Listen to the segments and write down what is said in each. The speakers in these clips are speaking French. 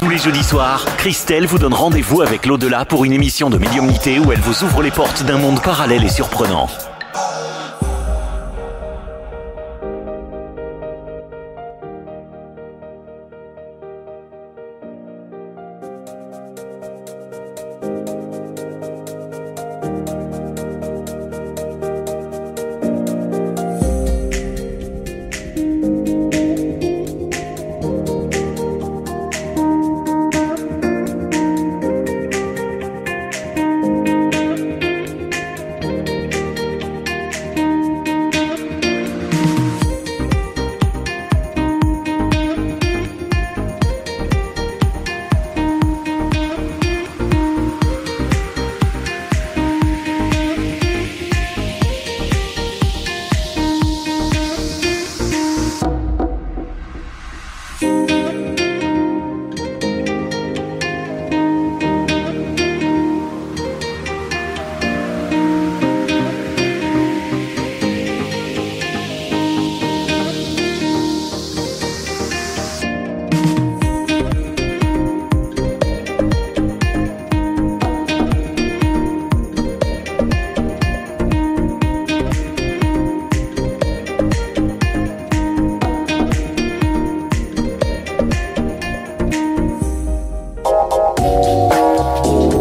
Tous les jeudis soirs, Christelle vous donne rendez-vous avec l'au-delà pour une émission de médiumnité où elle vous ouvre les portes d'un monde parallèle et surprenant.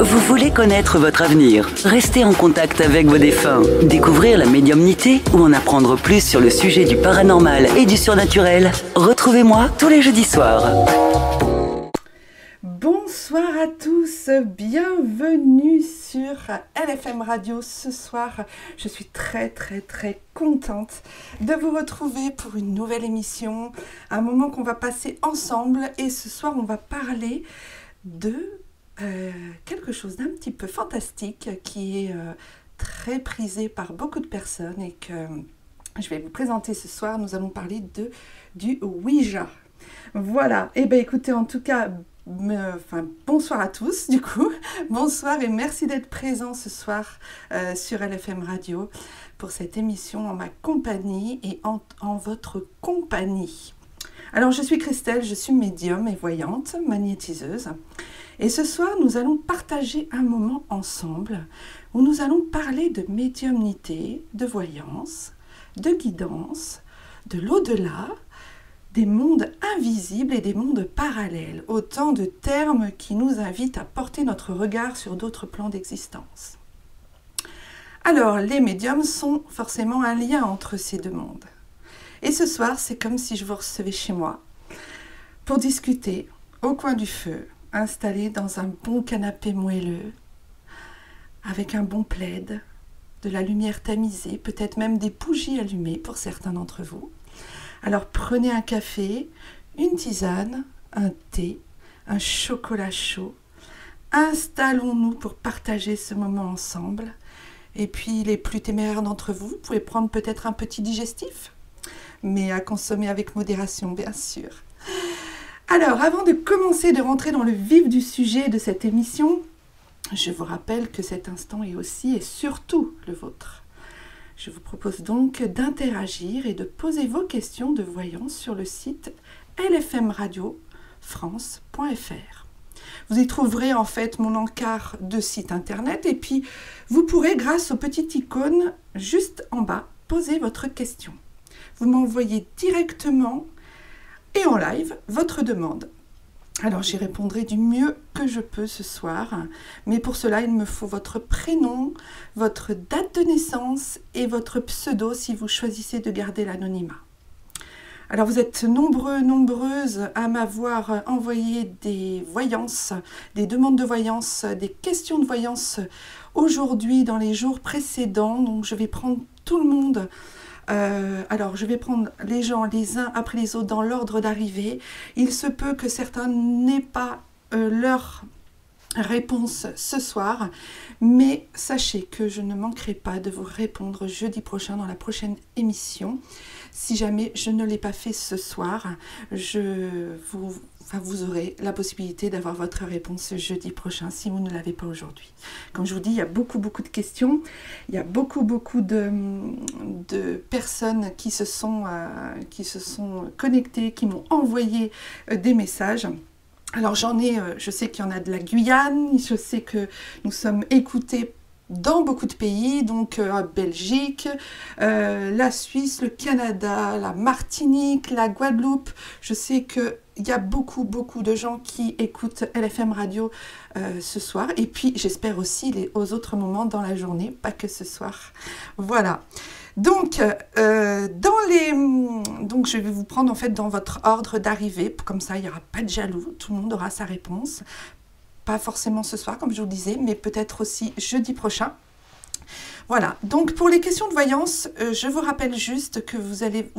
Vous voulez connaître votre avenir, rester en contact avec vos défunts, découvrir la médiumnité ou en apprendre plus sur le sujet du paranormal et du surnaturel? Retrouvez-moi tous les jeudis soirs. Bonsoir à tous, bienvenue sur LFM Radio. Ce soir, je suis très contente de vous retrouver pour une nouvelle émission, un moment qu'on va passer ensemble. Et ce soir, on va parler de quelque chose d'un petit peu fantastique qui est très prisé par beaucoup de personnes et que je vais vous présenter ce soir. Nous allons parler du Ouija. Voilà, et bien écoutez, en tout cas, bonsoir à tous du coup, bonsoir et merci d'être présents ce soir sur LFM Radio pour cette émission en ma compagnie et en votre compagnie. Alors je suis Christelle, je suis médium et voyante, magnétiseuse. Et ce soir, nous allons partager un moment ensemble où nous allons parler de médiumnité, de voyance, de guidance, de l'au-delà, des mondes invisibles et des mondes parallèles. Autant de termes qui nous invitent à porter notre regard sur d'autres plans d'existence. Alors, les médiums sont forcément un lien entre ces deux mondes. Et ce soir, c'est comme si je vous recevais chez moi pour discuter au coin du feu, installé dans un bon canapé moelleux, avec un bon plaid, de la lumière tamisée, peut-être même des bougies allumées pour certains d'entre vous. Alors prenez un café, une tisane, un thé, un chocolat chaud. Installons-nous pour partager ce moment ensemble. Et puis les plus téméraires d'entre vous, vous pouvez prendre peut-être un petit digestif, mais à consommer avec modération, bien sûr. Alors, avant de commencer de rentrer dans le vif du sujet de cette émission, je vous rappelle que cet instant est aussi et surtout le vôtre. Je vous propose donc d'interagir et de poser vos questions de voyance sur le site lfmradiofrance.fr. Vous y trouverez en fait mon encart de site internet et puis vous pourrez, grâce aux petites icônes juste en bas, poser votre question. Vous m'envoyez directement et en live votre demande. Alors j'y répondrai du mieux que je peux ce soir, mais pour cela il me faut votre prénom, votre date de naissance et votre pseudo si vous choisissez de garder l'anonymat. Alors vous êtes nombreuses à m'avoir envoyé des voyances, des demandes de voyance, des questions de voyance aujourd'hui dans les jours précédents, donc je vais prendre tout le monde. Alors, je vais prendre les gens les uns après les autres dans l'ordre d'arrivée. Il se peut que certains n'aient pas leur réponse ce soir, mais sachez que je ne manquerai pas de vous répondre jeudi prochain dans la prochaine émission. Si jamais je ne l'ai pas fait ce soir, vous aurez la possibilité d'avoir votre réponse jeudi prochain si vous ne l'avez pas aujourd'hui. Comme je vous dis, il y a beaucoup de questions, il y a beaucoup de personnes qui se sont connectées, qui m'ont envoyé des messages. Alors je sais qu'il y en a de la Guyane, je sais que nous sommes écoutés dans beaucoup de pays, donc Belgique, la Suisse, le Canada, la Martinique, la Guadeloupe. Je sais qu'il y a beaucoup de gens qui écoutent LFM Radio ce soir. Et puis j'espère aussi aux autres moments dans la journée, pas que ce soir. Voilà. Donc, donc je vais vous prendre en fait dans votre ordre d'arrivée. Comme ça, il n'y aura pas de jaloux. Tout le monde aura sa réponse. Pas forcément ce soir, comme je vous le disais, mais peut-être aussi jeudi prochain. Voilà, donc pour les questions de voyance, je vous rappelle juste que vous avez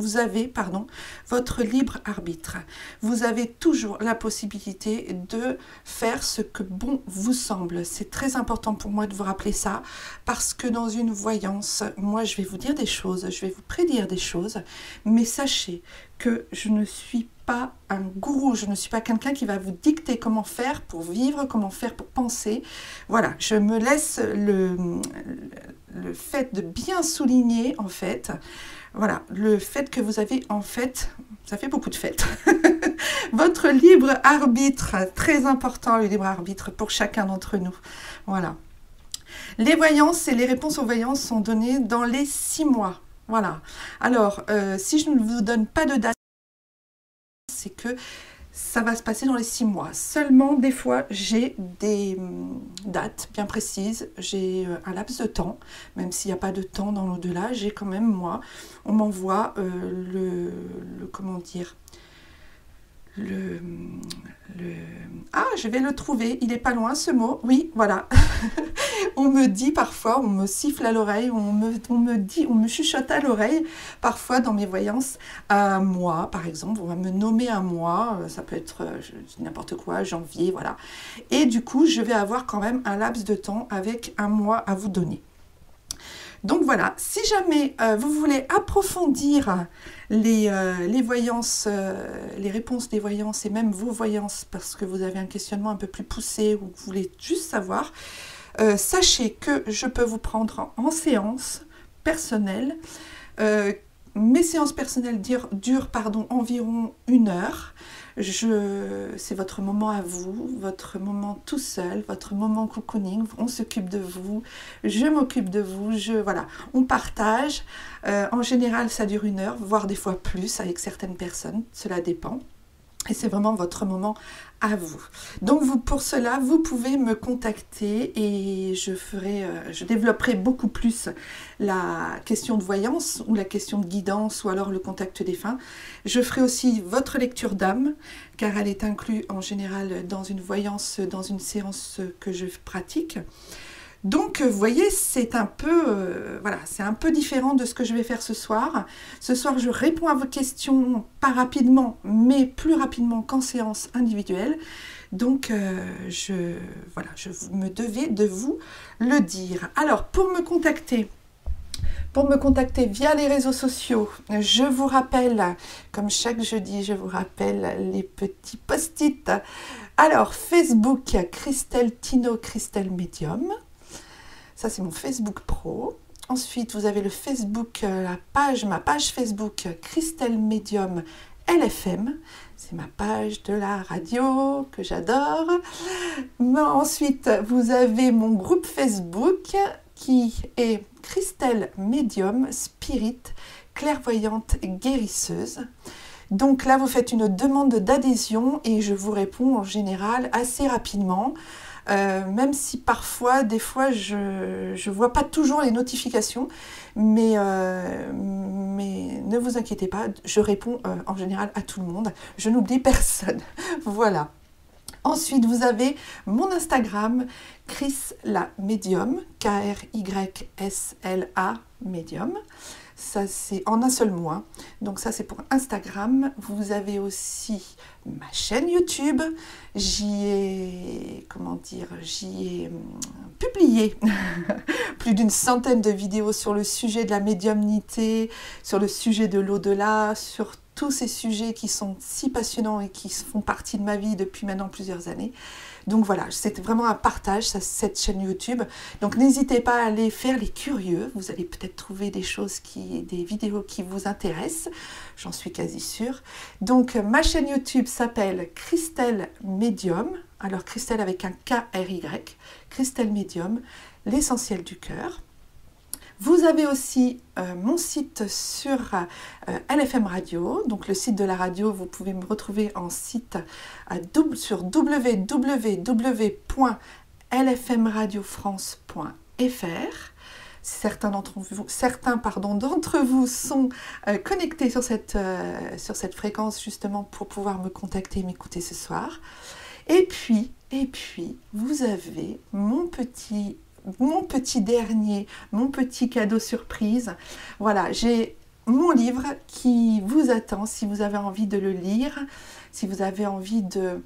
votre libre arbitre. Vous avez toujours la possibilité de faire ce que bon vous semble. C'est très important pour moi de vous rappeler ça, parce que dans une voyance, moi je vais vous dire des choses, je vais vous prédire des choses, mais sachez que je ne suis pas un gourou, je ne suis pas quelqu'un qui va vous dicter comment faire pour vivre, comment faire pour penser. Voilà, je me laisse le fait de bien souligner, en fait, voilà, le fait que vous avez, en fait, ça fait beaucoup de fêtes, votre libre arbitre, très important le libre arbitre pour chacun d'entre nous. Voilà. Les voyances et les réponses aux voyances sont données dans les 6 mois. Voilà. Alors, si je ne vous donne pas de date, c'est que ça va se passer dans les 6 mois. Seulement, des fois, j'ai des dates bien précises. J'ai un laps de temps, même s'il n'y a pas de temps dans l'au-delà, j'ai quand même, moi, on m'envoie comment dire, ah, je vais le trouver, il n'est pas loin ce mot, oui, voilà. On me dit parfois, on me siffle à l'oreille, on me chuchote à l'oreille, parfois dans mes voyances, un mois par exemple, on va me nommer un mois, ça peut être n'importe quoi, janvier, voilà. Et du coup, je vais avoir quand même un laps de temps avec un mois à vous donner. Donc voilà, si jamais vous voulez approfondir les voyances, les réponses des voyances et même vos voyances, parce que vous avez un questionnement un peu plus poussé ou vous voulez juste savoir, sachez que je peux vous prendre en séance personnelle. Mes séances personnelles durent environ 1 heure. C'est votre moment à vous, votre moment tout seul, votre moment cocooning. On s'occupe de vous, je m'occupe de vous, voilà, on partage. En général, ça dure 1 heure, voire des fois plus avec certaines personnes, cela dépend. Et c'est vraiment votre moment à vous. Donc pour cela, vous pouvez me contacter et je développerai beaucoup plus la question de voyance ou la question de guidance ou alors le contact défunt. Je ferai aussi votre lecture d'âme, car elle est inclue en général dans une voyance, dans une séance que je pratique. Donc, vous voyez, c'est un peu, voilà, c'est un peu différent de ce que je vais faire ce soir. Ce soir, je réponds à vos questions, pas rapidement, mais plus rapidement qu'en séance individuelle. Donc, je me devais de vous le dire. Alors, pour me contacter via les réseaux sociaux, je vous rappelle, comme chaque jeudi, je vous rappelle les petits post-it. Alors, Facebook, Christelle Tino, Christelle Medium. Ça, c'est mon Facebook pro. Ensuite, vous avez le Facebook, ma page Facebook, Christelle Medium LFM. C'est ma page de la radio que j'adore. Ensuite, vous avez mon groupe Facebook qui est Christelle Medium Spirit, clairvoyante guérisseuse. Donc là, vous faites une demande d'adhésion et je vous réponds en général assez rapidement. Même si parfois, des fois, je vois pas toujours les notifications, mais ne vous inquiétez pas, je réponds en général à tout le monde, je n'oublie personne. Voilà. Ensuite, vous avez mon Instagram, Chris la Medium, Krysla Medium. Ça, c'est en un seul mot. Hein. Donc ça, c'est pour Instagram. Vous avez aussi ma chaîne YouTube. J'y ai publié plus d'1 centaine de vidéos sur le sujet de la médiumnité, sur le sujet de l'au-delà, sur tous ces sujets qui sont si passionnants et qui font partie de ma vie depuis maintenant plusieurs années. Donc voilà, c'est vraiment un partage, cette chaîne YouTube. Donc n'hésitez pas à aller faire les curieux. Vous allez peut-être trouver des des vidéos qui vous intéressent. J'en suis quasi sûre. Donc ma chaîne YouTube s'appelle Christelle Medium. Alors Christelle avec un K-R-Y. Christelle Medium, l'essentiel du cœur. Vous avez aussi mon site sur LFM Radio, donc le site de la radio, vous pouvez me retrouver en site sur www.lfmradiofrance.fr. Certains d'entre vous sont connectés sur cette fréquence justement pour pouvoir me contacter et m'écouter ce soir. Et puis, vous avez mon petit cadeau surprise. Voilà, j'ai mon livre qui vous attend si vous avez envie de le lire, si vous avez envie de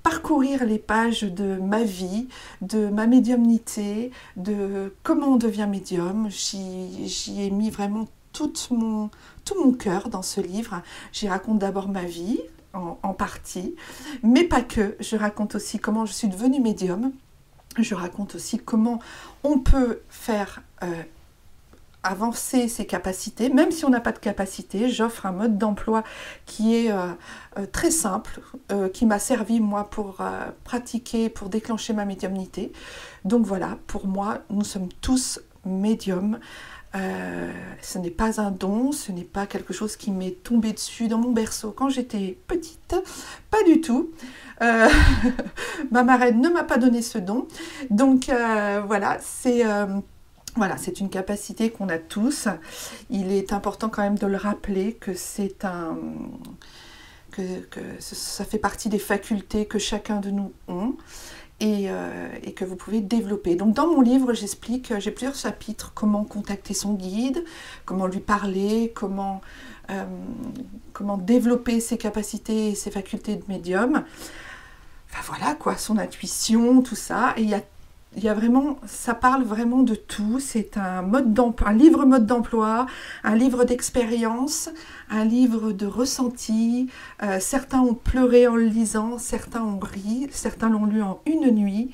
parcourir les pages de ma vie, de ma médiumnité, de comment on devient médium. J'y ai mis vraiment tout mon cœur dans ce livre. J'y raconte d'abord ma vie, en partie, mais pas que. Je raconte aussi comment je suis devenue médium. Je raconte aussi comment on peut faire avancer ses capacités, même si on n'a pas de capacité. J'offre un mode d'emploi qui est très simple, qui m'a servi moi pour pratiquer, pour déclencher ma médiumnité. Donc voilà, pour moi, nous sommes tous médiums. Ce n'est pas un don, ce n'est pas quelque chose qui m'est tombé dessus dans mon berceau quand j'étais petite, pas du tout. Ma marraine ne m'a pas donné ce don, donc voilà, c'est une capacité qu'on a tous. Il est important quand même de le rappeler que ça fait partie des facultés que chacun de nous ont. Et que vous pouvez développer. Donc dans mon livre, j'explique, j'ai plusieurs chapitres, comment contacter son guide, comment lui parler, comment développer ses capacités et ses facultés de médium. Enfin voilà quoi, son intuition, tout ça. Et il y a vraiment, ça parle vraiment de tout. C'est un livre mode d'emploi, un livre d'expérience, un livre de ressenti. Certains ont pleuré en le lisant, certains ont ri, certains l'ont lu en une nuit.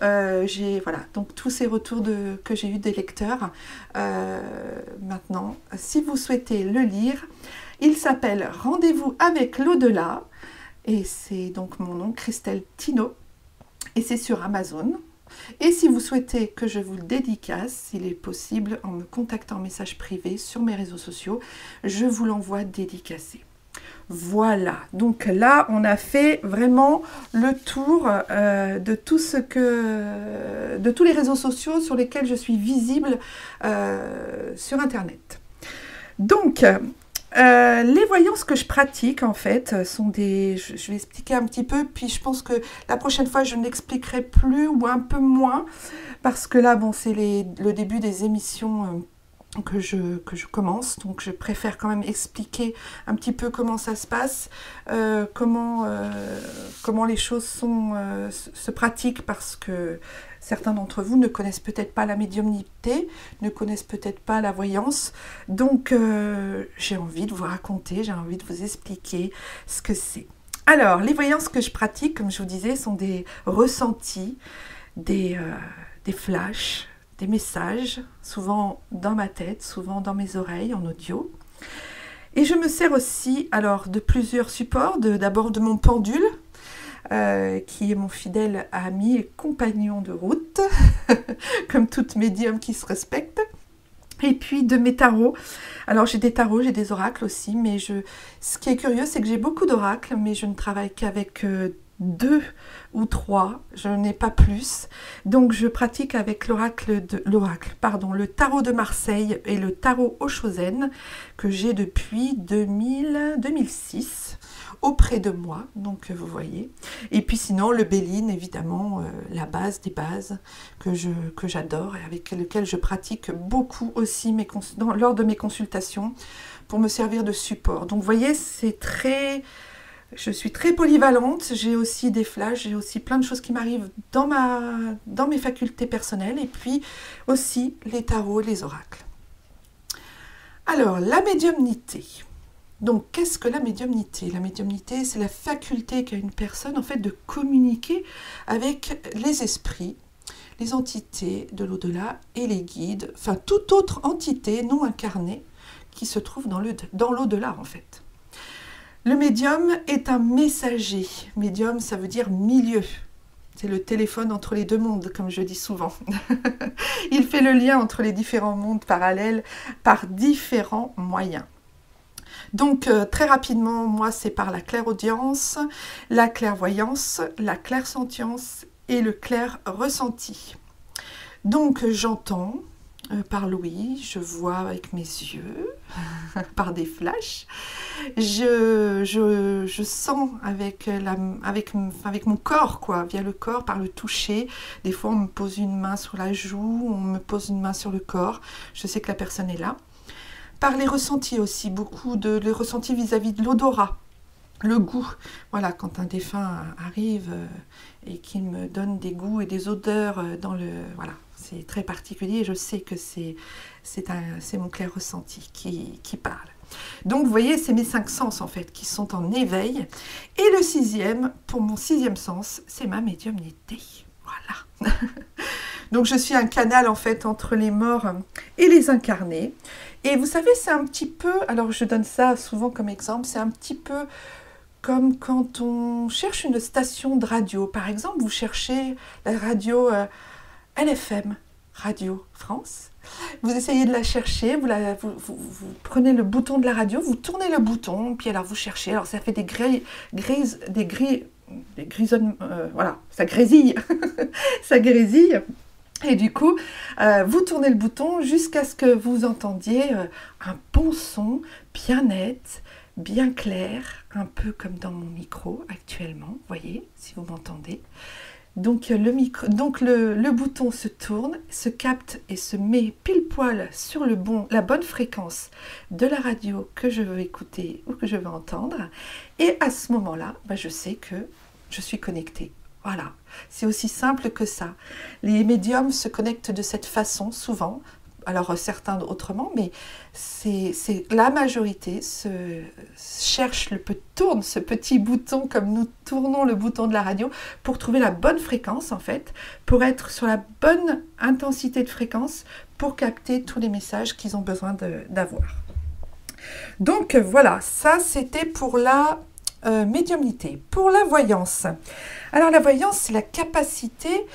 Voilà, donc tous ces retours que j'ai eu des lecteurs. Maintenant, si vous souhaitez le lire, il s'appelle Rendez-vous avec l'au-delà. Et c'est donc mon nom, Christelle Tino. Et c'est sur Amazon. Et si vous souhaitez que je vous le dédicace, il est possible en me contactant en message privé sur mes réseaux sociaux, je vous l'envoie dédicacé. Voilà, donc là on a fait vraiment le tour de tous les réseaux sociaux sur lesquels je suis visible sur internet. Donc les voyances que je pratique en fait sont des... Je vais expliquer un petit peu, puis je pense que la prochaine fois je n'expliquerai plus ou un peu moins, parce que là bon c'est le début des émissions que je commence, donc je préfère quand même expliquer un petit peu comment ça se passe, comment les choses se pratiquent, parce que certains d'entre vous ne connaissent peut-être pas la médiumnité, ne connaissent peut-être pas la voyance, donc j'ai envie de vous raconter, j'ai envie de vous expliquer ce que c'est. Alors, les voyances que je pratique, comme je vous disais, sont des ressentis, des flashs, des messages, souvent dans ma tête, souvent dans mes oreilles, en audio. Et je me sers aussi alors de plusieurs supports, d'abord de mon pendule, qui est mon fidèle ami et compagnon de route, comme toute médium qui se respecte. Et puis de mes tarots. Alors j'ai des tarots, j'ai des oracles aussi, mais ce qui est curieux, c'est que j'ai beaucoup d'oracles, mais je ne travaille qu'avec 2 ou 3, je n'ai pas plus. Donc je pratique avec le tarot de Marseille et le tarot Oshozen, que j'ai depuis 2006 auprès de moi, donc vous voyez. Et puis sinon le Béline, évidemment, la base des bases que j'adore et avec lequel je pratique beaucoup aussi lors de mes consultations pour me servir de support. Donc vous voyez, je suis très polyvalente, j'ai aussi des flashs, j'ai aussi plein de choses qui m'arrivent dans mes facultés personnelles, et puis aussi les tarots et les oracles. Alors, la médiumnité. Donc, qu'est-ce que la médiumnité? La médiumnité, c'est la faculté qu'a une personne, en fait, de communiquer avec les esprits, les entités de l'au-delà et les guides, enfin, toute autre entité non incarnée qui se trouve dans l'au-delà, en fait. Le médium est un messager. Médium, ça veut dire milieu. C'est le téléphone entre les deux mondes, comme je dis souvent. Il fait le lien entre les différents mondes parallèles par différents moyens. Donc, très rapidement, moi, c'est par la clairaudience, la clairvoyance, la clairsentience et le clair ressenti. Donc, j'entends par l'ouïe, je vois avec mes yeux, par des flashs, je sens avec mon corps, quoi, via le corps, par le toucher. Des fois, on me pose une main sur la joue, on me pose une main sur le corps, je sais que la personne est là. Par les ressentis aussi, beaucoup de les ressentis vis-à-vis de l'odorat, le goût. Voilà, quand un défunt arrive et qu'il me donne des goûts et des odeurs dans le... Voilà, c'est très particulier, je sais que c'est mon clair ressenti qui parle. Donc, vous voyez, c'est mes 5 sens, en fait, qui sont en éveil. Et le 6e, pour mon 6e sens, c'est ma médiumnité. Voilà. Donc, je suis un canal, en fait, entre les morts et les incarnés. Et vous savez, c'est un petit peu... Alors, je donne ça souvent comme exemple. C'est un petit peu comme quand on cherche une station de radio. Par exemple, vous cherchez la radio LFM, Radio France. Vous essayez de la chercher, vous prenez le bouton de la radio, vous tournez le bouton, puis alors vous cherchez. Alors, ça fait des grisonnements, voilà, ça grésille. Ça grésille. Et du coup, vous tournez le bouton jusqu'à ce que vous entendiez un bon son, bien net, bien clair, un peu comme dans mon micro actuellement, voyez, si vous m'entendez. Donc, le bouton se tourne, se capte et se met pile poil sur la bonne fréquence de la radio que je veux écouter ou que je veux entendre. Et à ce moment-là, je sais que je suis connectée. Voilà, c'est aussi simple que ça. Les médiums se connectent de cette façon, souvent. Alors, certains autrement, mais c'est la majorité tourne ce petit bouton comme nous tournons le bouton de la radio pour trouver la bonne fréquence, en fait, pour être sur la bonne intensité de fréquence pour capter tous les messages qu'ils ont besoin d'avoir. Donc, voilà, ça, c'était pour la médiumnité. Pour la voyance. Alors, la voyance, c'est la capacité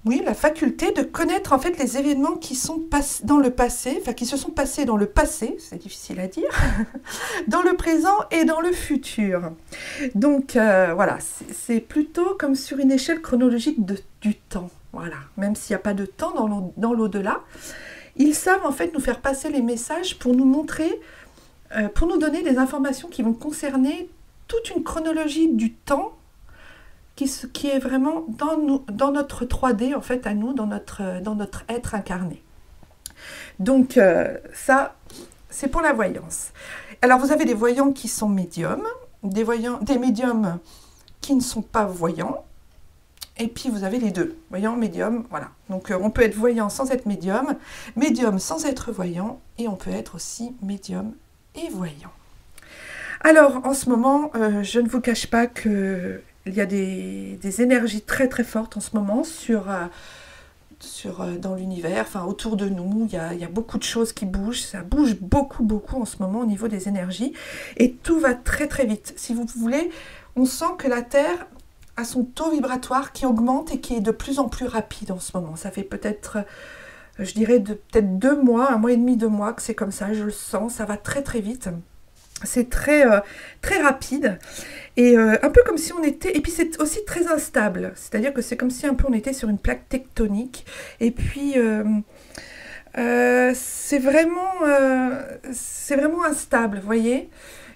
oui, la faculté de connaître en fait les événements qui sont dans le passé, enfin qui se sont passés dans le passé, c'est difficile à dire, dans le présent et dans le futur. Donc voilà, c'est plutôt comme sur une échelle chronologique du temps, voilà. Même s'il n'y a pas de temps dans l'au-delà, ils savent en fait nous faire passer les messages pour nous montrer, pour nous donner des informations qui vont concerner toute une chronologie du temps qui est vraiment dans notre 3D, en fait, à nous, dans notre être incarné. Donc, ça, c'est pour la voyance. Alors, vous avez des voyants qui sont médiums, des médiums qui ne sont pas voyants, et puis vous avez les deux, voyant, médium, voilà. Donc, on peut être voyant sans être médium sans être voyant, et on peut être aussi médium et voyant. Alors, en ce moment, je ne vous cache pas que... Il y a des énergies très très fortes en ce moment dans l'univers, enfin autour de nous. Il y a beaucoup de choses qui bougent, ça bouge beaucoup en ce moment au niveau des énergies. Et tout va très très vite. Si vous voulez, on sent que la Terre a son taux vibratoire qui augmente et qui est de plus en plus rapide en ce moment. Ça fait peut-être, je dirais, peut-être 2 mois, 1 mois et demi, 2 mois que c'est comme ça, je le sens, ça va très très vite. C'est très, très rapide et un peu comme si on était... Et puis c'est aussi très instable, c'est-à-dire que c'est comme si un peu on était sur une plaque tectonique. Et puis c'est vraiment instable, vous voyez.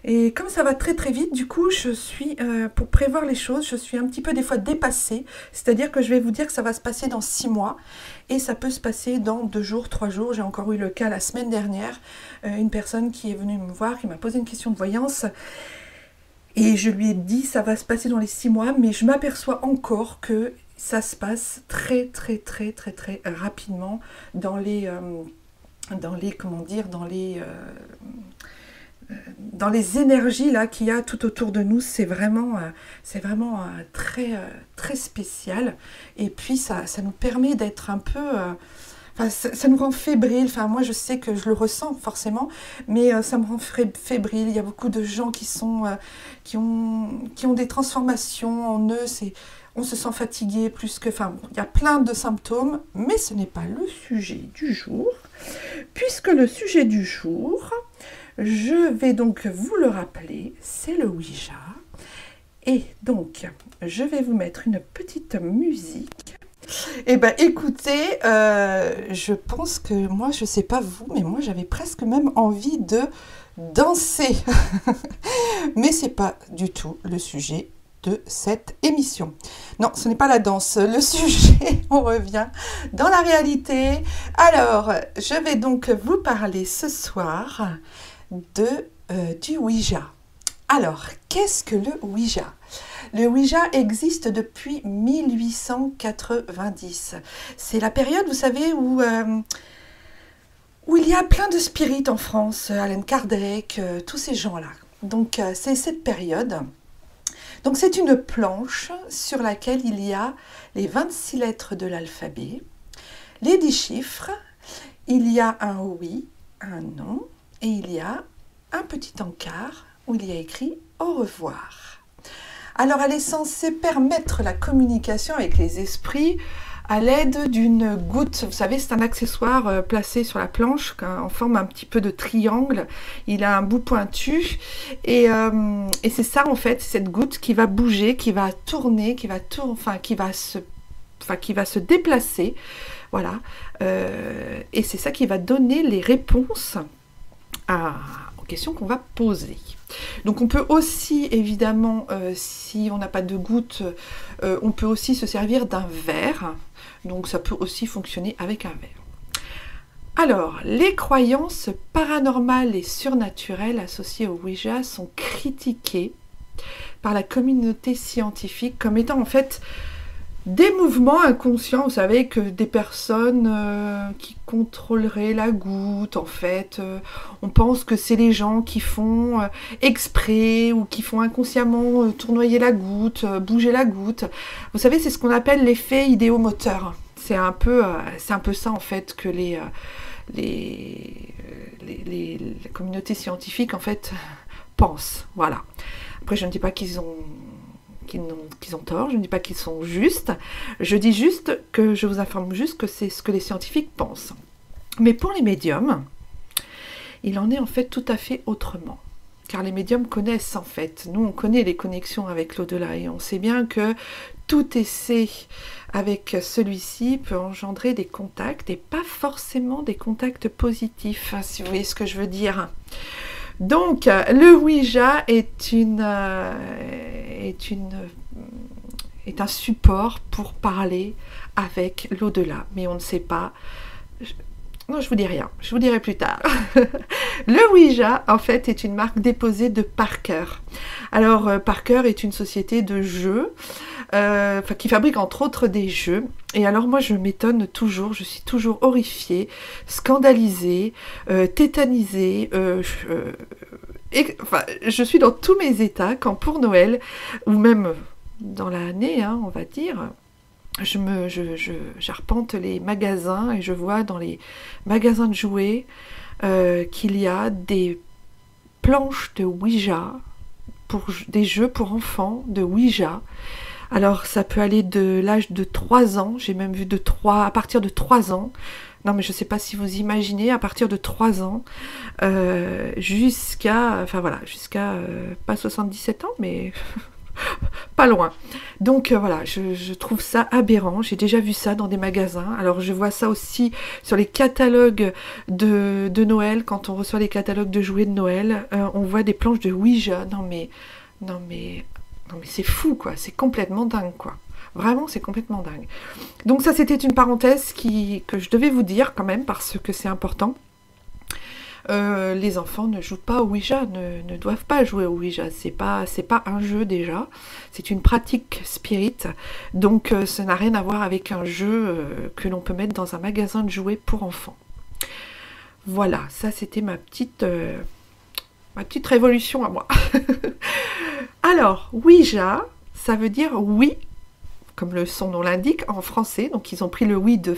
Et comme ça va très très vite, du coup, je suis, pour prévoir les choses, je suis un petit peu des fois dépassée. C'est-à-dire que je vais vous dire que ça va se passer dans 6 mois. Et ça peut se passer dans 2 jours, 3 jours. J'ai encore eu le cas la semaine dernière. Une personne qui est venue me voir, qui m'a posé une question de voyance. Et je lui ai dit, ça va se passer dans les 6 mois. Mais je m'aperçois encore que ça se passe très très très très très rapidement dans les comment dire, dans les... dans les énergies là qu'il y a tout autour de nous. C'est vraiment très, très spécial. Et puis ça nous permet d'être un peu... Enfin, ça nous rend fébrile. Enfin, moi, je sais que je le ressens forcément, mais ça me rend fébrile. Il y a beaucoup de gens qui ont des transformations en eux. On se sent fatigué plus que... Enfin, il y a plein de symptômes, mais ce n'est pas le sujet du jour. Puisque le sujet du jour, je vais donc vous le rappeler, c'est le Ouija. Et donc, je vais vous mettre une petite musique. Eh bien, écoutez, je pense que moi, je ne sais pas vous, mais moi, j'avais presque même envie de danser. Mais ce n'est pas du tout le sujet de cette émission. Non, ce n'est pas la danse. Le sujet, on revient dans la réalité. Alors, je vais donc vous parler ce soir du Ouija. Alors, qu'est-ce que le Ouija ? Le Ouija existe depuis 1890. C'est la période, vous savez, où il y a plein de spirites en France, Allan Kardec, tous ces gens-là. Donc, c'est cette période. Donc, c'est une planche sur laquelle il y a les 26 lettres de l'alphabet, les 10 chiffres, il y a un oui, un non, et il y a un petit encart où il y a écrit « Au revoir ». Alors, elle est censée permettre la communication avec les esprits à l'aide d'une goutte. Vous savez, c'est un accessoire placé sur la planche en forme un petit peu de triangle. Il a un bout pointu et c'est ça en fait, cette goutte qui va bouger, qui va tourner, qui va se déplacer. Voilà. Et c'est ça qui va donner les réponses aux questions qu'on va poser. Donc on peut aussi, évidemment, si on n'a pas de goutte, on peut aussi se servir d'un verre. Donc ça peut aussi fonctionner avec un verre. Alors, les croyances paranormales et surnaturelles associées au Ouija sont critiquées par la communauté scientifique comme étant en fait des mouvements inconscients. Vous savez que des personnes qui contrôleraient la goutte, en fait, on pense que c'est les gens qui font exprès ou qui font inconsciemment tournoyer la goutte, bouger la goutte. Vous savez, c'est ce qu'on appelle l'effet idéomoteur. C'est un peu ça en fait que les communautés scientifiques en fait pensent. Voilà. Après, je ne dis pas qu'ils ont tort, je ne dis pas qu'ils sont justes, je dis juste que je vous informe juste que c'est ce que les scientifiques pensent. Mais pour les médiums, il en est en fait tout à fait autrement. Car les médiums connaissent en fait, nous on connaît les connexions avec l'au-delà et on sait bien que tout essai avec celui-ci peut engendrer des contacts et pas forcément des contacts positifs, hein, si vous voyez ce que je veux dire. Donc, le Ouija est un support pour parler avec l'au-delà. Mais on ne sait pas. Non, je vous dis rien. Je vous dirai plus tard. Le Ouija, en fait, est une marque déposée de Parker. Alors, Parker est une société de jeux qui fabrique entre autres des jeux. Et alors, moi, je m'étonne toujours. Je suis toujours horrifiée, scandalisée, tétanisée. Je suis dans tous mes états quand pour Noël, ou même dans l'année, hein, on va dire, j'arpente les magasins et je vois dans les magasins de jouets qu'il y a des planches de Ouija, pour des jeux pour enfants de Ouija. Alors ça peut aller de l'âge de 3 ans, j'ai même vu à partir de 3 ans. Non mais je ne sais pas si vous imaginez, à partir de 3 ans, jusqu'à pas 77 ans, mais pas loin. Donc voilà, je trouve ça aberrant, j'ai déjà vu ça dans des magasins. Alors je vois ça aussi sur les catalogues de Noël, quand on reçoit les catalogues de jouets de Noël, on voit des planches de Ouija. Non mais c'est fou quoi, c'est complètement dingue quoi. Vraiment, c'est complètement dingue. Donc ça, c'était une parenthèse que je devais vous dire quand même, parce que c'est important. Les enfants ne jouent pas au Ouija, ne doivent pas jouer au Ouija. C'est pas un jeu déjà, c'est une pratique spirit. Donc ça n'a rien à voir avec un jeu que l'on peut mettre dans un magasin de jouets pour enfants. Voilà, ça c'était ma petite ma petite révolution à moi. Alors, Ouija, ça veut dire oui, comme son nom l'indique, en français. Donc, ils ont pris le oui du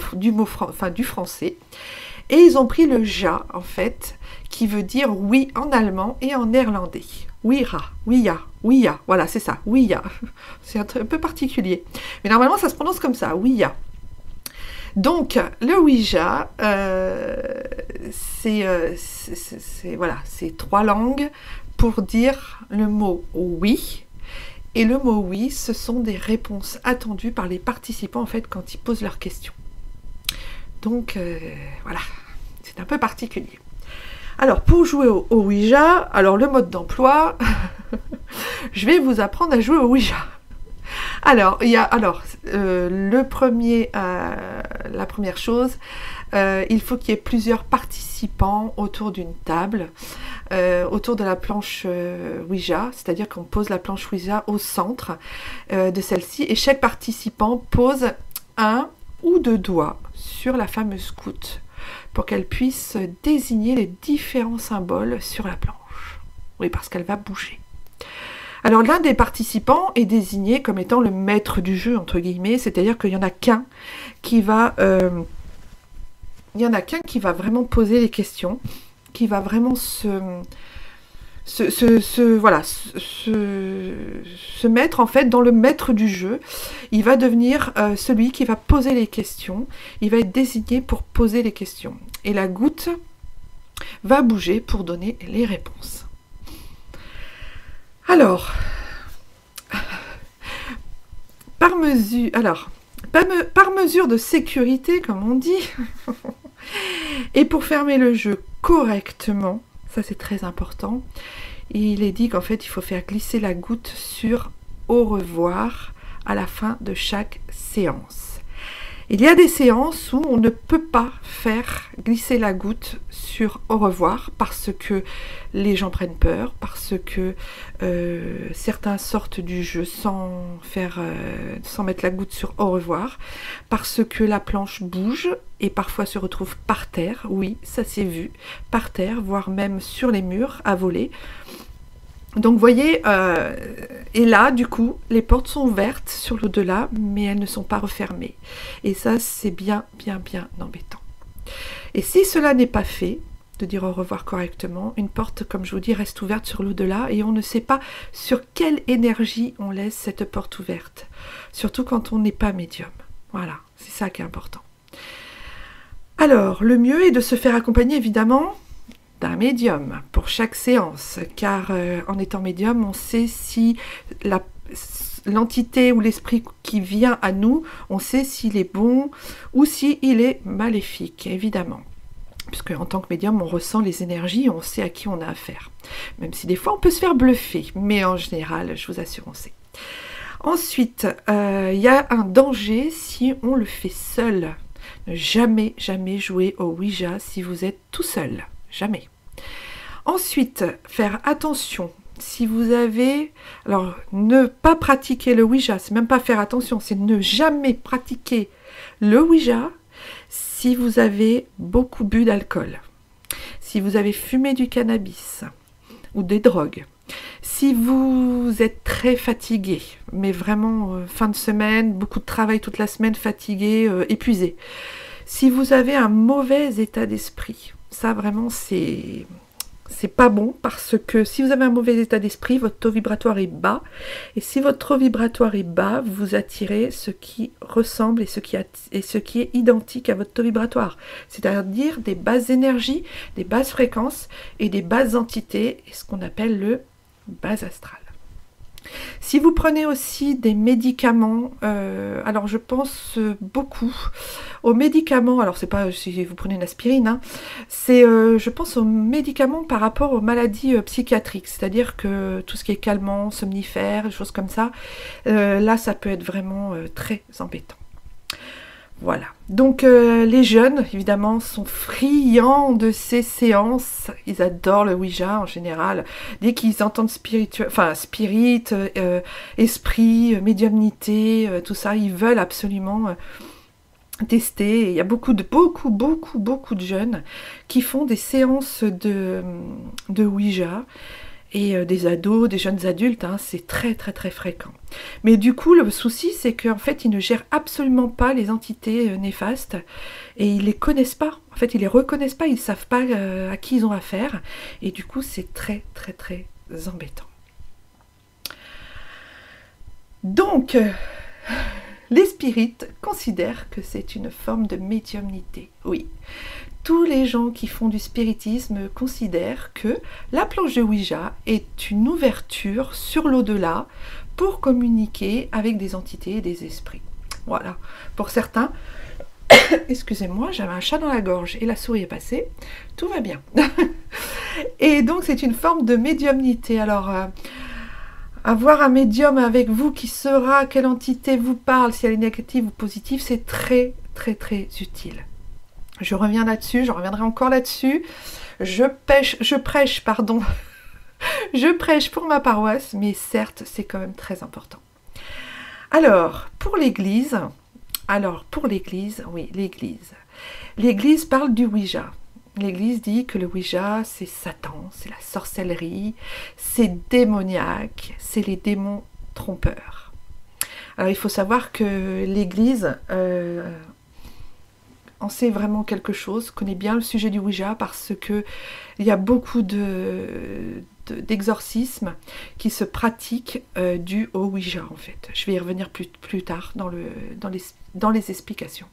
français. Et ils ont pris le ja, en fait, qui veut dire oui en allemand et en néerlandais. Ouira, ouia, ouia, voilà, c'est ça, ouia. C'est un peu particulier. Mais normalement, ça se prononce comme ça, ouia. Donc, le Ouija, c'est 3 langues pour dire le mot oui. Et le mot oui, ce sont des réponses attendues par les participants, en fait, quand ils posent leurs questions. Donc, voilà, c'est un peu particulier. Alors, pour jouer au Ouija, alors le mode d'emploi, je vais vous apprendre à jouer au Ouija. Alors, la première chose, il faut qu'il y ait plusieurs participants autour d'une table, autour de la planche Ouija, c'est-à-dire qu'on pose la planche Ouija au centre de celle-ci, et chaque participant pose 1 ou 2 doigts sur la fameuse goutte pour qu'elle puisse désigner les différents symboles sur la planche. Oui, parce qu'elle va bouger. Alors l'un des participants est désigné comme étant le maître du jeu, entre guillemets, c'est-à-dire qu'il n'y en a qu'un qui va vraiment poser les questions, qui va vraiment se mettre en fait dans le maître du jeu. Il va devenir celui qui va poser les questions, il va être désigné pour poser les questions. Et la goutte va bouger pour donner les réponses. Alors, par mesure de sécurité, comme on dit, et pour fermer le jeu correctement, ça c'est très important, il est dit qu'en fait il faut faire glisser la goutte sur au revoir à la fin de chaque séance. Il y a des séances où on ne peut pas faire glisser la goutte sur au revoir parce que les gens prennent peur, parce que certains sortent du jeu sans mettre la goutte sur au revoir, parce que la planche bouge et parfois se retrouve par terre, oui, ça s'est vu, par terre, voire même sur les murs à voler. Donc vous voyez, et là du coup les portes sont ouvertes sur l'au-delà mais elles ne sont pas refermées et ça c'est bien embêtant. Et si cela n'est pas fait, de dire au revoir correctement, une porte comme je vous dis reste ouverte sur l'au-delà et on ne sait pas sur quelle énergie on laisse cette porte ouverte, surtout quand on n'est pas médium. Voilà, c'est ça qui est important. Alors le mieux est de se faire accompagner évidemment d'un médium pour chaque séance, car en étant médium, on sait si l'entité ou l'esprit qui vient à nous, on sait s'il est bon ou s'il est maléfique, évidemment. Puisque en tant que médium, on ressent les énergies, on sait à qui on a affaire. Même si des fois, on peut se faire bluffer, mais en général, je vous assure, on sait. Ensuite, il y a un danger si on le fait seul. Ne jamais jouer au Ouija si vous êtes tout seul. Jamais. Ensuite, faire attention, si vous avez... Alors, ne pas pratiquer le Ouija, c'est même pas faire attention, c'est ne jamais pratiquer le Ouija si vous avez beaucoup bu d'alcool, si vous avez fumé du cannabis ou des drogues, si vous êtes très fatigué, mais vraiment fin de semaine, beaucoup de travail toute la semaine, fatigué, épuisé, si vous avez un mauvais état d'esprit, ça vraiment c'est pas bon parce que si vous avez un mauvais état d'esprit, votre taux vibratoire est bas et si votre taux vibratoire est bas, vous attirez ce qui ressemble et ce qui est identique à votre taux vibratoire, c'est-à-dire des basses énergies, des basses fréquences et des basses entités et ce qu'on appelle le bas astral. Si vous prenez aussi des médicaments, alors je pense beaucoup aux médicaments, alors c'est pas si vous prenez une aspirine, hein, c'est je pense aux médicaments par rapport aux maladies psychiatriques, c'est-à-dire que tout ce qui est calmant, somnifère, des choses comme ça, là ça peut être vraiment très embêtant. Voilà, donc les jeunes, évidemment, sont friands de ces séances. Ils adorent le Ouija en général. Dès qu'ils entendent spirit, esprit, médiumnité, tout ça, ils veulent absolument tester. Et il y a beaucoup de jeunes qui font des séances de Ouija. Et des ados, des jeunes adultes, hein, c'est très fréquent. Mais du coup, le souci, c'est qu'en fait, ils ne gèrent absolument pas les entités néfastes et ils les connaissent pas. En fait, ils les reconnaissent pas, ils savent pas à qui ils ont affaire. Et du coup, c'est très embêtant. Donc, les spirites considèrent que c'est une forme de médiumnité. Oui. Tous les gens qui font du spiritisme considèrent que la planche de Ouija est une ouverture sur l'au-delà pour communiquer avec des entités et des esprits. Voilà. Pour certains, excusez-moi, j'avais un chat dans la gorge et la souris est passée, tout va bien. Et donc c'est une forme de médiumnité. Alors, avoir un médium avec vous qui saura quelle entité vous parle, si elle est négative ou positive, c'est très utile. Je reviens là-dessus, je reviendrai encore là-dessus. Je prêche pour ma paroisse, mais certes, c'est quand même très important. Alors, pour l'Église, oui, l'Église. L'Église parle du Ouija. L'Église dit que le Ouija, c'est Satan, c'est la sorcellerie, c'est démoniaque, c'est les démons trompeurs. Alors, il faut savoir que l'Église en sait vraiment quelque chose, connaît bien le sujet du Ouija parce que il y a beaucoup d'exorcismes qui se pratiquent dû au Ouija en fait. Je vais y revenir plus tard dans les explications.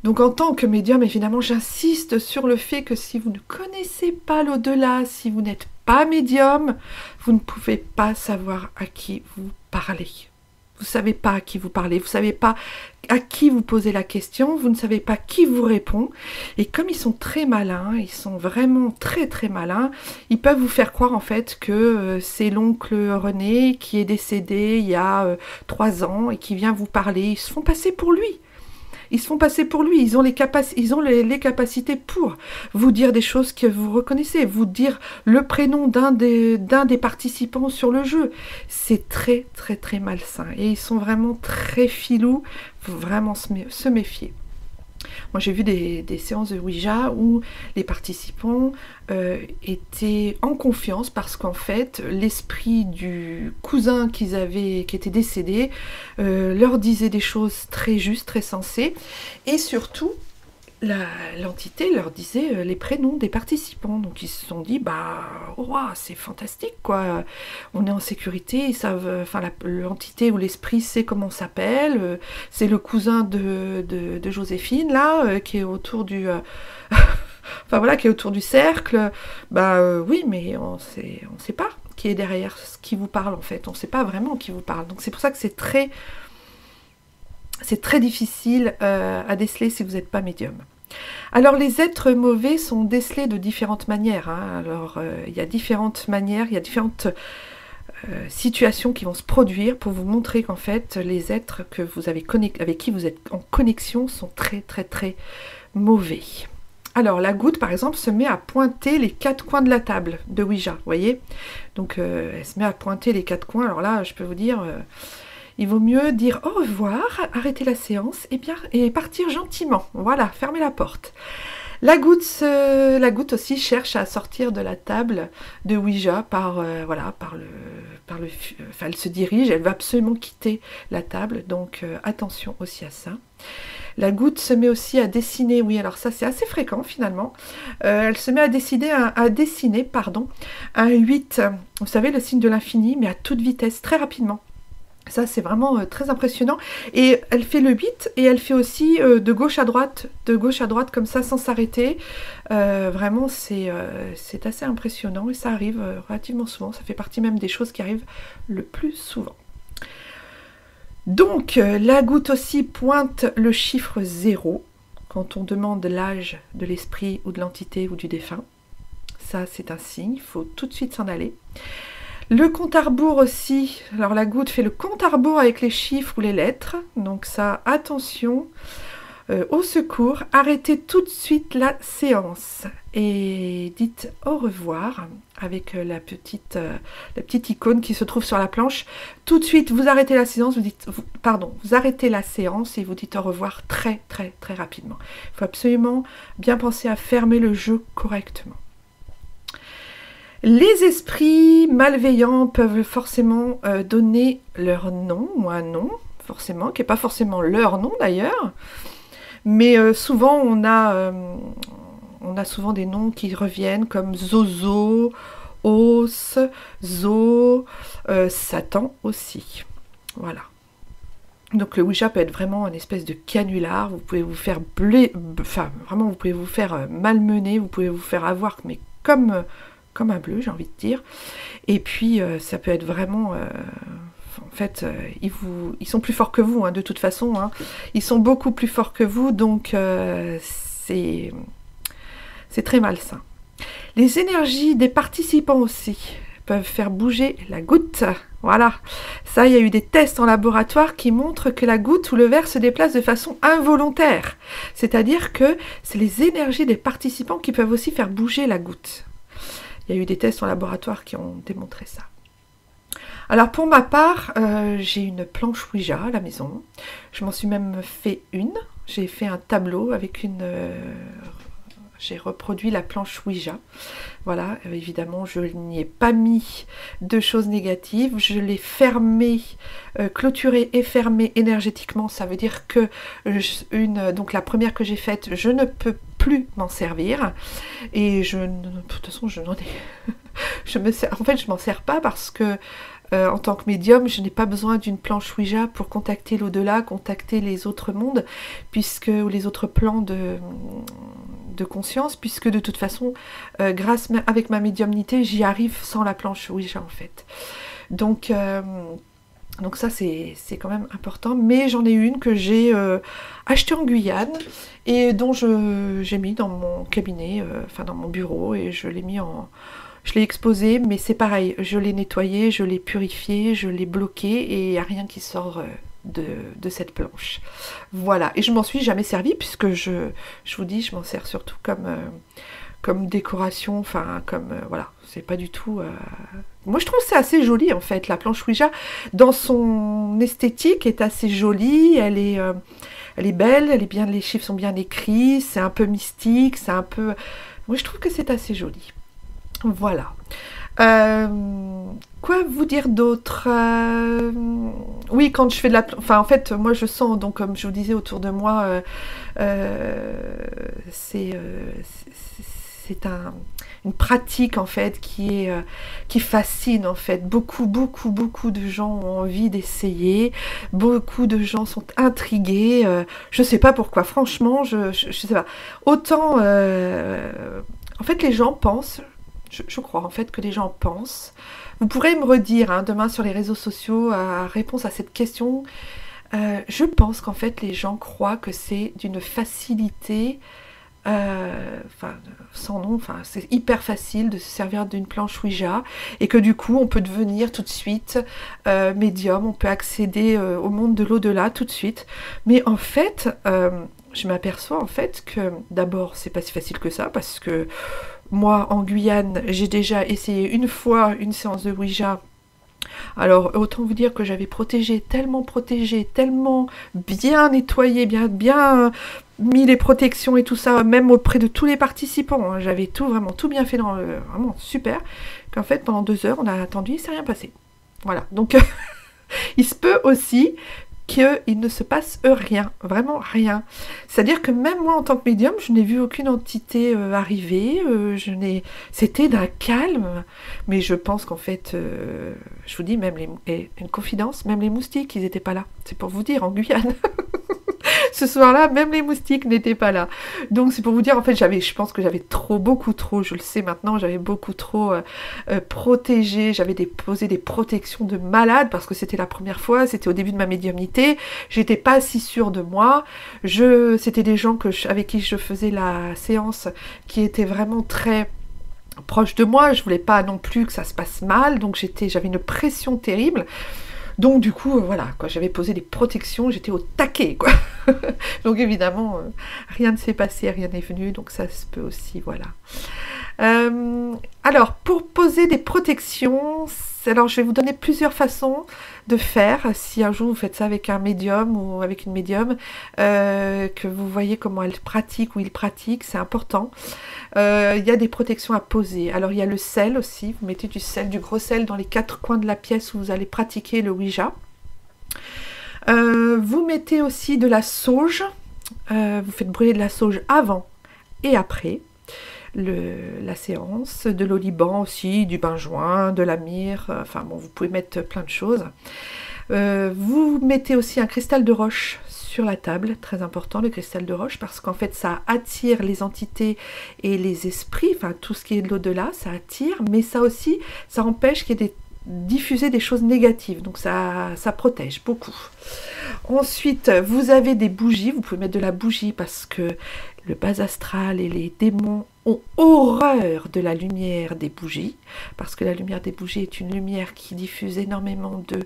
Donc en tant que médium, évidemment, j'insiste sur le fait que si vous ne connaissez pas l'au-delà, si vous n'êtes pas médium, vous ne pouvez pas savoir à qui vous parlez. Vous ne savez pas à qui vous parlez, vous ne savez pas à qui vous posez la question, vous ne savez pas qui vous répond. Et comme ils sont très malins, ils sont vraiment très malins, ils peuvent vous faire croire en fait que c'est l'oncle René qui est décédé il y a 3 ans et qui vient vous parler. Ils se font passer pour lui. Ils ont les capacités pour vous dire des choses que vous reconnaissez, vous dire le prénom d'un des participants sur le jeu. C'est très malsain. Et ils sont vraiment très filous, il faut vraiment se méfier. Moi j'ai vu des séances de Ouija où les participants étaient en confiance parce qu'en fait l'esprit du cousin qui était décédé leur disait des choses très justes, très sensées et surtout l'entité leur disait les prénoms des participants. Donc ils se sont dit c'est fantastique quoi, on est en sécurité, ils savent, l'entité ou l'esprit sait comment on s'appelle, c'est le cousin de Joséphine là qui est autour du qui est autour du cercle. Oui, mais on sait pas qui est derrière ce qui vous parle en fait, on sait pas vraiment qui vous parle. Donc c'est pour ça que c'est très difficile à déceler si vous n'êtes pas médium. Alors les êtres mauvais sont décelés de différentes manières. Hein. Alors il y a différentes manières, il y a différentes situations qui vont se produire pour vous montrer qu'en fait les êtres que vous avez avec qui vous êtes en connexion sont très mauvais. Alors la goutte par exemple se met à pointer les 4 coins de la table de Ouija, vous voyez. Donc elle se met à pointer les 4 coins. Alors là je peux vous dire... il vaut mieux dire au revoir, arrêter la séance et partir gentiment. Voilà, fermer la porte. La goutte aussi cherche à sortir de la table de Ouija elle se dirige, elle va absolument quitter la table, donc attention aussi à ça. La goutte se met aussi à dessiner, oui, alors ça c'est assez fréquent finalement. Elle se met à dessiner un 8, vous savez, le signe de l'infini, mais à toute vitesse, très rapidement. Ça, c'est vraiment très impressionnant. Et elle fait le 8 et elle fait aussi de gauche à droite comme ça, sans s'arrêter. Vraiment, c'est assez impressionnant et ça arrive relativement souvent. Ça fait partie même des choses qui arrivent le plus souvent. Donc, la goutte aussi pointe le chiffre 0 quand on demande l'âge de l'esprit ou de l'entité ou du défunt. Ça, c'est un signe, il faut tout de suite s'en aller. Le compte à rebours aussi, alors la goutte fait le compte à rebours avec les chiffres ou les lettres, donc ça, attention, au secours, arrêtez tout de suite la séance. et dites au revoir avec la petite icône qui se trouve sur la planche. Tout de suite, vous arrêtez la séance, vous arrêtez la séance et vous dites au revoir très très très rapidement. Il faut absolument bien penser à fermer le jeu correctement. Les esprits malveillants peuvent forcément donner leur nom ou un nom, forcément, qui n'est pas forcément leur nom d'ailleurs, mais souvent on a souvent des noms qui reviennent comme Zozo, Os, Zo, Satan aussi. Voilà. Donc le Ouija peut être vraiment une espèce de canular, vous pouvez vous faire vraiment vous pouvez vous faire malmener, vous pouvez vous faire avoir, mais comme un bleu, j'ai envie de dire. Et puis ça peut être vraiment... en fait, ils sont plus forts que vous, hein, de toute façon. Hein. Ils sont beaucoup plus forts que vous, donc c'est très malsain. Les énergies des participants aussi peuvent faire bouger la goutte. Voilà. Ça, il y a eu des tests en laboratoire qui montrent que la goutte ou le verre se déplace de façon involontaire. C'est-à-dire que c'est les énergies des participants qui peuvent aussi faire bouger la goutte. Il y a eu des tests en laboratoire qui ont démontré ça. Alors pour ma part, j'ai une planche Ouija à la maison. Je m'en suis même fait une. J'ai fait un tableau avec j'ai reproduit la planche Ouija. Voilà, évidemment, je n'y ai pas mis de choses négatives. Je l'ai fermée, clôturée et fermée énergétiquement. Ça veut dire que donc la première que j'ai faite, je ne peux plus m'en servir. Et de toute façon, je n'en ai... en fait, je m'en sers pas parce que en tant que médium, je n'ai pas besoin d'une planche Ouija pour contacter l'au-delà, contacter les autres mondes, ou les autres plans de conscience, puisque de toute façon, avec ma médiumnité, j'y arrive sans la planche Ouija en fait. Donc ça c'est quand même important, mais j'en ai une que j'ai achetée en Guyane et dont j'ai mis dans mon cabinet, dans mon bureau, et je l'ai exposée, mais c'est pareil, je l'ai nettoyée, je l'ai purifiée, je l'ai bloquée et il n'y a rien qui sort de cette planche. Voilà, et je m'en suis jamais servie puisque je vous dis, je m'en sers surtout comme décoration, voilà, c'est pas du tout... Moi je trouve que c'est assez joli en fait, la planche Ouija, dans son esthétique, est assez jolie, elle est belle, les chiffres sont bien écrits, c'est un peu mystique, c'est un peu... Moi je trouve que c'est assez joli. Voilà. Quoi vous dire d'autre? Oui, quand je fais de la... en fait, moi je sens, donc comme je vous disais autour de moi, c'est une pratique en fait qui fascine en fait. Beaucoup de gens ont envie d'essayer. Beaucoup de gens sont intrigués. Je sais pas pourquoi, franchement, je sais pas. Autant... en fait, les gens pensent... Je crois en fait que les gens pensent. Vous pourrez me redire demain sur les réseaux sociaux réponse à cette question. Je pense qu'en fait les gens croient que c'est d'une facilité, sans nom, c'est hyper facile de se servir d'une planche Ouija et que du coup on peut devenir tout de suite médium, on peut accéder au monde de l'au-delà tout de suite. Mais en fait, je m'aperçois en fait que d'abord c'est pas si facile que ça, parce que moi, en Guyane, j'ai déjà essayé une fois une séance de Ouija. Alors, autant vous dire que j'avais tellement bien nettoyé, bien mis les protections et tout ça, même auprès de tous les participants. Hein. J'avais vraiment tout bien fait, vraiment super, qu'en fait, pendant 2 heures, on a attendu, il ne s'est rien passé. Voilà, donc il se peut aussi qu'il ne se passe rien, vraiment rien. C'est-à-dire que même moi, en tant que médium, je n'ai vu aucune entité arriver, c'était d'un calme, mais je pense qu'en fait, je vous dis, une confidence, même les moustiques, ils n'étaient pas là. C'est pour vous dire, en Guyane. Ce soir-là, même les moustiques n'étaient pas là. Donc c'est pour vous dire, en fait, je pense que j'avais beaucoup trop, je le sais maintenant, j'avais beaucoup trop protégé, j'avais posé des protections de malade, parce que c'était la première fois, c'était au début de ma médiumnité, j'étais pas si sûre de moi, c'était des gens avec qui je faisais la séance, qui étaient vraiment très proches de moi, je voulais pas non plus que ça se passe mal, donc j'avais une pression terrible. Donc du coup, voilà, quoi, j'avais posé des protections, j'étais au taquet, quoi. Donc évidemment, rien ne s'est passé, rien n'est venu, donc ça se peut aussi, voilà. Alors, pour poser des protections, alors je vais vous donner plusieurs façons de faire. Si un jour vous faites ça avec un médium ou avec une médium, que vous voyez comment elle pratique ou il pratique, c'est important. Il y a des protections à poser. Alors il y a le sel aussi, vous mettez du sel, du gros sel dans les 4 coins de la pièce où vous allez pratiquer le Ouija. Vous mettez aussi de la sauge, vous faites brûler de la sauge avant et après la séance, de l'oliban aussi, du benjoin, de la myrrhe, enfin bon, vous pouvez mettre plein de choses. Vous mettez aussi un cristal de roche sur la table, très important le cristal de roche, parce qu'en fait ça attire les entités et les esprits, enfin tout ce qui est de l'au-delà, ça attire, mais ça aussi, ça empêche qu'il y ait diffuser des choses négatives, donc ça protège beaucoup. Ensuite, vous avez des bougies, vous pouvez mettre de la bougie parce que le bas astral et les démons ont horreur de la lumière des bougies, parce que la lumière des bougies est une lumière qui diffuse énormément de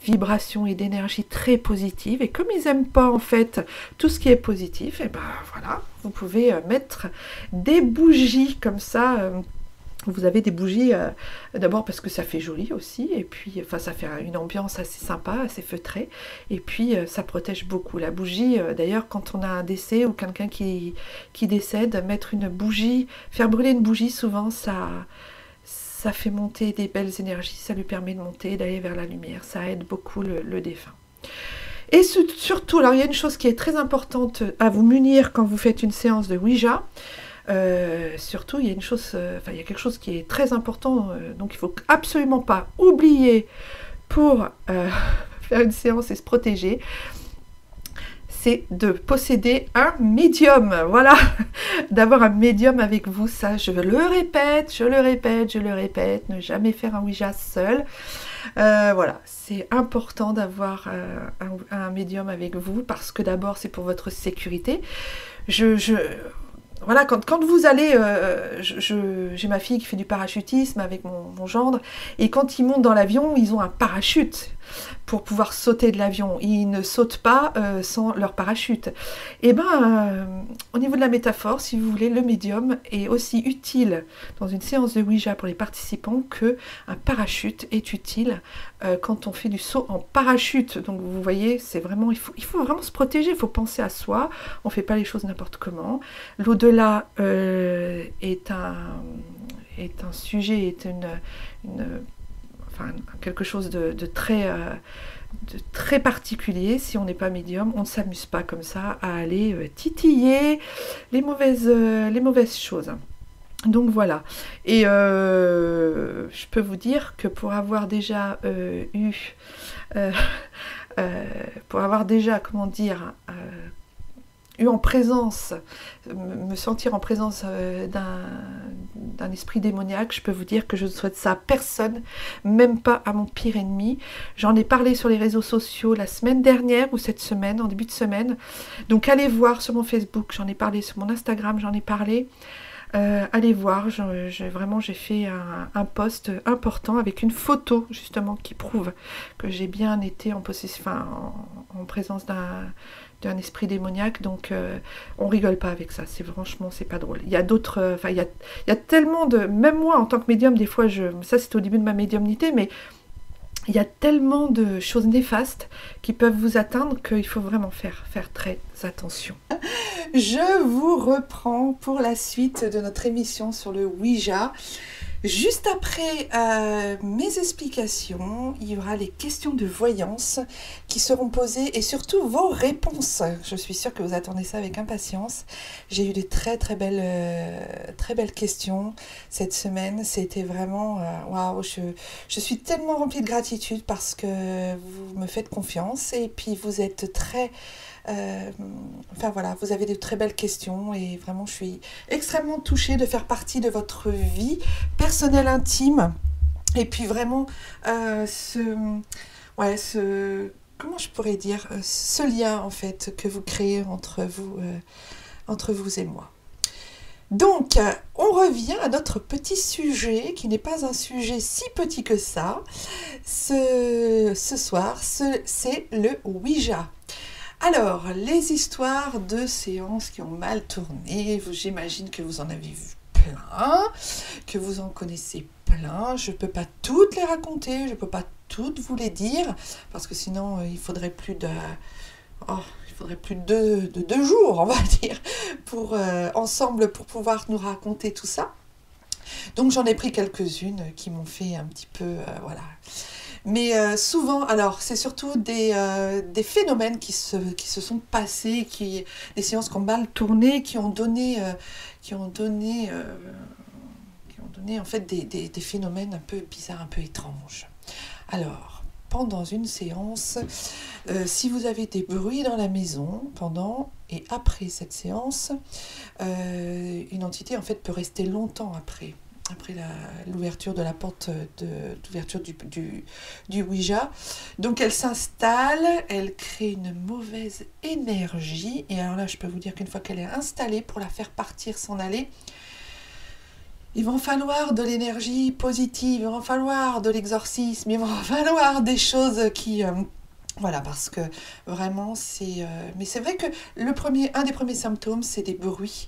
vibrations et d'énergie très positive, et comme ils n'aiment pas en fait tout ce qui est positif, et ben voilà, vous pouvez mettre des bougies comme ça. Vous avez des bougies, d'abord parce que ça fait joli aussi, et puis enfin ça fait une ambiance assez sympa, assez feutrée, et puis ça protège beaucoup. La bougie, d'ailleurs quand on a un décès ou quelqu'un qui décède, mettre une bougie, faire brûler une bougie, souvent ça fait monter des belles énergies, ça lui permet de monter, d'aller vers la lumière, ça aide beaucoup le défunt. Et surtout, alors il y a une chose qui est très importante à vous munir quand vous faites une séance de Ouija. Surtout, il y a une chose, il y a quelque chose qui est très important, donc il faut absolument pas oublier pour faire une séance et se protéger, c'est de posséder un médium, voilà, d'avoir un médium avec vous, ça je le répète, je le répète, ne jamais faire un Ouija seul. Voilà, c'est important d'avoir un médium avec vous, parce que d'abord c'est pour votre sécurité. Voilà, quand vous allez, j'ai ma fille qui fait du parachutisme avec mon gendre, et quand ils montent dans l'avion, ils ont un parachute pour pouvoir sauter de l'avion. Ils ne sautent pas sans leur parachute. Et ben, au niveau de la métaphore, si vous voulez, le médium est aussi utile dans une séance de Ouija pour les participants que un parachute est utile quand on fait du saut en parachute. Donc vous voyez, c'est vraiment, il faut vraiment se protéger, il faut penser à soi, on ne fait pas les choses n'importe comment. L'au-delà est un sujet, est enfin, quelque chose de très particulier. Si on n'est pas médium, on ne s'amuse pas comme ça à aller titiller les mauvaises choses. Donc voilà, et je peux vous dire que pour avoir déjà comment dire, eu en présence, me sentir en présence d'un esprit démoniaque, je peux vous dire que je ne souhaite ça à personne, même pas à mon pire ennemi. J'en ai parlé sur les réseaux sociaux la semaine dernière ou cette semaine, en début de semaine. Donc allez voir sur mon Facebook, j'en ai parlé sur mon Instagram, j'en ai parlé. Allez voir, j'ai fait un post important avec une photo justement qui prouve que j'ai bien été en présence d'un esprit démoniaque, donc on rigole pas avec ça, franchement c'est pas drôle. Il y a d'autres, il y a tellement de, même moi en tant que médium, des fois ça c'était au début de ma médiumnité, mais il y a tellement de choses néfastes qui peuvent vous atteindre qu'il faut vraiment faire très attention. Je vous reprends pour la suite de notre émission sur le Ouija. Juste après mes explications, il y aura les questions de voyance qui seront posées et surtout vos réponses. Je suis sûre que vous attendez ça avec impatience. J'ai eu de très belles questions cette semaine. C'était vraiment waouh, je suis tellement remplie de gratitude parce que vous me faites confiance et puis vous êtes enfin voilà, vous avez de très belles questions et vraiment je suis extrêmement touchée de faire partie de votre vie personnelle intime et puis vraiment comment je pourrais dire, ce lien en fait que vous créez entre vous et moi. Donc, on revient à notre petit sujet, qui n'est pas un sujet si petit que ça. Ce soir, c'est le Ouija. Alors, les histoires de séances qui ont mal tourné, j'imagine que vous en avez vu plein, que vous en connaissez plein. Je ne peux pas toutes les raconter, je ne peux pas toutes vous les dire, parce que sinon, il faudrait plus de... deux jours, on va dire, ensemble pour pouvoir nous raconter tout ça. Donc j'en ai pris quelques-unes qui m'ont fait un petit peu, voilà. Mais souvent, alors c'est surtout des phénomènes qui se sont passés, des séances qui ont mal tourné, qui ont donné en fait des phénomènes un peu bizarres, un peu étranges. Alors, pendant une séance, si vous avez des bruits dans la maison pendant et après cette séance, une entité en fait peut rester longtemps après l'ouverture de la porte d'ouverture du Ouija. Donc elle s'installe, elle crée une mauvaise énergie, et alors là je peux vous dire qu'une fois qu'elle est installée, pour la faire partir, s'en aller, il va en falloir de l'énergie positive, il va en falloir de l'exorcisme, il va en falloir des choses qui... voilà, parce que vraiment, c'est... mais c'est vrai que un des premiers symptômes, c'est des bruits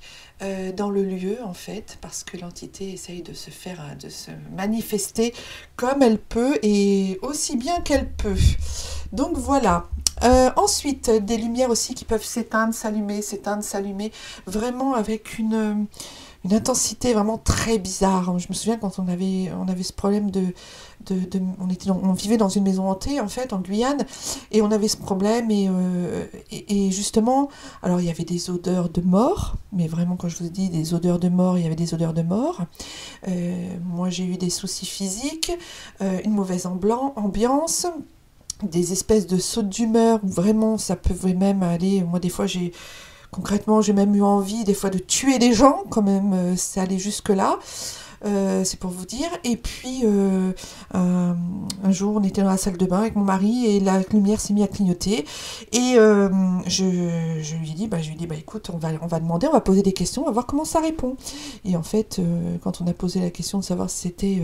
dans le lieu, en fait, parce que l'entité essaye de se manifester comme elle peut et aussi bien qu'elle peut. Donc voilà. Ensuite, des lumières aussi qui peuvent s'éteindre, s'allumer, vraiment avec une intensité vraiment très bizarre. Je me souviens quand on avait ce problème on vivait dans une maison hantée en fait en Guyane, et on avait ce problème et justement, alors il y avait des odeurs de mort, mais vraiment quand je vous dis des odeurs de mort, il y avait des odeurs de mort. Moi j'ai eu des soucis physiques, une mauvaise ambiance, des espèces de sautes d'humeur où vraiment ça pouvait même aller, moi des fois concrètement, j'ai même eu envie des fois de tuer des gens, quand même, c'est allé jusque-là, c'est pour vous dire. Et puis, un jour, on était dans la salle de bain avec mon mari et la lumière s'est mise à clignoter. Et je lui ai dit, écoute, on va demander, on va poser des questions, on va voir comment ça répond. Et en fait, quand on a posé la question de savoir si c'était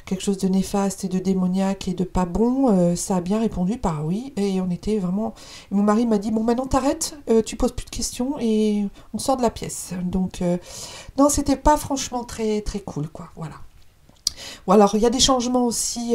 quelque chose de néfaste et de démoniaque et de pas bon, ça a bien répondu par oui. Et on était vraiment... Et mon mari m'a dit, bon, maintenant t'arrêtes, tu poses plus de questions et on sort de la pièce. Donc, non, c'était pas franchement très, très cool, quoi. Voilà. Ou alors, il y a des changements aussi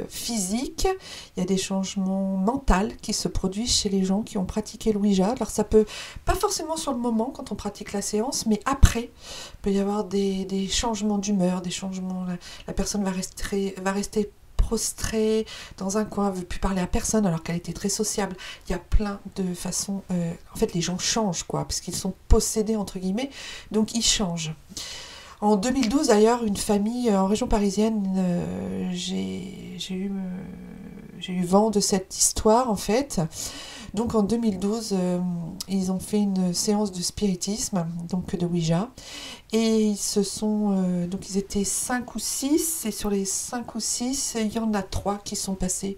physiques, il y a des changements mentaux qui se produisent chez les gens qui ont pratiqué le Ouija. Alors, ça peut, pas forcément sur le moment, quand on pratique la séance, mais après, il peut y avoir des changements d'humeur, des changements... La personne va rester prostrée dans un coin, ne veut plus parler à personne alors qu'elle était très sociable. Il y a plein de façons... en fait, les gens changent, quoi, parce qu'ils sont possédés, entre guillemets, donc ils changent. En 2012, d'ailleurs, une famille en région parisienne, j'ai eu vent de cette histoire, en fait. Donc, en 2012, ils ont fait une séance de spiritisme, donc de Ouija. Et ils étaient 5 ou 6, et sur les 5 ou 6, il y en a 3 qui sont passés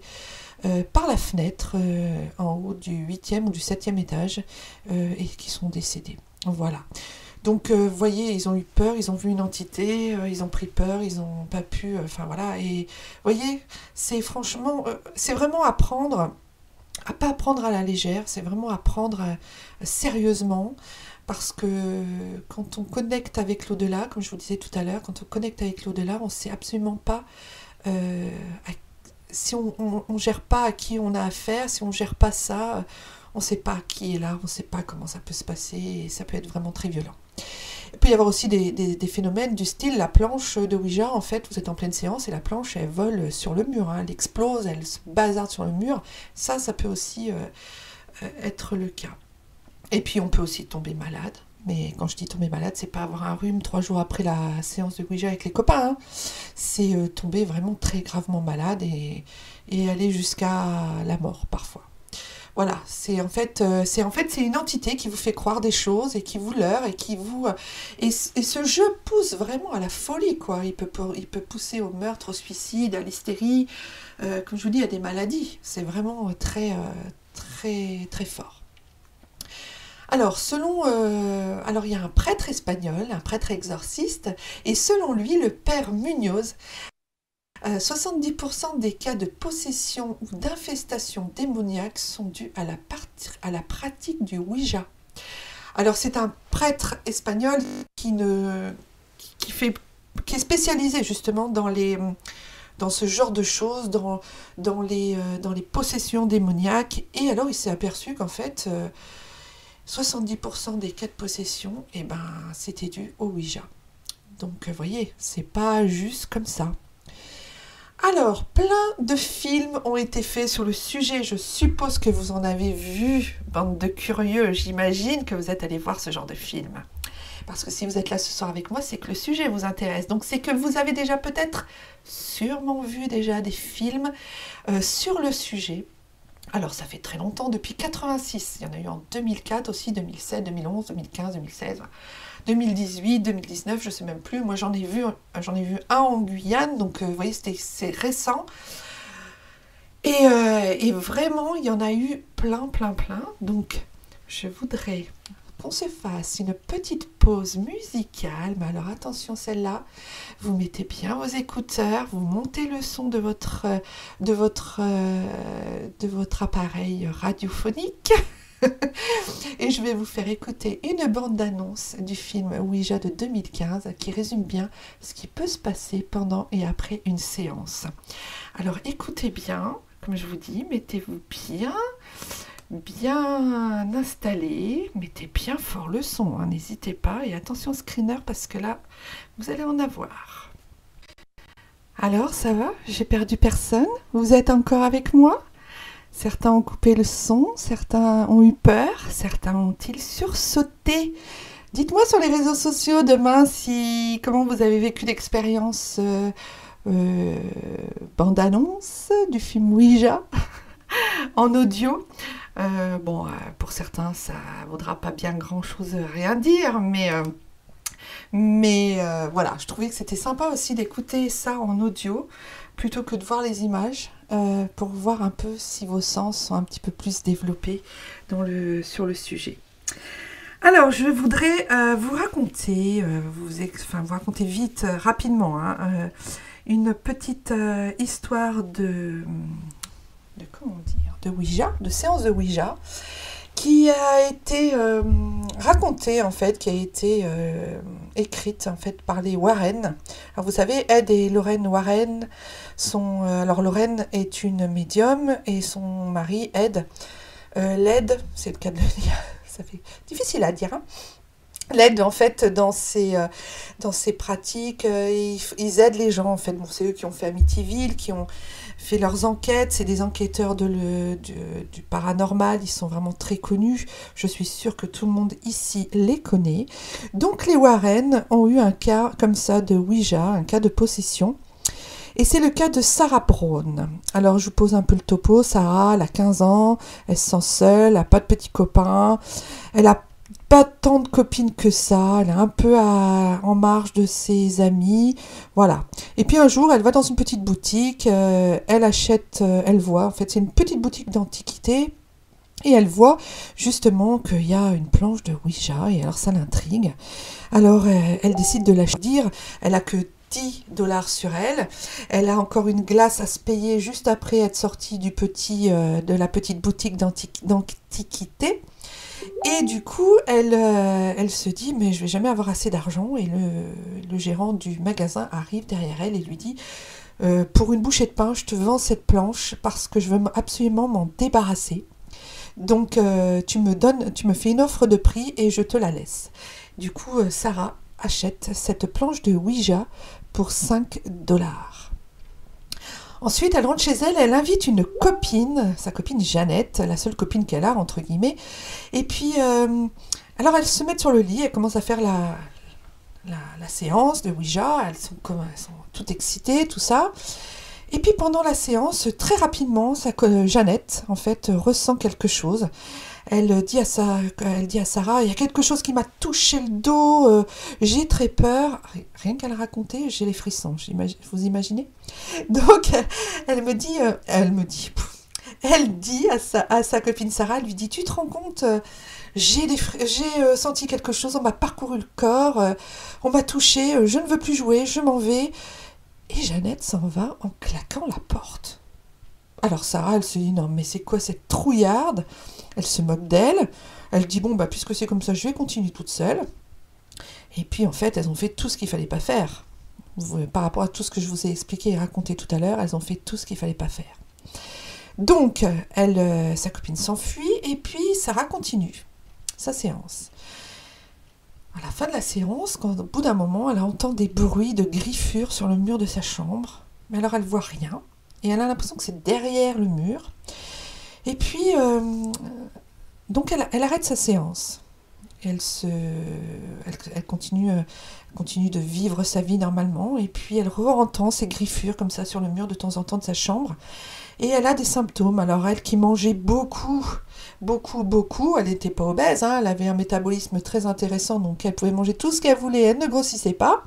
par la fenêtre, en haut du 8e ou du 7e étage, et qui sont décédés. Voilà. Donc, vous voyez, ils ont eu peur, ils ont vu une entité, ils ont pris peur, ils n'ont pas pu... Enfin, voilà. Et, vous voyez, c'est franchement... c'est vraiment apprendre à pas prendre à la légère, c'est vraiment apprendre sérieusement, parce que quand on connecte avec l'au-delà, comme je vous disais tout à l'heure, quand on connecte avec l'au-delà, on ne sait absolument pas... si on ne gère pas à qui on a affaire, si on ne gère pas ça... on ne sait pas qui est là, on ne sait pas comment ça peut se passer, et ça peut être vraiment très violent. Il peut y avoir aussi des phénomènes du style la planche de Ouija, en fait, vous êtes en pleine séance et la planche, elle vole sur le mur, elle explose, elle se bazarde sur le mur. Ça peut aussi être le cas. Et puis on peut aussi tomber malade. Mais quand je dis tomber malade, c'est pas avoir un rhume 3 jours après la séance de Ouija avec les copains, hein. C'est tomber vraiment très gravement malade et aller jusqu'à la mort parfois. Voilà, c'est une entité qui vous fait croire des choses et qui vous leurre et qui vous... Et ce jeu pousse vraiment à la folie, quoi. Il peut pousser au meurtre, au suicide, à l'hystérie. Comme je vous dis, à des maladies. C'est vraiment très, très, très fort. Alors, alors il y a un prêtre espagnol, un prêtre exorciste, et selon lui, le père Munoz, 70% des cas de possession ou d'infestation démoniaque sont dus à la pratique du Ouija. Alors, c'est un prêtre espagnol qui est spécialisé justement dans ce genre de choses, dans les possessions démoniaques. Et alors, il s'est aperçu qu'en fait, 70% des cas de possession, c'était dû au Ouija. Donc, vous voyez, c'est pas juste comme ça. Alors, plein de films ont été faits sur le sujet. Je suppose que vous en avez vu, bande de curieux. J'imagine que vous êtes allés voir ce genre de film. Parce que si vous êtes là ce soir avec moi, c'est que le sujet vous intéresse. Donc, c'est que vous avez déjà peut-être sûrement vu déjà des films sur le sujet. Alors, ça fait très longtemps, depuis 86. Il y en a eu en 2004 aussi, 2007, 2011, 2015, 2016... 2018, 2019, je ne sais même plus. Moi, j'en ai vu un en Guyane, donc vous voyez, c'est récent. Et vraiment, il y en a eu plein. Donc, je voudrais qu'on se fasse une petite pause musicale. Mais alors, attention, celle-là, vous mettez bien vos écouteurs, vous montez le son de votre appareil radiophonique. Et je vais vous faire écouter une bande-annonce du film Ouija de 2015 qui résume bien ce qui peut se passer pendant et après une séance. Alors écoutez bien, comme je vous dis, mettez-vous bien installé, mettez bien fort le son, hein, n'hésitez pas, et attention au screener parce que là, vous allez en avoir. Alors ça va? J'ai perdu personne? Vous êtes encore avec moi? Certains ont coupé le son, certains ont eu peur, certains ont-ils sursauté? Dites-moi sur les réseaux sociaux demain comment vous avez vécu l'expérience bande-annonce du film Ouija en audio. Pour certains, ça ne vaudra pas bien grand-chose rien dire, mais voilà, je trouvais que c'était sympa aussi d'écouter ça en audio plutôt que de voir les images. Pour voir un peu si vos sens sont un petit peu plus développés sur le sujet. Alors, je voudrais vous raconter, vous raconter vite, rapidement, hein, une petite histoire de Ouija, de séance de Ouija, qui a été racontée, en fait, qui a été écrite, en fait, par les Warren. Alors, vous savez, Ed et Lorraine Warren alors, Lorraine est une médium et son mari, Ed, l'aide, c'est le cas de le dire, ça fait difficile à dire, hein. L'aide, en fait, dans ses pratiques, ils aident les gens, en fait. Bon, c'est eux qui ont fait Amityville, qui ont fait leurs enquêtes, c'est des enquêteurs du paranormal, ils sont vraiment très connus, je suis sûre que tout le monde ici les connaît. Donc les Warren ont eu un cas comme ça de Ouija, un cas de possession, et c'est le cas de Sarah Brown. Alors je vous pose un peu le topo. Sarah, elle a 15 ans, elle se sent seule, elle n'a pas de petits copains, elle a pas tant de copines que ça, elle est un peu en marge de ses amis, voilà. Et puis un jour, elle va dans une petite boutique, elle achète, elle voit, en fait c'est une petite boutique d'antiquité, et elle voit justement qu'il y a une planche de Ouija, et alors ça l'intrigue. Alors elle décide de l'acheter, elle a que $10 sur elle, elle a encore une glace à se payer juste après être sortie de la petite boutique d'antiquité. Et du coup, elle se dit, mais je vais jamais avoir assez d'argent. Et le gérant du magasin arrive derrière elle et lui dit, pour une bouchée de pain, je te vends cette planche parce que je veux absolument m'en débarrasser. Donc, tu me fais une offre de prix et je te la laisse. Du coup, Sarah achète cette planche de Ouija pour $5. Ensuite, elle rentre chez elle, elle invite une copine, sa copine Jeannette, la seule copine qu'elle a, entre guillemets. Et puis, alors elles se mettent sur le lit, elles commencent à faire la séance de Ouija, elles sont toutes excitées, tout ça. Et puis pendant la séance, très rapidement, Jeannette, en fait, ressent quelque chose. Elle dit à Sarah, il y a quelque chose qui m'a touché le dos, j'ai très peur. Rien qu'à le raconter, j'ai les frissons, vous imaginez? Donc, elle me dit, elle dit à sa copine Sarah, elle lui dit, tu te rends compte, j'ai senti quelque chose, on m'a parcouru le corps, on m'a touché, je ne veux plus jouer, je m'en vais. Et Jeannette s'en va en claquant la porte. Alors Sarah, elle se dit, non mais c'est quoi cette trouillarde? Elle se moque d'elle, elle dit, bon puisque c'est comme ça, je vais continuer toute seule. Et puis en fait, elles ont fait tout ce qu'il fallait pas faire. Par rapport à tout ce que je vous ai expliqué et raconté tout à l'heure, elles ont fait tout ce qu'il fallait pas faire. Donc, sa copine s'enfuit et puis Sarah continue sa séance. À la fin de la séance, au bout d'un moment, elle entend des bruits de griffures sur le mur de sa chambre. Mais alors, elle voit rien. Et elle a l'impression que c'est derrière le mur. Et puis, donc, elle arrête sa séance. Elle continue de vivre sa vie normalement. Et puis, elle entend ces griffures comme ça sur le mur de temps en temps de sa chambre. Et elle a des symptômes. Alors, elle qui mangeait beaucoup, elle n'était pas obèse, hein, elle avait un métabolisme très intéressant, donc elle pouvait manger tout ce qu'elle voulait, elle ne grossissait pas.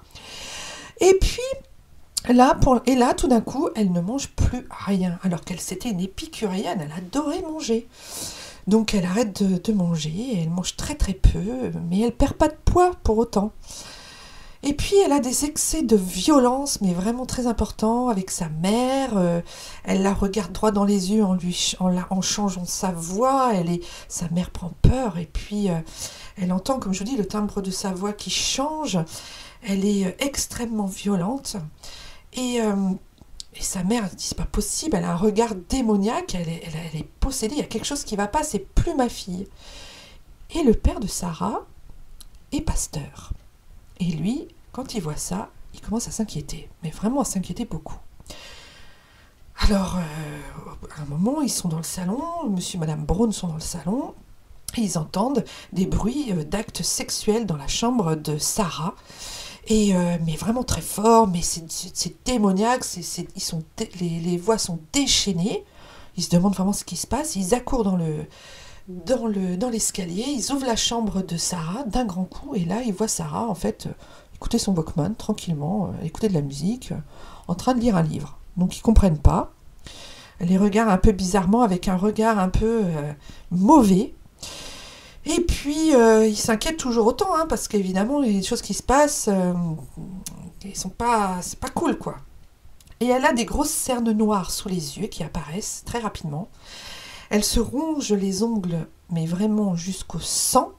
Et puis, là, tout d'un coup, elle ne mange plus rien, alors qu'elle c'était une épicurienne, elle adorait manger. Donc, elle arrête de manger, elle mange très très peu, mais elle perd pas de poids pour autant. Et puis, elle a des excès de violence, mais vraiment très importants, avec sa mère. Elle la regarde droit dans les yeux en changeant sa voix. Sa mère prend peur. Et puis, elle entend, comme je vous dis, le timbre de sa voix qui change. Elle est extrêmement violente. Et sa mère dit, c'est pas possible. Elle a un regard démoniaque. Elle est possédée. Il y a quelque chose qui va pas. C'est plus ma fille. Et le père de Sarah est pasteur. Et lui, quand il voit ça, il commence à s'inquiéter, mais vraiment à s'inquiéter beaucoup. Alors, à un moment, ils sont dans le salon, monsieur et madame Braun sont dans le salon, et ils entendent des bruits d'actes sexuels dans la chambre de Sarah, mais vraiment très fort, mais c'est démoniaque, les voix sont déchaînées, ils se demandent vraiment ce qui se passe, ils accourent dans l'escalier, ils ouvrent la chambre de Sarah d'un grand coup, et là, ils voient Sarah, en fait, écouter son Walkman, tranquillement, écouter de la musique, en train de lire un livre. Donc, ils ne comprennent pas. Elle les regarde un peu bizarrement, avec un regard un peu mauvais. Et puis, ils s'inquiètent toujours autant, hein, parce qu'évidemment, les choses qui se passent, c'est pas cool, quoi. Et elle a des grosses cernes noires sous les yeux qui apparaissent très rapidement. Elle se ronge les ongles, mais vraiment jusqu'au sang.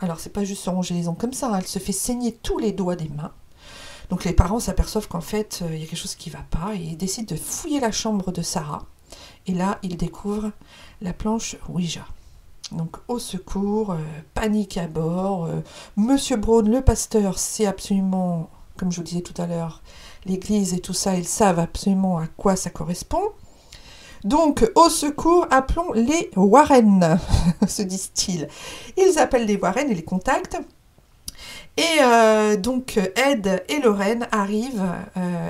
Alors, c'est pas juste se ronger les ongles comme ça, hein, elle se fait saigner tous les doigts des mains. Donc, les parents s'aperçoivent qu'en fait, il y a quelque chose qui ne va pas, et ils décident de fouiller la chambre de Sarah. Et là, ils découvrent la planche Ouija. Donc, au secours, panique à bord. Monsieur Braun, le pasteur, c'est absolument, comme je vous disais tout à l'heure, l'église et tout ça, ils savent absolument à quoi ça correspond. Donc, au secours, appelons les Warren, se disent-ils. Ils appellent les Warren et les contactent. Et donc, Ed et Lorraine arrivent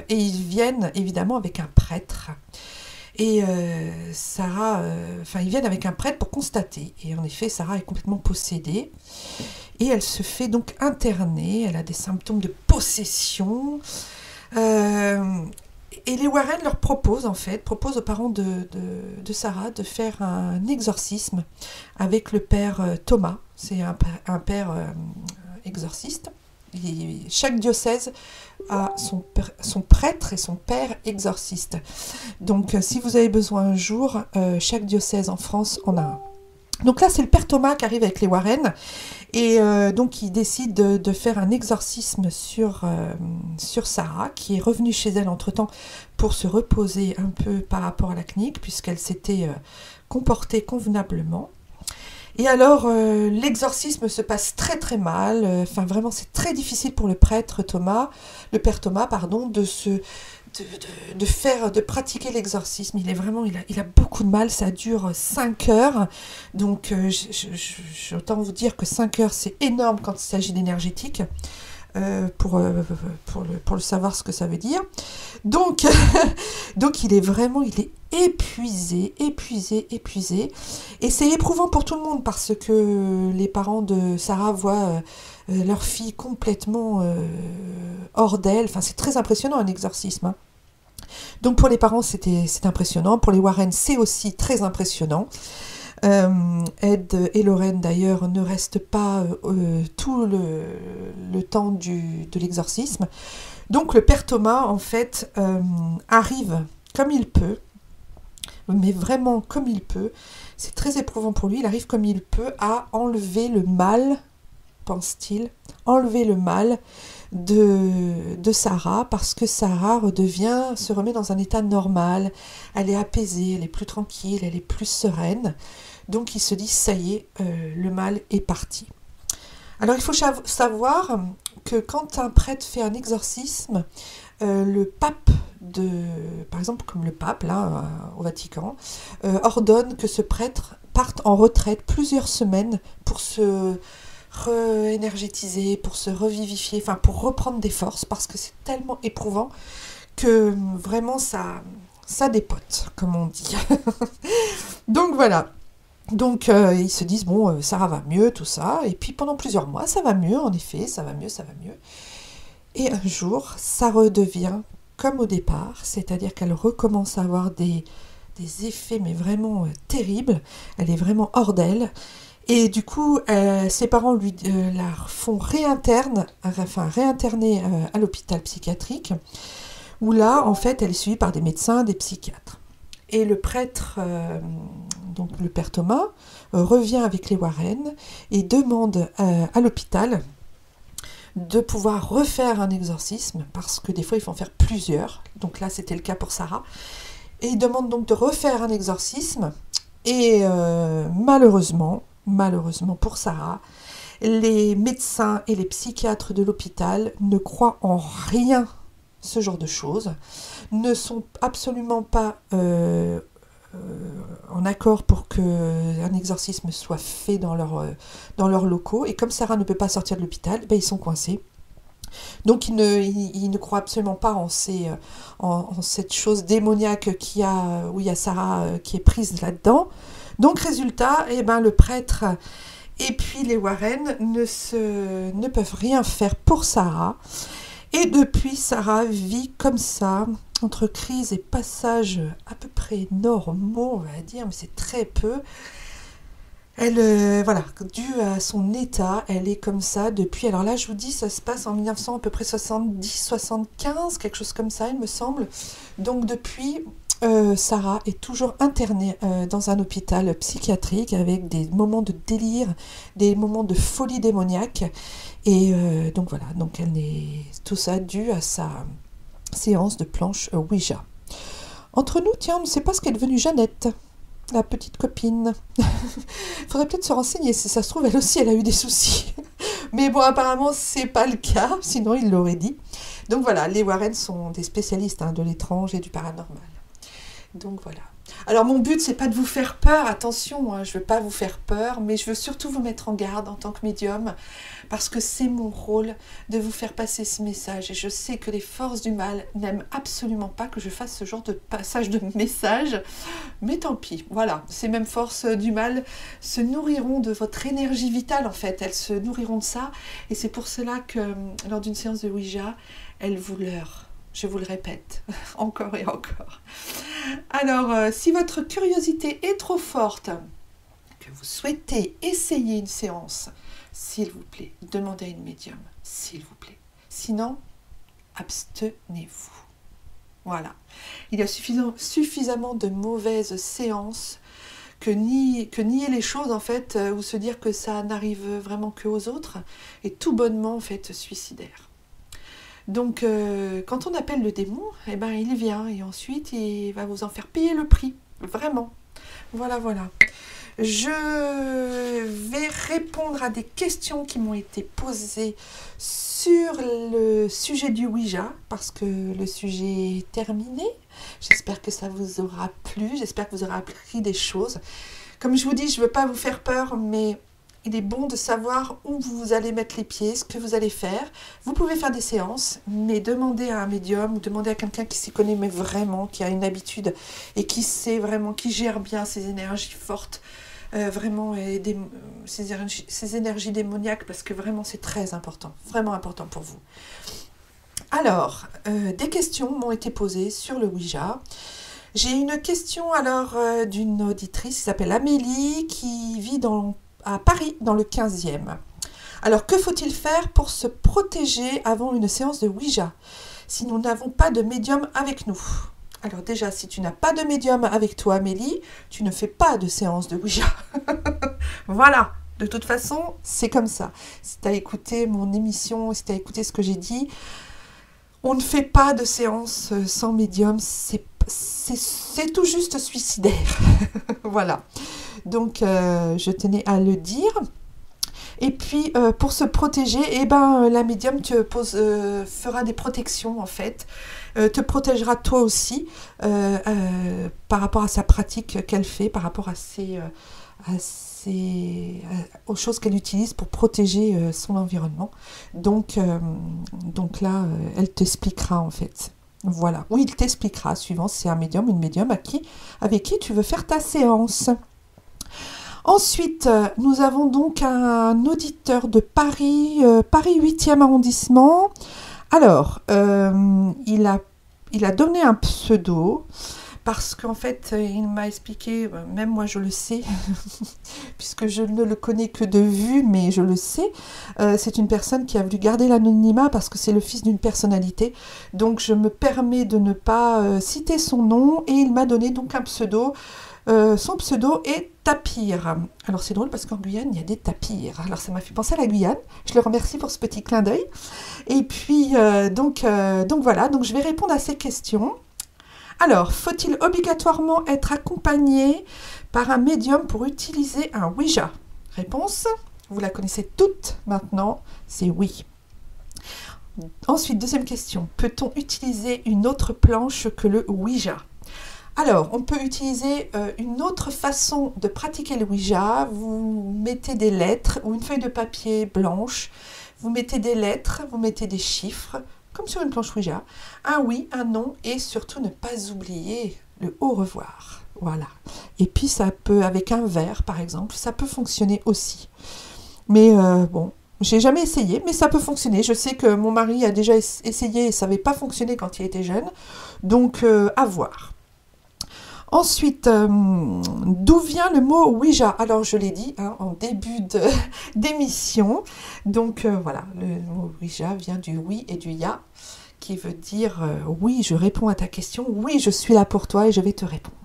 et ils viennent évidemment avec un prêtre. Et Sarah, ils viennent avec un prêtre pour constater. Et en effet, Sarah est complètement possédée. Et elle se fait donc interner. Elle a des symptômes de possession. Et les Warren leur proposent aux parents de Sarah de faire un exorcisme avec le père Thomas. C'est un père exorciste. Chaque diocèse a son prêtre et son père exorciste. Donc, si vous avez besoin un jour, chaque diocèse en France en a un. Donc là, c'est le père Thomas qui arrive avec les Warren. Et donc, il décide de faire un exorcisme sur Sarah, qui est revenue chez elle entre-temps pour se reposer un peu par rapport à la clinique, puisqu'elle s'était comportée convenablement. Et alors, l'exorcisme se passe très très mal. Vraiment, c'est très difficile pour le père Thomas, de pratiquer l'exorcisme. Il a beaucoup de mal, ça dure 5 heures. Donc, j'entends vous dire que 5 heures, c'est énorme quand il s'agit d'énergétique. Pour le savoir ce que ça veut dire. Donc, il est épuisé. Et c'est éprouvant pour tout le monde parce que les parents de Sarah voient leur fille complètement hors d'elle. Enfin, c'est très impressionnant un exorcisme, hein. Donc pour les parents, c'est impressionnant. Pour les Warren, c'est aussi très impressionnant. Ed et Lorraine d'ailleurs ne restent pas tout le temps de l'exorcisme. Donc le père Thomas en fait arrive comme il peut, mais vraiment comme il peut. C'est très éprouvant pour lui, il arrive comme il peut à enlever le mal, pense-t-il, enlever le mal de Sarah, parce que Sarah se remet dans un état normal, elle est apaisée, elle est plus tranquille, elle est plus sereine. Donc il se dit, ça y est, le mal est parti. Alors il faut savoir que quand un prêtre fait un exorcisme, le pape, par exemple comme le pape là au Vatican, ordonne que ce prêtre parte en retraite plusieurs semaines pour se réénergétiser, pour se revivifier, enfin pour reprendre des forces, parce que c'est tellement éprouvant que vraiment ça dépote, comme on dit. Donc voilà. Donc ils se disent, bon, Sarah va mieux, tout ça, et puis pendant plusieurs mois, ça va mieux, en effet, ça va mieux. Et un jour, ça redevient comme au départ, c'est-à-dire qu'elle recommence à avoir des effets, mais vraiment terribles, elle est vraiment hors d'elle, et du coup, ses parents la font réinterner à l'hôpital psychiatrique, où là, en fait, elle est suivie par des médecins, des psychiatres. Et le prêtre, donc le père Thomas, revient avec les Warren et demande à l'hôpital de pouvoir refaire un exorcisme, parce que des fois il faut en faire plusieurs, donc là c'était le cas pour Sarah, et il demande donc de refaire un exorcisme, et malheureusement pour Sarah, les médecins et les psychiatres de l'hôpital ne croient en rien ce genre de choses, ne sont absolument pas en accord pour qu'un exorcisme soit fait dans leurs locaux, et comme Sarah ne peut pas sortir de l'hôpital, ils sont coincés. Donc ils ne croient absolument pas en cette chose démoniaque où il y a Sarah qui est prise là-dedans. Donc résultat, le prêtre et puis les Warren ne peuvent rien faire pour Sarah. Et depuis, Sarah vit comme ça, entre crise et passage à peu près normaux, on va dire, mais c'est très peu. Elle, dû à son état, elle est comme ça depuis, alors là je vous dis, ça se passe en 1900, à peu près 70-75, quelque chose comme ça, il me semble. Donc depuis, Sarah est toujours internée dans un hôpital psychiatrique avec des moments de délire, des moments de folie démoniaque. Et donc voilà, tout ça dû à sa séance de planche Ouija. Entre nous, tiens, on ne sait pas ce qu'est devenue Jeannette, la petite copine. Faudrait peut-être se renseigner, si ça se trouve, elle aussi, elle a eu des soucis. Mais bon, apparemment, c'est pas le cas, sinon il l'aurait dit. Donc voilà, les Warren sont des spécialistes de l'étrange et du paranormal. Donc voilà. Alors mon but, c'est pas de vous faire peur, attention, je veux pas vous faire peur, mais je veux surtout vous mettre en garde en tant que médium, parce que c'est mon rôle de vous faire passer ce message, et je sais que les forces du mal n'aiment absolument pas que je fasse ce genre de passage de message, mais tant pis, voilà, ces mêmes forces du mal se nourriront de votre énergie vitale en fait, elles se nourriront de ça, et c'est pour cela que lors d'une séance de Ouija, elles vous leurrent. Je vous le répète, encore et encore. Alors, si votre curiosité est trop forte, que vous souhaitez essayer une séance, s'il vous plaît, demandez à une médium, s'il vous plaît. Sinon, abstenez-vous. Voilà. Il y a suffisamment de mauvaises séances que nier les choses, en fait, ou se dire que ça n'arrive vraiment qu'aux autres, est tout bonnement, en fait, suicidaire. Donc, quand on appelle le démon, il vient et ensuite, il va vous en faire payer le prix. Vraiment. Voilà. Je vais répondre à des questions qui m'ont été posées sur le sujet du Ouija, parce que le sujet est terminé. J'espère que ça vous aura plu, j'espère que vous aurez appris des choses. Comme je vous dis, je ne veux pas vous faire peur, mais il est bon de savoir où vous allez mettre les pieds, ce que vous allez faire. Vous pouvez faire des séances, mais demandez à un médium, ou demandez à quelqu'un qui s'y connaît, mais vraiment, qui a une habitude et qui sait vraiment, qui gère bien ces énergies fortes, vraiment, et ces énergies démoniaques, parce que vraiment, c'est très important, vraiment important pour vous. Alors, des questions m'ont été posées sur le Ouija. J'ai une question alors d'une auditrice qui s'appelle Amélie, qui vit à Paris, dans le 15e. Alors, que faut-il faire pour se protéger avant une séance de Ouija, si nous n'avons pas de médium avec nous? Alors déjà, si tu n'as pas de médium avec toi, Amélie, tu ne fais pas de séance de Ouija. Voilà, de toute façon, c'est comme ça. Si tu as écouté mon émission, si tu as écouté ce que j'ai dit, on ne fait pas de séance sans médium, c'est tout juste suicidaire. Voilà, donc je tenais à le dire. Et puis, pour se protéger, eh ben, la médium fera des protections, en fait. Te protégera toi aussi par rapport à sa pratique qu'elle fait, par rapport aux choses qu'elle utilise pour protéger son environnement. Donc là, elle t'expliquera, en fait. Voilà. Oui, il t'expliquera, suivant si c'est un médium ou une médium avec qui tu veux faire ta séance. Ensuite, nous avons donc un auditeur de Paris, Paris 8e arrondissement. Alors, il a donné un pseudo parce qu'en fait, il m'a expliqué, même moi je le sais, puisque je ne le connais que de vue, mais je le sais, c'est une personne qui a voulu garder l'anonymat parce que c'est le fils d'une personnalité. Donc, je me permets de ne pas citer son nom et il m'a donné donc un pseudo. Son pseudo est Tapir. Alors c'est drôle parce qu'en Guyane, il y a des tapirs. Alors ça m'a fait penser à la Guyane. Je le remercie pour ce petit clin d'œil. Et puis, donc voilà, donc je vais répondre à ces questions. Alors, faut-il obligatoirement être accompagné par un médium pour utiliser un Ouija? Réponse, vous la connaissez toutes maintenant, c'est oui. Ensuite, deuxième question, peut-on utiliser une autre planche que le Ouija? Alors, on peut utiliser une autre façon de pratiquer le Ouija. Vous mettez des lettres ou une feuille de papier blanche. Vous mettez des lettres, vous mettez des chiffres, comme sur une planche Ouija. Un oui, un non et surtout ne pas oublier le au revoir. Voilà. Et puis, ça peut, avec un verre par exemple, ça peut fonctionner aussi. Mais bon, j'ai jamais essayé, mais ça peut fonctionner. Je sais que mon mari a déjà essayé et ça n'avait pas fonctionné quand il était jeune. Donc, à voir. Ensuite, d'où vient le mot Ouija? Alors, je l'ai dit en début d'émission. Donc, voilà, le mot Ouija vient du oui et du ya, qui veut dire oui, je réponds à ta question, oui, je suis là pour toi et je vais te répondre.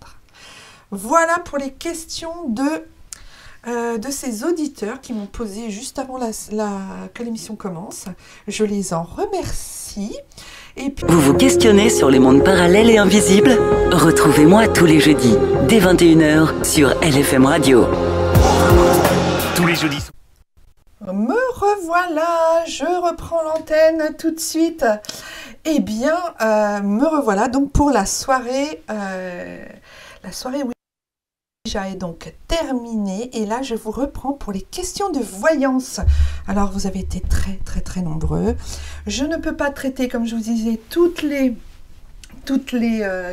Voilà pour les questions de ces auditeurs qui m'ont posé juste avant que l'émission commence. Je les en remercie. Et puis... Vous vous questionnez sur les mondes parallèles et invisibles? Retrouvez-moi tous les jeudis, dès 21h, sur LFM Radio. Tous les jeudis. Me revoilà, je reprends l'antenne tout de suite. Eh bien, me revoilà donc pour la soirée Ouija est donc terminée et là je vous reprends pour les questions de voyance. Alors vous avez été très très très nombreux. Je ne peux pas traiter, comme je vous disais, toutes les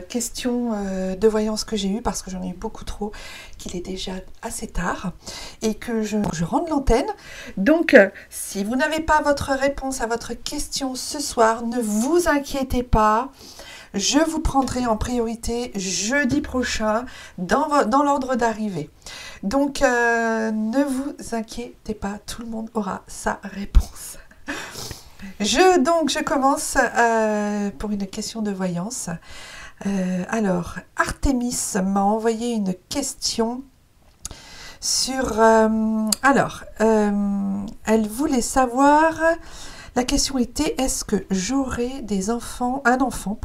questions de voyance que j'ai eues parce que j'en ai eu beaucoup trop, qu'il est déjà assez tard et que je rende l'antenne. Donc si vous n'avez pas votre réponse à votre question ce soir, ne vous inquiétez pas. Je vous prendrai en priorité jeudi prochain dans l'ordre d'arrivée. Donc, ne vous inquiétez pas, tout le monde aura sa réponse. Je commence pour une question de voyance. Alors, Artémis m'a envoyé une question sur... elle voulait savoir... La question était, est-ce que j'aurai un enfant,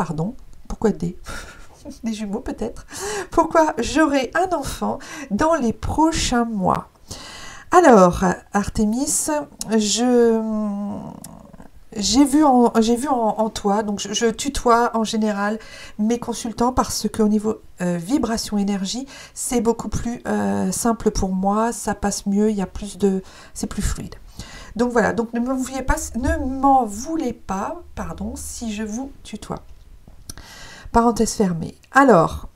pourquoi des jumeaux peut-être, pourquoi j'aurai un enfant dans les prochains mois? Alors, Artémis, j'ai vu en toi, donc je tutoie en général mes consultants parce qu'au niveau vibration énergie, c'est beaucoup plus simple pour moi, ça passe mieux, c'est plus fluide. Donc voilà, donc ne m'en voulez pas, si je vous tutoie. Parenthèse fermée. Alors,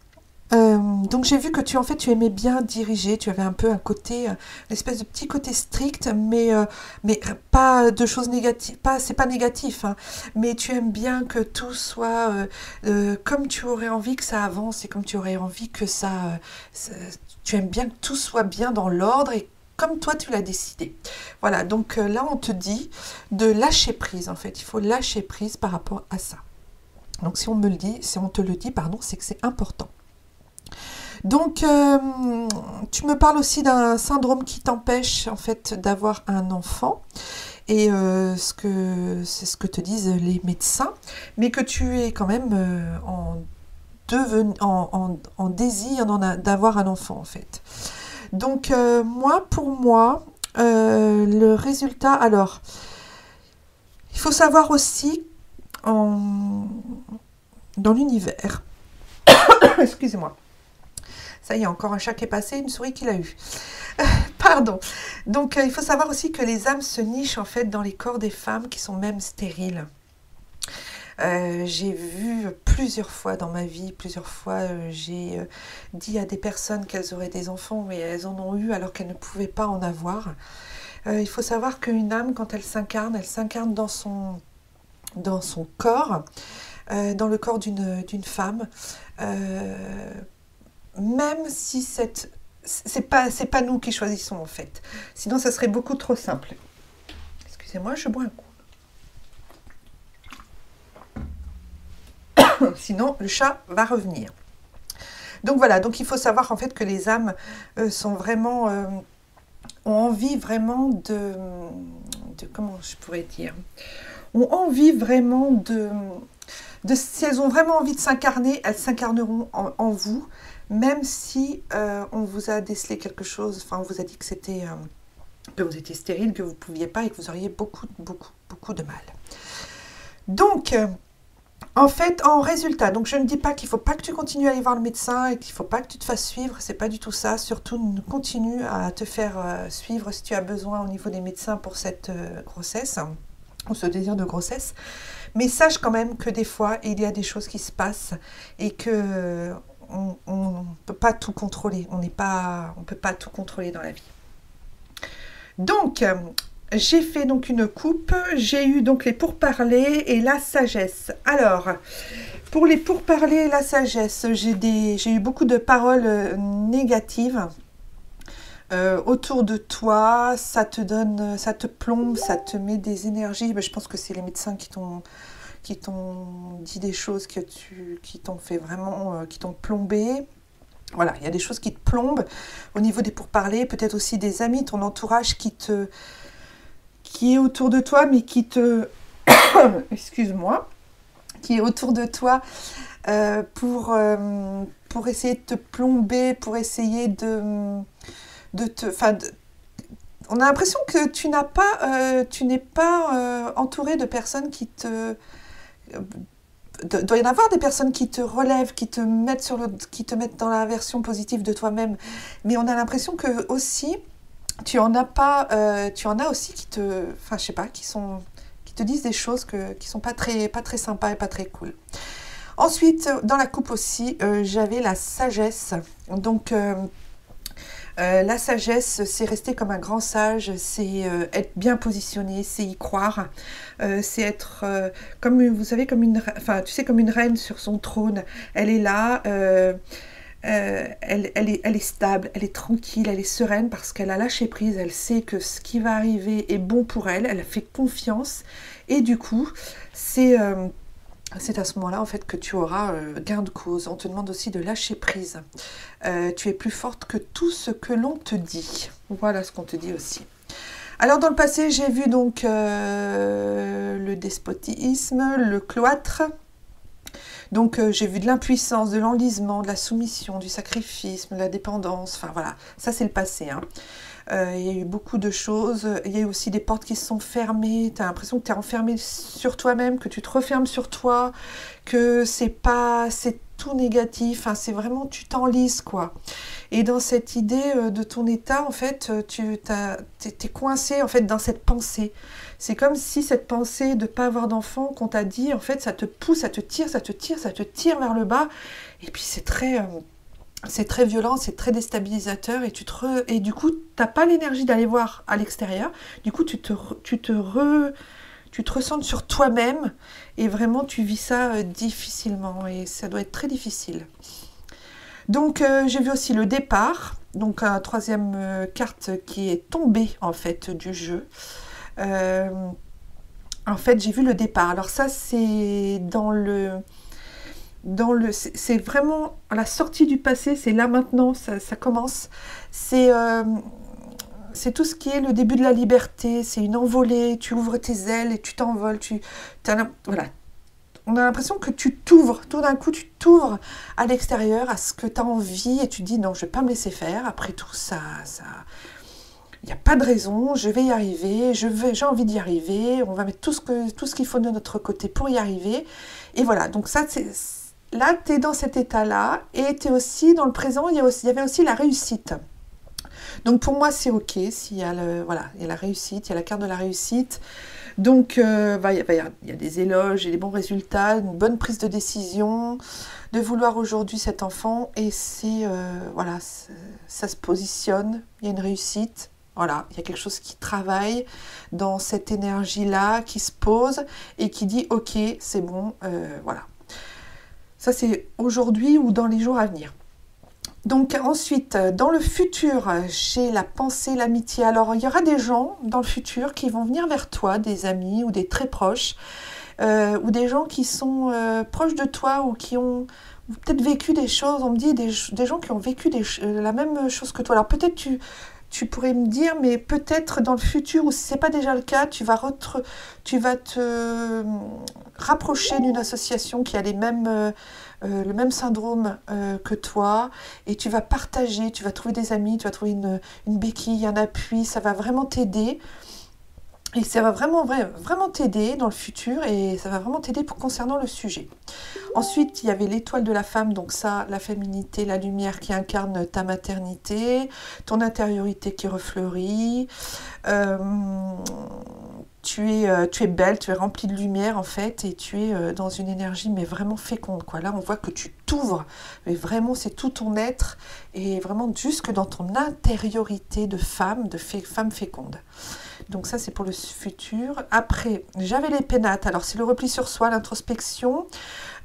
Donc j'ai vu que tu aimais bien diriger, tu avais un peu un côté, une espèce de petit côté strict, mais pas de choses négatives, c'est pas négatif, hein, mais tu aimes bien que tout soit comme tu aurais envie que ça avance et comme tu aurais envie que tu aimes bien que tout soit bien dans l'ordre et comme toi tu l'as décidé. Voilà, donc là on te dit de lâcher prise en fait, il faut lâcher prise par rapport à ça. Donc si on te le dit, pardon, c'est que c'est important. Donc, tu me parles aussi d'un syndrome qui t'empêche en fait d'avoir un enfant et c'est ce que te disent les médecins, mais que tu es quand même en désir d'avoir un enfant en fait. Donc, pour moi, le résultat, alors, il faut savoir aussi dans l'univers, excusez-moi. Ça y est, encore un chat qui est passé, une souris qui l'a eu. Pardon. Donc, il faut savoir aussi que les âmes se nichent en fait dans les corps des femmes qui sont même stériles. J'ai vu plusieurs fois dans ma vie, j'ai dit à des personnes qu'elles auraient des enfants et elles en ont eu alors qu'elles ne pouvaient pas en avoir. Il faut savoir qu'une âme, quand elle s'incarne dans son corps, dans le corps d'une femme. Même si c'est pas nous qui choisissons en fait. Sinon, ça serait beaucoup trop simple. Excusez-moi, je bois un coup. Sinon, le chat va revenir. Donc voilà, donc il faut savoir en fait que les âmes sont vraiment ont envie vraiment de comment je pourrais dire, ont envie vraiment si elles ont vraiment envie de s'incarner, elles s'incarneront en vous. Même si on vous a décelé quelque chose, enfin on vous a dit que vous étiez stérile, que vous ne pouviez pas et que vous auriez beaucoup de mal. Donc, en fait, en résultat, donc je ne dis pas qu'il ne faut pas que tu continues à aller voir le médecin et qu'il ne faut pas que tu te fasses suivre, c'est pas du tout ça. Surtout, continue à te faire suivre si tu as besoin au niveau des médecins pour cette grossesse, ou ce désir de grossesse. Mais sache quand même que des fois, il y a des choses qui se passent et que on ne peut pas tout contrôler. On ne peut pas tout contrôler dans la vie. Donc, j'ai fait donc une coupe. J'ai eu donc les pourparlers et la sagesse. Alors, pour les pourparlers et la sagesse, j'ai eu beaucoup de paroles négatives. Autour de toi, ça te plombe, ça te met des énergies. Je pense que c'est les médecins qui t'ont dit des choses qui t'ont fait vraiment, qui t'ont plombé. Voilà, il y a des choses qui te plombent au niveau des pourparlers, peut-être aussi des amis, ton entourage qui est autour de toi, mais qui te, excuse-moi, qui est autour de toi pour essayer de te plomber, pour essayer on a l'impression que tu n'es pas entouré de personnes qui te... doit y en avoir des personnes qui te relèvent, qui te mettent dans la version positive de toi-même. Mais on a l'impression que aussi, tu en as aussi qui te... Enfin, je sais pas, qui te disent des choses qui sont pas très sympas et pas très cool. Ensuite, dans la coupe aussi, j'avais la sagesse. Donc... la sagesse, c'est rester comme un grand sage, c'est être bien positionné, c'est y croire, c'est être comme, vous savez, comme une reine sur son trône. Elle est là, elle est stable, elle est tranquille, elle est sereine parce qu'elle a lâché prise, elle sait que ce qui va arriver est bon pour elle, elle a fait confiance et du coup, c'est à ce moment-là en fait que tu auras gain de cause. On te demande aussi de lâcher prise. Tu es plus forte que tout ce que l'on te dit. Voilà ce qu'on te dit aussi. Alors dans le passé, j'ai vu donc le despotisme, le cloître. Donc j'ai vu de l'impuissance, de l'enlisement, de la soumission, du sacrifice, de la dépendance. Enfin voilà, ça c'est le passé. Hein. Il y a eu beaucoup de choses. Il y a eu aussi des portes qui se sont fermées. Tu as l'impression que tu es enfermé sur toi-même, que tu te refermes sur toi, que c'est tout négatif. Enfin, c'est vraiment, tu t'enlises, quoi. Et dans cette idée de ton état, en fait, t'es coincé, en fait, dans cette pensée. C'est comme si cette pensée de ne pas avoir d'enfant qu'on t'a dit, en fait, ça te pousse, ça te tire vers le bas. Et puis, c'est très... c'est très violent, c'est très déstabilisateur et du coup, tu n'as pas l'énergie d'aller voir à l'extérieur. Du coup, tu te ressens sur toi-même et vraiment, tu vis ça difficilement et ça doit être très difficile. Donc, j'ai vu aussi le départ, donc une troisième carte qui est tombée en fait du jeu. En fait, j'ai vu le départ. Alors ça, c'est c'est vraiment la sortie du passé, c'est là maintenant, ça commence. C'est tout ce qui est le début de la liberté, c'est une envolée, tu ouvres tes ailes et tu t'envoles. Voilà. On a l'impression que tu t'ouvres, tout d'un coup tu t'ouvres à l'extérieur, à ce que tu as envie et tu dis non, je ne vais pas me laisser faire. Après tout, il n'y a pas de raison, je vais y arriver, j'ai envie d'y arriver, on va mettre tout ce qu'il faut de notre côté pour y arriver. Et voilà, donc ça, là, tu es dans cet état-là et tu es aussi dans le présent, il y avait aussi la réussite. Donc pour moi, c'est OK, s'il y a il y a la réussite, il y a la carte de la réussite. Donc, il y a des éloges et des bons résultats, une bonne prise de décision, de vouloir aujourd'hui cet enfant. Et ça se positionne, il y a une réussite. Voilà, il y a quelque chose qui travaille dans cette énergie-là, qui se pose et qui dit « Ok, c'est bon, voilà ». Ça, c'est aujourd'hui ou dans les jours à venir. Donc ensuite, dans le futur, j'ai la pensée, l'amitié. Alors, il y aura des gens dans le futur qui vont venir vers toi, des amis ou des très proches, ou des gens qui sont proches de toi ou qui ont peut-être vécu des choses. On me dit des gens qui ont vécu la même chose que toi. Alors peut-être tu pourrais me dire, mais peut-être dans le futur, ou si ce n'est pas déjà le cas, tu vas te rapprocher d'une association qui a le même syndrome que toi, et tu vas partager, tu vas trouver des amis, tu vas trouver une béquille, un appui, ça va vraiment t'aider. Et ça va vraiment t'aider dans le futur et ça va vraiment t'aider concernant le sujet. Ensuite, il y avait l'étoile de la femme, donc ça, la féminité, la lumière qui incarne ta maternité, ton intériorité qui refleurit. Tu es belle, tu es remplie de lumière en fait et tu es dans une énergie mais vraiment féconde quoi. Là on voit que tu t'ouvres, mais vraiment c'est tout ton être et vraiment jusque dans ton intériorité de femme féconde. Donc ça c'est pour le futur. Après j'avais les pénates, alors c'est le repli sur soi, l'introspection.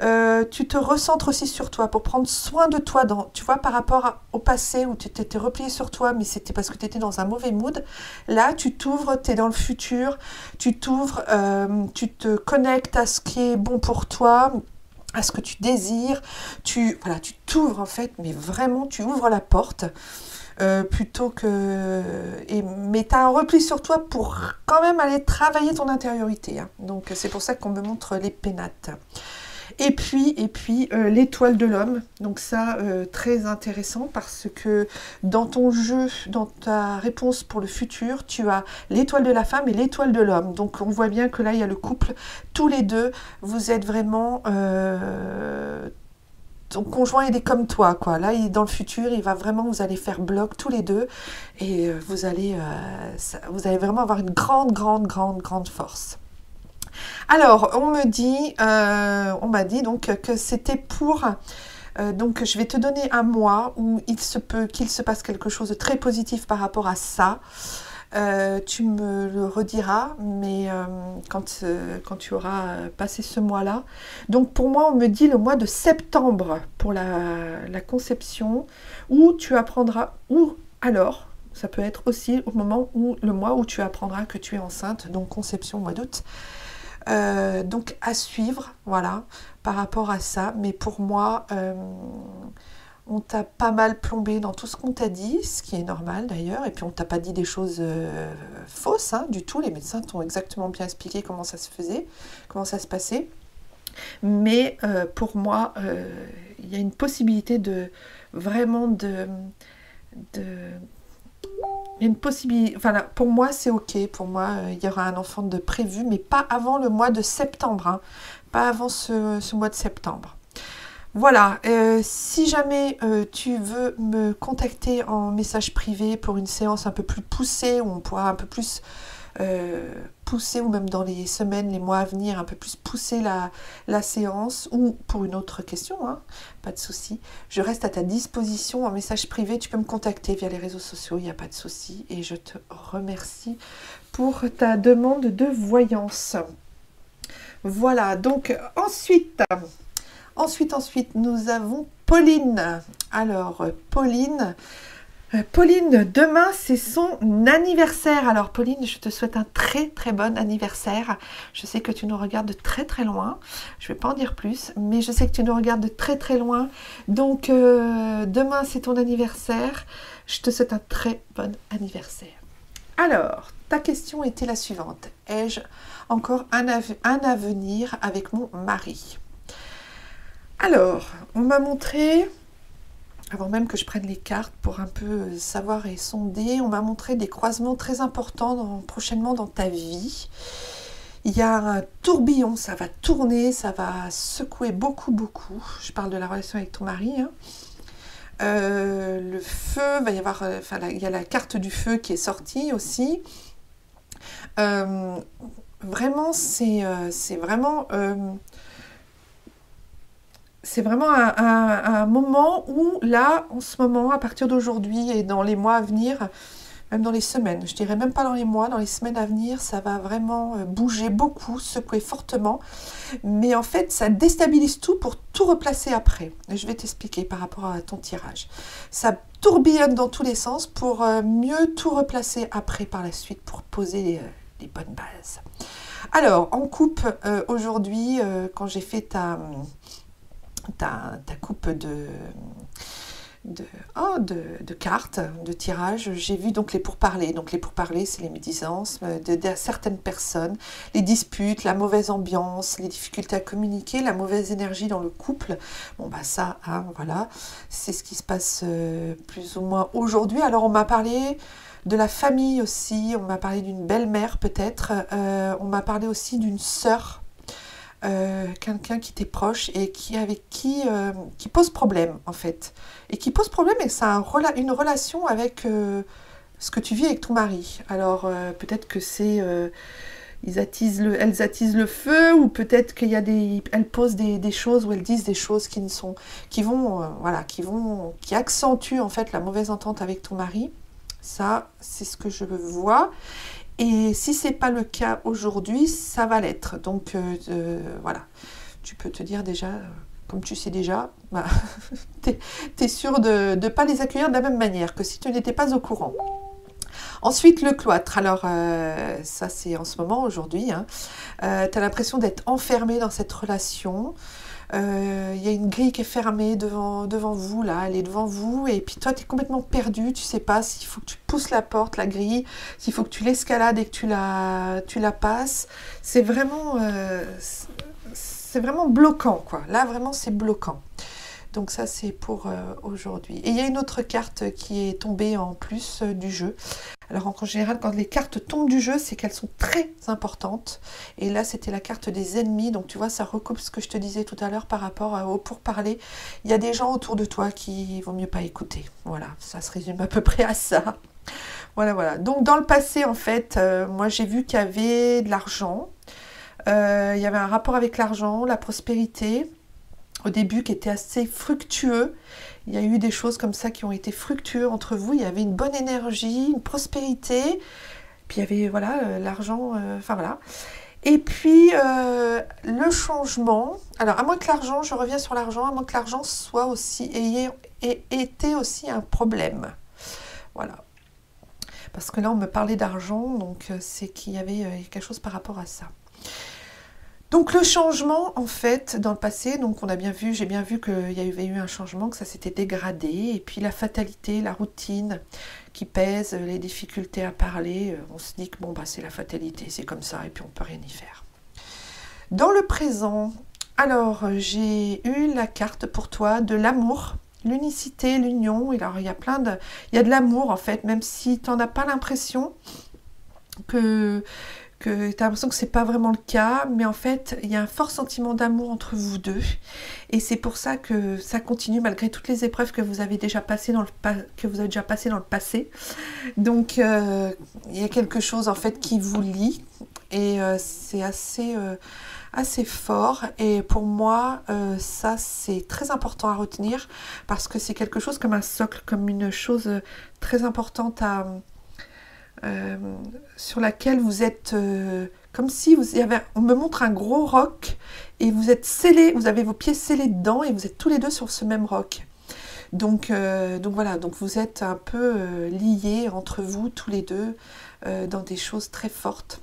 Tu te recentres aussi sur toi pour prendre soin de toi, tu vois, par rapport au passé où tu t'étais replié sur toi, mais c'était parce que tu étais dans un mauvais mood. Là, tu t'ouvres, tu es dans le futur, tu t'ouvres, tu te connectes à ce qui est bon pour toi, à ce que tu désires. Tu t'ouvres en fait, mais vraiment, tu ouvres la porte. Plutôt que... mais tu as un repli sur toi pour quand même aller travailler ton intériorité. Hein. Donc, c'est pour ça qu'on me montre les pénates. Et puis l'étoile de l'homme, donc ça très intéressant parce que dans ton jeu, dans ta réponse pour le futur, tu as l'étoile de la femme et l'étoile de l'homme. Donc on voit bien que là il y a le couple, tous les deux, vous êtes vraiment... ton conjoint il est comme toi quoi. Là dans le futur vous allez faire bloc tous les deux et vous allez vraiment avoir une grande force. Alors, on m'a dit donc que c'était pour... donc, je vais te donner un mois où il se peut qu'il se passe quelque chose de très positif par rapport à ça. Tu me le rediras, mais quand tu auras passé ce mois-là. Donc, pour moi, on me dit le mois de septembre pour la conception, où tu apprendras... Ou alors, ça peut être aussi le mois où tu apprendras que tu es enceinte, donc conception au mois d'août. Donc à suivre, voilà, par rapport à ça. Mais pour moi, on t'a pas mal plombé dans tout ce qu'on t'a dit, ce qui est normal d'ailleurs. Et puis on t'a pas dit des choses fausses du tout. Les médecins t'ont exactement bien expliqué comment ça se faisait, comment ça se passait. Mais pour moi, il y a une possibilité une possibilité, enfin, pour moi c'est ok, pour moi il y aura un enfant de prévu, mais pas avant le mois de septembre, pas avant ce mois de septembre. Voilà, si jamais tu veux me contacter en message privé pour une séance un peu plus poussée, où on pourra un peu plus pousser, ou même dans les semaines, les mois à venir, un peu plus pousser la séance, ou pour une autre question, hein, pas de souci. Je reste à ta disposition en message privé, tu peux me contacter via les réseaux sociaux, il n'y a pas de souci, et je te remercie pour ta demande de voyance. Voilà, donc ensuite, nous avons Pauline. Alors, Pauline, demain, c'est son anniversaire. Alors, Pauline, je te souhaite un très, très bon anniversaire. Je sais que tu nous regardes de très, très loin. Je ne vais pas en dire plus, mais je sais que tu nous regardes de très, très loin. Donc, demain, c'est ton anniversaire. Je te souhaite un très bon anniversaire. Alors, ta question était la suivante. Ai-je encore un avenir avec mon mari? Alors, on m'a montré, avant même que je prenne les cartes pour un peu savoir et sonder, on m'a montré des croisements très importants prochainement dans ta vie. Il y a un tourbillon, ça va tourner, ça va secouer beaucoup, beaucoup. Je parle de la relation avec ton mari, hein. Le feu, va y avoir, il y a la carte du feu qui est sortie aussi. Vraiment, c'est vraiment un moment où, là, en ce moment, à partir d'aujourd'hui et dans les mois à venir, même dans les semaines, je dirais même pas dans les mois, dans les semaines à venir, ça va vraiment bouger beaucoup, secouer fortement. Mais en fait, ça déstabilise tout pour tout replacer après. Et je vais t'expliquer par rapport à ton tirage. Ça tourbillonne dans tous les sens pour mieux tout replacer après par la suite, pour poser les bonnes bases. Alors, en coupe, aujourd'hui, quand j'ai fait ta coupe de cartes, de tirage, j'ai vu donc les pourparlers. Donc les pourparlers, c'est les médisances de certaines personnes, les disputes, la mauvaise ambiance, les difficultés à communiquer, la mauvaise énergie dans le couple. Bon bah ça, hein, voilà, c'est ce qui se passe plus ou moins aujourd'hui. Alors on m'a parlé de la famille aussi, on m'a parlé d'une belle-mère peut-être, on m'a parlé aussi d'une sœur, quelqu'un qui t'est proche et qui pose problème en fait, et qui pose problème, et ça a une relation avec ce que tu vis avec ton mari. Alors peut-être que c'est elles attisent le feu, ou peut-être qu'il y a elles posent des choses, ou elles disent des choses qui accentuent en fait la mauvaise entente avec ton mari. Ça, c'est ce que je vois. Et si ce n'est pas le cas aujourd'hui, ça va l'être. Donc, voilà. Tu peux te dire déjà, comme tu sais déjà, bah, tu es sûr de ne pas les accueillir de la même manière que si tu n'étais pas au courant. Ensuite, le cloître. Alors, ça, c'est en ce moment, aujourd'hui. Hein. Tu as l'impression d'être enfermé dans cette relation. Il y a une grille qui est fermée devant vous, là, elle est devant vous, et puis toi tu es complètement perdu, tu sais pas s'il faut que tu pousses la porte, la grille, s'il faut que tu l'escalades et que tu la passes. C'est vraiment bloquant, quoi. Là vraiment c'est bloquant. Donc ça c'est pour aujourd'hui. Et il y a une autre carte qui est tombée en plus du jeu. Alors en général, quand les cartes tombent du jeu, c'est qu'elles sont très importantes. Et là, c'était la carte des ennemis. Donc tu vois, ça recoupe ce que je te disais tout à l'heure par rapport au pourparler. Il y a des gens autour de toi qui vaut mieux pas écouter. Voilà, ça se résume à peu près à ça. Voilà, voilà. Donc dans le passé, en fait, moi j'ai vu qu'il y avait de l'argent. Il y avait un rapport avec l'argent, la prospérité. Au début, qui était assez fructueux. Il y a eu des choses comme ça qui ont été fructueuses entre vous. Il y avait une bonne énergie, une prospérité. Puis il y avait, voilà, l'argent, enfin voilà. Et puis, le changement. Alors, à moins que l'argent, je reviens sur l'argent, à moins que l'argent soit aussi, ait été aussi un problème. Voilà. Parce que là, on me parlait d'argent, donc c'est qu'il y avait quelque chose par rapport à ça. Donc le changement, en fait, dans le passé, donc on a bien vu, j'ai bien vu qu'il y avait eu un changement, que ça s'était dégradé, et puis la fatalité, la routine qui pèse, les difficultés à parler, on se dit que bon, bah, c'est la fatalité, c'est comme ça, et puis on ne peut rien y faire. Dans le présent, alors j'ai eu la carte pour toi de l'amour, l'unicité, l'union, et alors il y a il y a de l'amour en fait, même si tu n'en as pas l'impression que que tu as l'impression que c'est pas vraiment le cas, mais en fait, il y a un fort sentiment d'amour entre vous deux. Et c'est pour ça que ça continue malgré toutes les épreuves que vous avez déjà passées dans le passé. Donc, il y a quelque chose en fait qui vous lie et c'est assez fort. Et pour moi, ça, c'est très important à retenir parce que c'est quelque chose comme un socle, comme une chose très importante sur laquelle vous êtes comme si on me montre un gros roc et vous êtes scellés, vous avez vos pieds scellés dedans et vous êtes tous les deux sur ce même roc. Donc voilà, donc vous êtes un peu liés entre vous tous les deux dans des choses très fortes.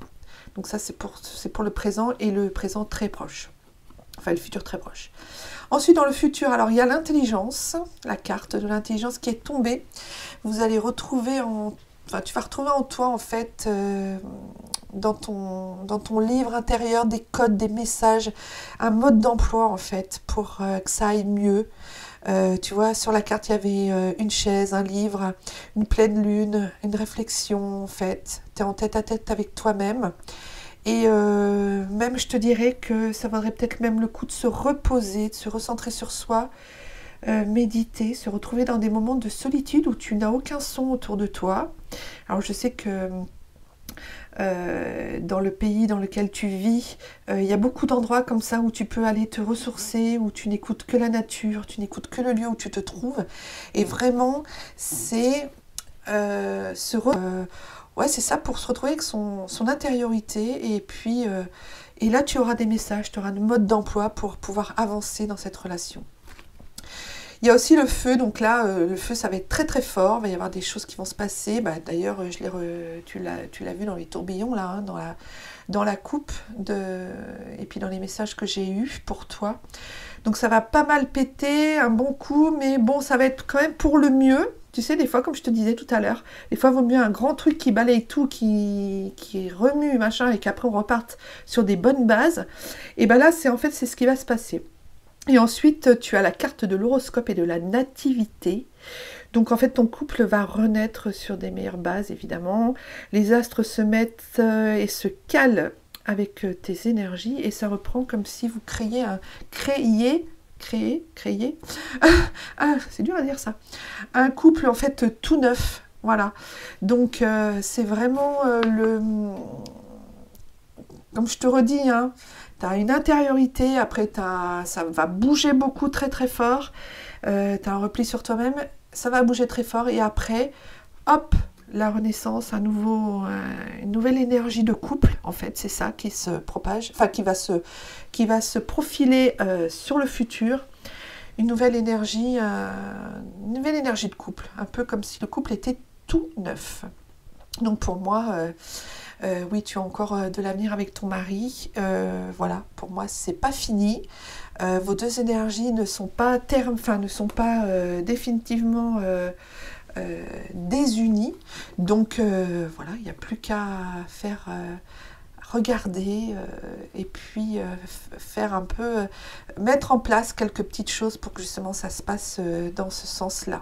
Donc ça c'est pour le présent et le présent très proche. Enfin le futur très proche. Ensuite dans le futur, alors il y a l'intelligence, la carte de l'intelligence qui est tombée. Vous allez retrouver tu vas retrouver en toi en fait dans ton livre intérieur des codes, des messages, un mode d'emploi en fait pour que ça aille mieux. Tu vois, sur la carte il y avait une chaise, un livre, une pleine lune, une réflexion en fait. Tu es en tête à tête avec toi-même. Et même je te dirais que ça vaudrait peut-être même le coup de se reposer, de se recentrer sur soi, méditer, se retrouver dans des moments de solitude où tu n'as aucun son autour de toi. Alors je sais que dans le pays dans lequel tu vis, il y a beaucoup d'endroits comme ça où tu peux aller te ressourcer, où tu n'écoutes que la nature, tu n'écoutes que le lieu où tu te trouves. Et vraiment, c'est c'est ça, pour se retrouver avec son intériorité. Et puis, et là, tu auras des messages, tu auras un mode d'emploi pour pouvoir avancer dans cette relation. Il y a aussi le feu, donc là, le feu, ça va être très très fort, il va y avoir des choses qui vont se passer. D'ailleurs, tu l'as vu dans les tourbillons, là, hein, dans la coupe, et puis dans les messages que j'ai eus pour toi. Donc ça va pas mal péter, un bon coup, mais bon, ça va être quand même pour le mieux. Tu sais, des fois, comme je te disais tout à l'heure, des fois, il vaut mieux un grand truc qui balaye tout, qui remue, machin, et qu'après, on reparte sur des bonnes bases. Et bien là, c'est ce qui va se passer. Et ensuite, tu as la carte de l'horoscope et de la nativité. Donc, en fait, ton couple va renaître sur des meilleures bases, évidemment. Les astres se mettent et se calent avec tes énergies. Et ça reprend comme si vous créez c'est dur à dire ça. Un couple, en fait, tout neuf. Voilà. Donc, c'est vraiment comme je te redis, hein, tu as une intériorité, après ça va bouger beaucoup très très fort, tu as un repli sur toi-même, ça va bouger très fort et après, hop, la renaissance, une nouvelle énergie de couple, en fait, c'est ça qui se propage, enfin qui va se profiler sur le futur, une nouvelle énergie de couple, un peu comme si le couple était tout neuf. Donc pour moi, oui, tu as encore de l'avenir avec ton mari. Voilà, pour moi, c'est pas fini. Vos deux énergies ne sont pas définitivement désunies. Donc voilà, il n'y a plus qu'à faire regarder et puis faire un peu, mettre en place quelques petites choses pour que justement ça se passe dans ce sens-là.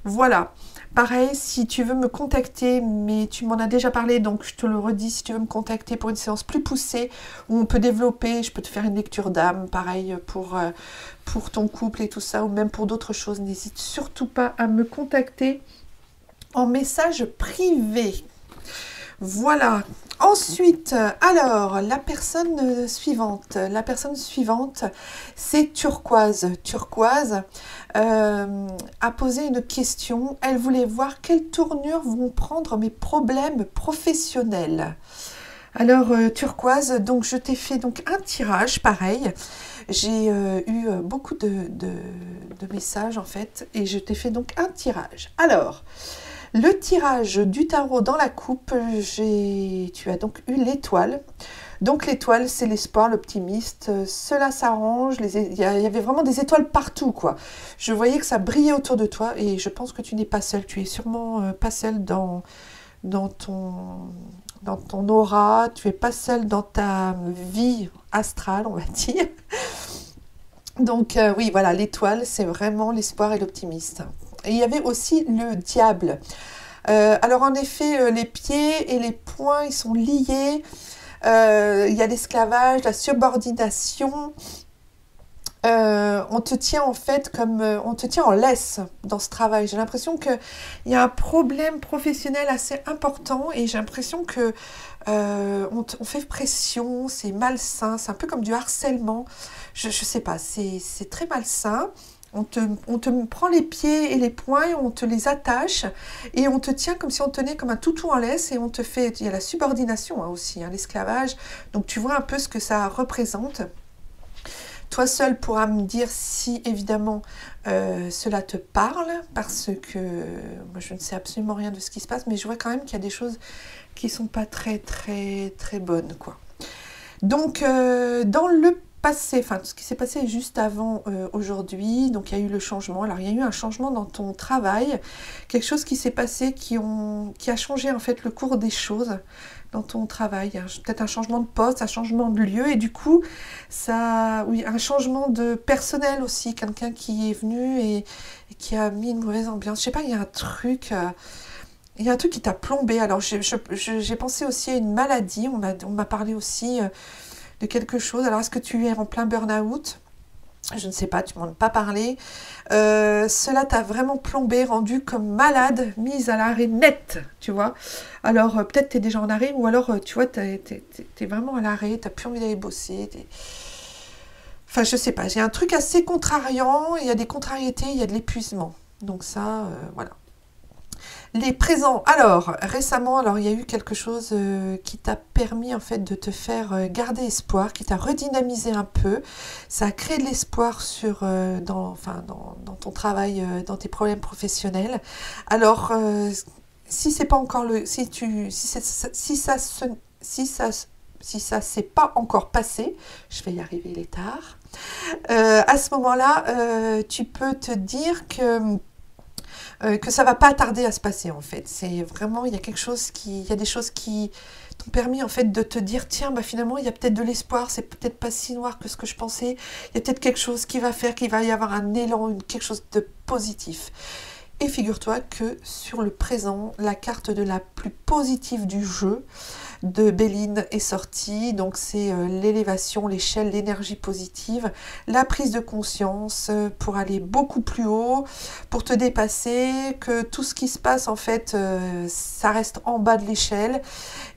Voilà, pareil, si tu veux me contacter, mais tu m'en as déjà parlé, donc je te le redis, si tu veux me contacter pour une séance plus poussée, où on peut développer, je peux te faire une lecture d'âme, pareil, pour ton couple et tout ça, ou même pour d'autres choses, n'hésite surtout pas à me contacter en message privé. Voilà. Ensuite, alors, la personne suivante, c'est Turquoise. Turquoise a posé une question. Elle voulait voir quelle tournure vont prendre mes problèmes professionnels. Alors, Turquoise, donc je t'ai fait donc un tirage, pareil. J'ai eu beaucoup de messages, en fait, et je t'ai fait donc un tirage. Alors, le tirage du tarot dans la coupe, tu as donc eu l'étoile. Donc l'étoile, c'est l'espoir, l'optimiste. Cela s'arrange. Il y avait vraiment des étoiles partout, quoi. Je voyais que ça brillait autour de toi et je pense que tu n'es pas seule. Tu es sûrement pas seule dans ton aura. Tu n'es pas seule dans ta vie astrale, on va dire. Donc oui, voilà, l'étoile, c'est vraiment l'espoir et l'optimiste. Et il y avait aussi le diable. Alors en effet, les pieds et les poings, ils sont liés. Il y a l'esclavage, la subordination. On te tient en fait comme on te tient en laisse dans ce travail. J'ai l'impression qu'il y a un problème professionnel assez important et j'ai l'impression que on fait pression, c'est malsain, c'est un peu comme du harcèlement. Je sais pas, c'est très malsain. On te prend les pieds et les poings, on te les attache et on te tient comme si on te tenait comme un toutou en laisse et on te fait. Il y a la subordination aussi, hein, l'esclavage. Donc tu vois un peu ce que ça représente. Toi seul pourras me dire si évidemment cela te parle, parce que moi je ne sais absolument rien de ce qui se passe, mais je vois quand même qu'il y a des choses qui ne sont pas très très très bonnes, quoi. Donc dans le passé, enfin ce qui s'est passé juste avant aujourd'hui, donc il y a eu le changement. Alors il y a eu un changement dans ton travail, quelque chose qui s'est passé qui a changé en fait le cours des choses dans ton travail, peut-être un changement de poste, un changement de lieu, et du coup, oui, un changement de personnel aussi, quelqu'un qui est venu et qui a mis une mauvaise ambiance. Je sais pas, il y a un truc qui t'a plombé. Alors j'ai pensé aussi à une maladie, on m'a parlé aussi de quelque chose. Alors est-ce que tu es en plein burn-out ? Je ne sais pas, tu m'en as pas parlé. Cela t'a vraiment plombé, rendu comme malade, mise à l'arrêt net, tu vois. Alors, peut-être tu es déjà en arrêt, ou alors, tu vois, t'es vraiment à l'arrêt, tu n'as plus envie d'aller bosser. Enfin, je sais pas, j'ai un truc assez contrariant, il y a des contrariétés, il y a de l'épuisement. Donc ça, voilà. Les présents. Alors, récemment, il y a eu quelque chose qui t'a permis en fait de te faire garder espoir, qui t'a redynamisé un peu. Ça a créé de l'espoir dans ton travail, dans tes problèmes professionnels. Alors, si c'est pas encore si ça s'est pas encore passé, je vais y arriver, il est tard. À ce moment-là, tu peux te dire que ça va pas tarder à se passer en fait. C'est vraiment, il y a des choses qui t'ont permis en fait de te dire tiens, finalement il y a peut-être de l'espoir, c'est peut-être pas si noir que ce que je pensais, il y a peut-être quelque chose qui va faire qu'il va y avoir un élan, quelque chose de positif. Et figure-toi que sur le présent, la carte de la plus positive du jeu de Béline est sortie. Donc c'est l'élévation, l'échelle, l'énergie positive, la prise de conscience pour aller beaucoup plus haut, pour te dépasser, que tout ce qui se passe en fait, ça reste en bas de l'échelle.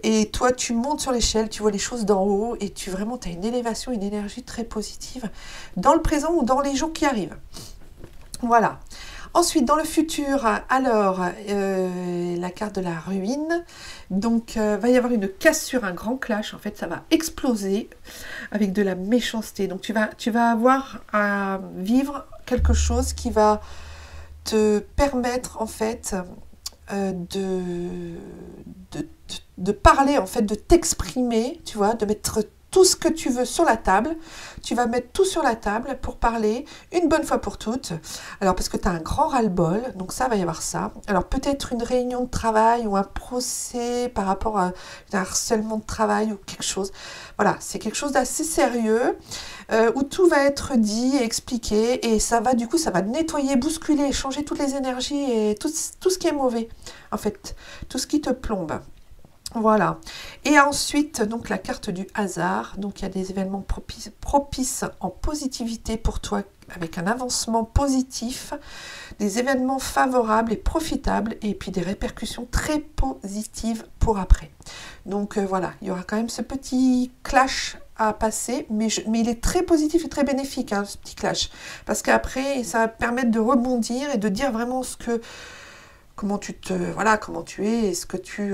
Et toi, tu montes sur l'échelle, tu vois les choses d'en haut et tu as une élévation, une énergie très positive dans le présent ou dans les jours qui arrivent. Voilà. Ensuite, dans le futur, alors, la carte de la ruine. Donc, va y avoir une cassure, un grand clash. En fait, ça va exploser avec de la méchanceté. Donc, tu vas avoir à vivre quelque chose qui va te permettre, en fait, de parler, en fait, de t'exprimer, tu vois, de mettre tout ce que tu veux sur la table. Tu vas mettre tout sur la table pour parler une bonne fois pour toutes. Alors, parce que tu as un grand ras-le-bol, donc ça, va y avoir ça. Alors, peut-être une réunion de travail ou un procès par rapport à un harcèlement de travail ou quelque chose. Voilà, c'est quelque chose d'assez sérieux où tout va être dit et expliqué et ça va nettoyer, bousculer, changer toutes les énergies et tout ce qui est mauvais, en fait, tout ce qui te plombe. Voilà. Et ensuite, donc la carte du hasard. Donc il y a des événements propices en positivité pour toi, avec un avancement positif, des événements favorables et profitables, et puis des répercussions très positives pour après. Donc voilà, il y aura quand même ce petit clash à passer, mais il est très positif et très bénéfique, ce petit clash. Parce qu'après, ça va permettre de rebondir et de dire vraiment comment tu es et ce que tu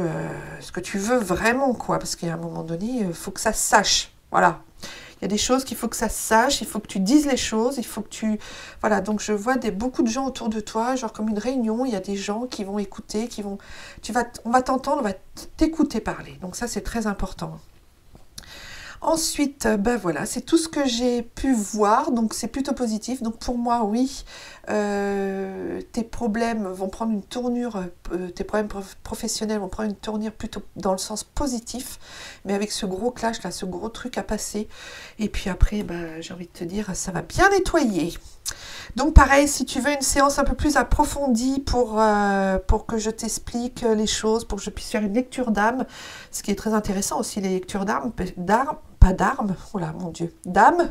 veux vraiment, quoi. Parce qu'à un moment donné, il faut que ça se sache. Voilà. Il y a des choses qu'il faut que ça se sache, il faut que tu dises les choses, il faut que tu... Voilà, donc je vois beaucoup de gens autour de toi, genre comme une réunion, il y a des gens qui vont écouter, on va t'entendre, on va t'écouter parler. Donc ça, c'est très important. Ensuite, ben voilà, c'est tout ce que j'ai pu voir, donc c'est plutôt positif. Donc pour moi, oui, tes problèmes vont prendre une tournure, tes problèmes professionnels vont prendre une tournure plutôt dans le sens positif, mais avec ce gros clash là, ce gros truc à passer. Et puis après, ben, j'ai envie de te dire, ça va bien nettoyer. Donc pareil, si tu veux une séance un peu plus approfondie pour que je t'explique les choses, pour que je puisse faire une lecture d'âme, ce qui est très intéressant aussi, les lectures d'âme, pas d'armes, oh là mon Dieu, d'âme,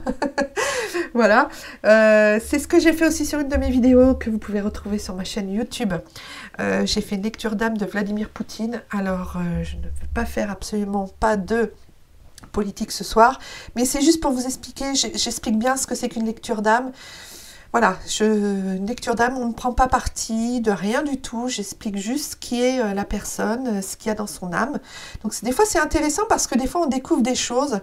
voilà. C'est ce que j'ai fait aussi sur une de mes vidéos que vous pouvez retrouver sur ma chaîne YouTube. J'ai fait une lecture d'âme de Vladimir Poutine, alors je ne vais pas faire absolument pas de politique ce soir, mais c'est juste pour vous expliquer, j'explique bien ce que c'est qu'une lecture d'âme. Voilà, une lecture d'âme, on ne prend pas parti de rien du tout, j'explique juste qui est la personne, ce qu'il y a dans son âme. Donc des fois c'est intéressant parce que des fois on découvre des choses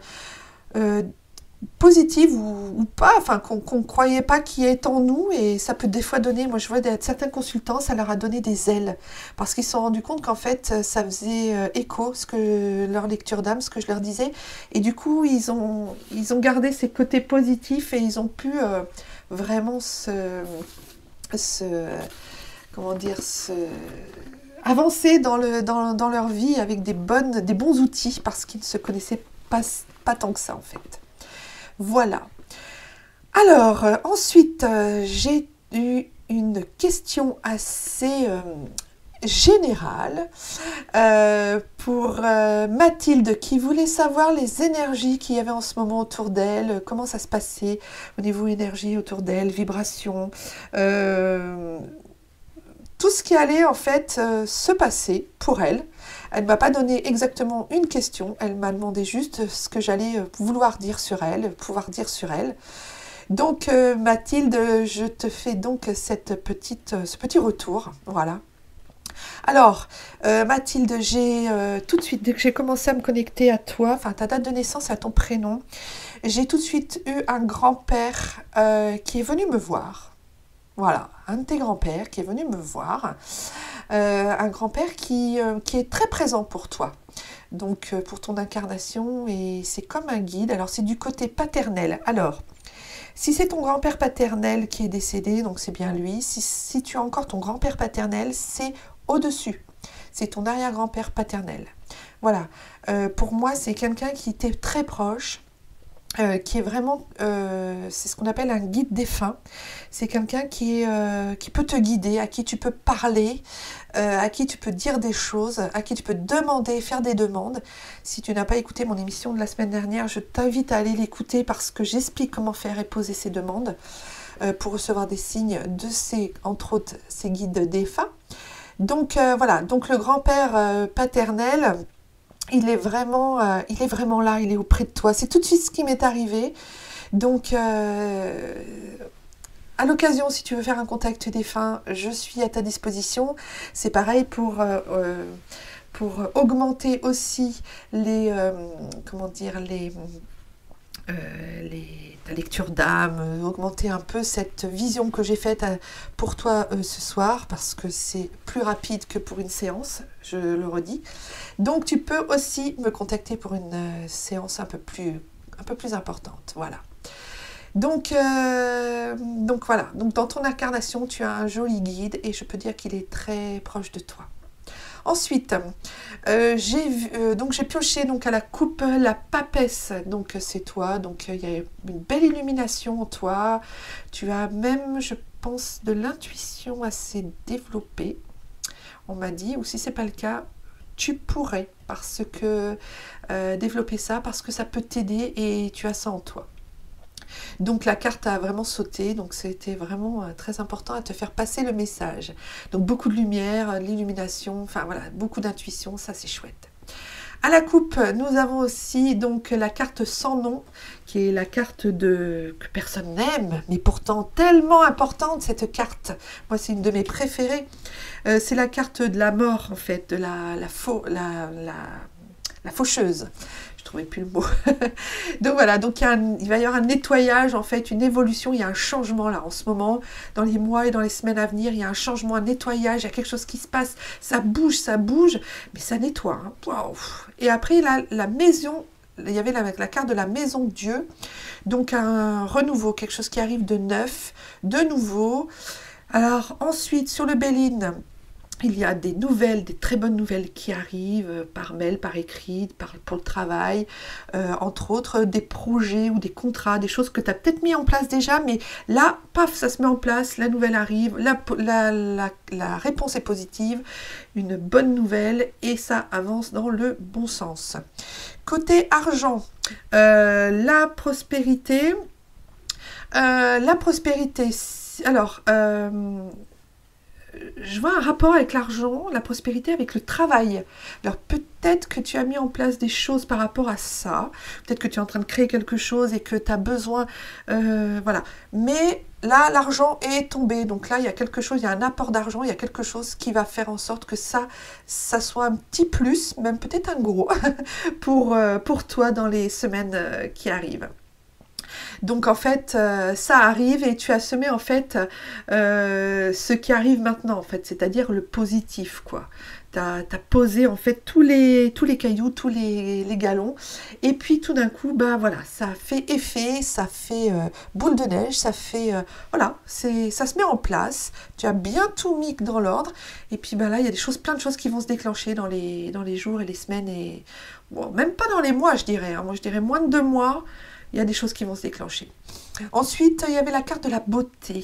positives ou pas, enfin qu'on ne croyait pas qui est en nous, et ça peut des fois donner, moi je vois certains consultants, ça leur a donné des ailes, parce qu'ils se sont rendus compte qu'en fait ça faisait écho, leur lecture d'âme, ce que je leur disais, et du coup ils ont gardé ces côtés positifs et ils ont pu vraiment avancer dans leur vie avec des bons outils, parce qu'ils ne se connaissaient pas tant que ça en fait. Voilà. Alors, ensuite, j'ai eu une question assez générale pour Mathilde, qui voulait savoir les énergies qu'il y avait en ce moment autour d'elle, comment ça se passait au niveau énergie autour d'elle, vibration, tout ce qui allait en fait se passer pour elle. Elle ne m'a pas donné exactement une question, elle m'a demandé juste ce que j'allais vouloir dire sur elle, pouvoir dire sur elle. Donc Mathilde, je te fais donc ce petit retour, voilà. Alors, Mathilde, j'ai tout de suite, dès que j'ai commencé à me connecter à toi, enfin ta date de naissance et à ton prénom, j'ai tout de suite eu un grand-père qui est venu me voir. Voilà, un de tes grands-pères qui est venu me voir, un grand-père qui est très présent pour toi, donc pour ton incarnation, et c'est comme un guide. Alors c'est du côté paternel. Alors, si c'est ton grand-père paternel qui est décédé, donc c'est bien lui. Si tu as encore ton grand-père paternel, c'est au-dessus, c'est ton arrière-grand-père paternel. Voilà, pour moi c'est quelqu'un qui était très proche, qui est vraiment, c'est ce qu'on appelle un guide défunt. C'est quelqu'un qui peut te guider, à qui tu peux parler, à qui tu peux dire des choses, à qui tu peux demander, faire des demandes. Si tu n'as pas écouté mon émission de la semaine dernière, je t'invite à aller l'écouter, parce que j'explique comment faire et poser ces demandes pour recevoir des signes de entre autres, ces guides défunts. Donc voilà, donc le grand-père paternel, il est vraiment là, il est auprès de toi. C'est tout de suite ce qui m'est arrivé. Donc, à l'occasion, si tu veux faire un contact défunt, je suis à ta disposition. C'est pareil pour augmenter aussi ta lecture d'âme, augmenter un peu cette vision que j'ai faite pour toi ce soir, parce que c'est plus rapide que pour une séance, je le redis. Donc tu peux aussi me contacter pour une séance un peu plus importante, voilà. Donc voilà, donc dans ton incarnation, tu as un joli guide, et je peux dire qu'il est très proche de toi. Ensuite, j'ai pioché donc à la coupe la papesse, donc c'est toi, donc il y a une belle illumination en toi, tu as même, je pense, de l'intuition assez développée, on m'a dit, ou si c'est pas le cas, tu pourrais développer ça, parce que ça peut t'aider et tu as ça en toi. Donc la carte a vraiment sauté, donc c'était vraiment très important à te faire passer le message. Donc beaucoup de lumière, de l'illumination, enfin voilà, beaucoup d'intuition, ça c'est chouette. À la coupe, nous avons aussi donc la carte sans nom, qui est la carte que personne n'aime, mais pourtant tellement importante cette carte. Moi c'est une de mes préférées. C'est la carte de la mort en fait, de la faucheuse. Je trouvais plus le mot. Donc voilà, donc il va y avoir un nettoyage en fait, une évolution, il y a un changement là en ce moment, dans les mois et dans les semaines à venir, il y a un changement, un nettoyage, il y a quelque chose qui se passe, ça bouge, mais ça nettoie. Hein. Wow. Et après la maison il y avait la carte de la maison Dieu, donc un renouveau, quelque chose qui arrive de neuf, de nouveau. Alors ensuite, sur le Béline, il y a des nouvelles, des très bonnes nouvelles qui arrivent par mail, par écrit, pour le travail, entre autres des projets ou des contrats, des choses que tu as peut-être mis en place déjà, mais là, paf, ça se met en place, la nouvelle arrive, la réponse est positive, une bonne nouvelle et ça avance dans le bon sens. Côté argent, la prospérité, alors... je vois un rapport avec l'argent, la prospérité, avec le travail. Alors peut-être que tu as mis en place des choses par rapport à ça. Peut-être que tu es en train de créer quelque chose et que tu as besoin... voilà. Mais là, l'argent est tombé. Donc là, il y a quelque chose, il y a un apport d'argent, il y a quelque chose qui va faire en sorte que ça soit un petit plus, même peut-être un gros, pour toi dans les semaines qui arrivent. Donc en fait, ça arrive et tu as semé en fait ce qui arrive maintenant en fait, c'est-à-dire le positif quoi. Tu as posé en fait tous les cailloux, tous les galons et puis tout d'un coup, ben voilà, ça fait effet, ça fait boule de neige, ça fait, voilà, ça se met en place, tu as bien tout mis dans l'ordre et puis ben là, il y a plein de choses qui vont se déclencher dans les jours et les semaines et bon, même pas dans les mois je dirais, hein. Moi je dirais moins de 2 mois. Il y a des choses qui vont se déclencher. Ensuite, il y avait la carte de la beauté.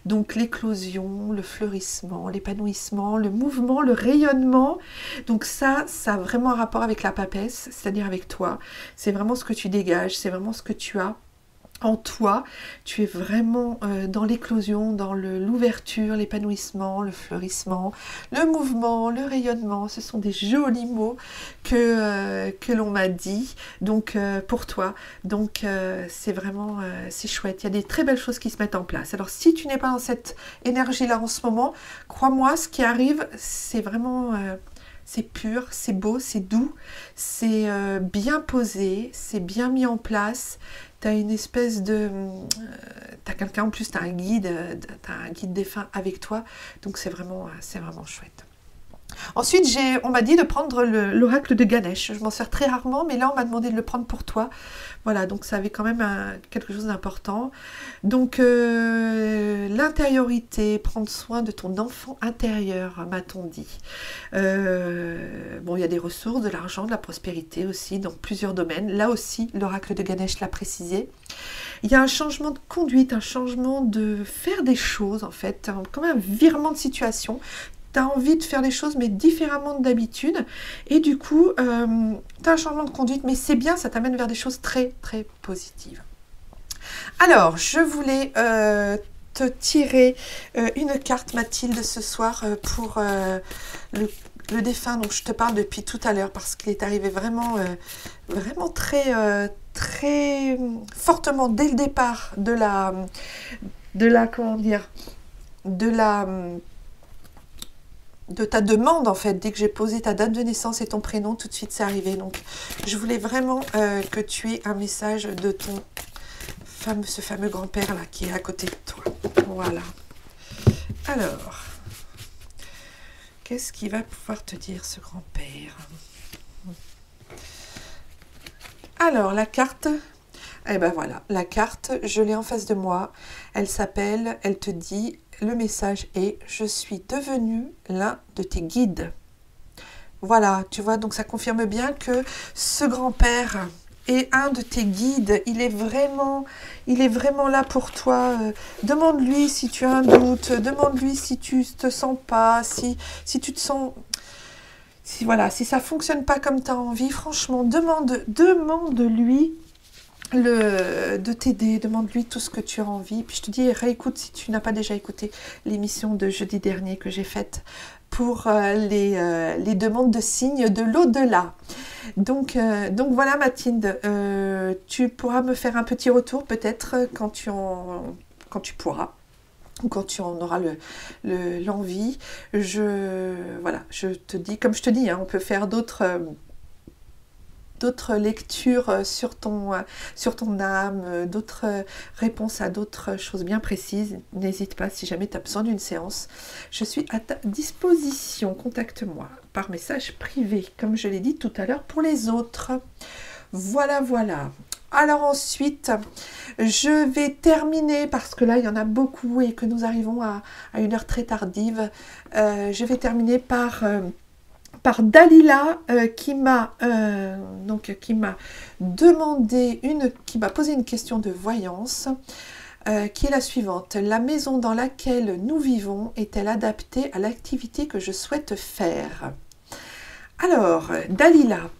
Donc l'éclosion, le fleurissement, l'épanouissement, le mouvement, le rayonnement. Donc ça a vraiment un rapport avec la papesse, c'est-à-dire avec toi. C'est vraiment ce que tu dégages, c'est vraiment ce que tu as en toi. Tu es vraiment dans l'éclosion, dans l'ouverture, l'épanouissement, le fleurissement, le mouvement, le rayonnement. Ce sont des jolis mots que l'on m'a dit donc pour toi. Donc c'est vraiment c'est chouette. Il y a des très belles choses qui se mettent en place. Alors si tu n'es pas dans cette énergie-là en ce moment, crois-moi, ce qui arrive, c'est vraiment... c'est pur, c'est beau, c'est doux, c'est bien posé, c'est bien mis en place. Tu as une espèce de... tu as quelqu'un en plus, tu as un guide défunt avec toi. Donc c'est vraiment chouette. Ensuite, on m'a dit de prendre l'oracle de Ganesh. Je m'en sers très rarement, mais là, on m'a demandé de le prendre pour toi. Voilà, donc ça avait quand même quelque chose d'important. Donc, l'intériorité, prendre soin de ton enfant intérieur, m'a-t-on dit. Bon, il y a des ressources, de l'argent, de la prospérité aussi, dans plusieurs domaines. Là aussi, l'oracle de Ganesh l'a précisé. Il y a un changement de conduite, un changement de faire des choses, en fait, comme un virement de situation. Tu as envie de faire les choses, mais différemment de d'habitude. Et du coup, tu as un changement de conduite, mais c'est bien, ça t'amène vers des choses très, très positives. Alors, je voulais te tirer une carte, Mathilde, ce soir, pour le défunt dont je te parle depuis tout à l'heure, parce qu'il est arrivé vraiment, vraiment très, très fortement, dès le départ de la comment dire, de ta demande en fait, dès que j'ai posé ta date de naissance et ton prénom, tout de suite c'est arrivé. Donc je voulais vraiment que tu aies un message de ce fameux grand-père là qui est à côté de toi. Voilà. Alors, qu'est-ce qu'il va pouvoir te dire ce grand-père? Alors la carte, eh ben voilà, la carte, je l'ai en face de moi. Elle te dit, le message est « Je suis devenu l'un de tes guides ». Voilà, tu vois, donc ça confirme bien que ce grand-père est un de tes guides. Il est vraiment là pour toi. Demande-lui si tu as un doute, demande-lui si tu te sens pas, si tu te sens... Si ça fonctionne pas comme tu as envie, franchement, demande-lui de t'aider, demande-lui tout ce que tu as envie. Puis je te dis, réécoute si tu n'as pas déjà écouté l'émission de jeudi dernier que j'ai faite pour les demandes de signes de l'au-delà. Donc voilà Mathilde, tu pourras me faire un petit retour peut-être quand tu pourras, ou quand tu en auras l'envie. Je te dis, comme je te dis, hein, on peut faire d'autres lectures sur ton âme, d'autres réponses à d'autres choses bien précises. N'hésite pas, si jamais tu as besoin d'une séance, je suis à ta disposition. Contacte-moi par message privé, comme je l'ai dit tout à l'heure pour les autres. Voilà, voilà. Alors ensuite, je vais terminer, parce que là, il y en a beaucoup et que nous arrivons à une heure très tardive. Je vais terminer par Dalila qui m'a posé une question de voyance qui est la suivante. La maison dans laquelle nous vivons est-elle adaptée à l'activité que je souhaite faire? Alors, Dalila,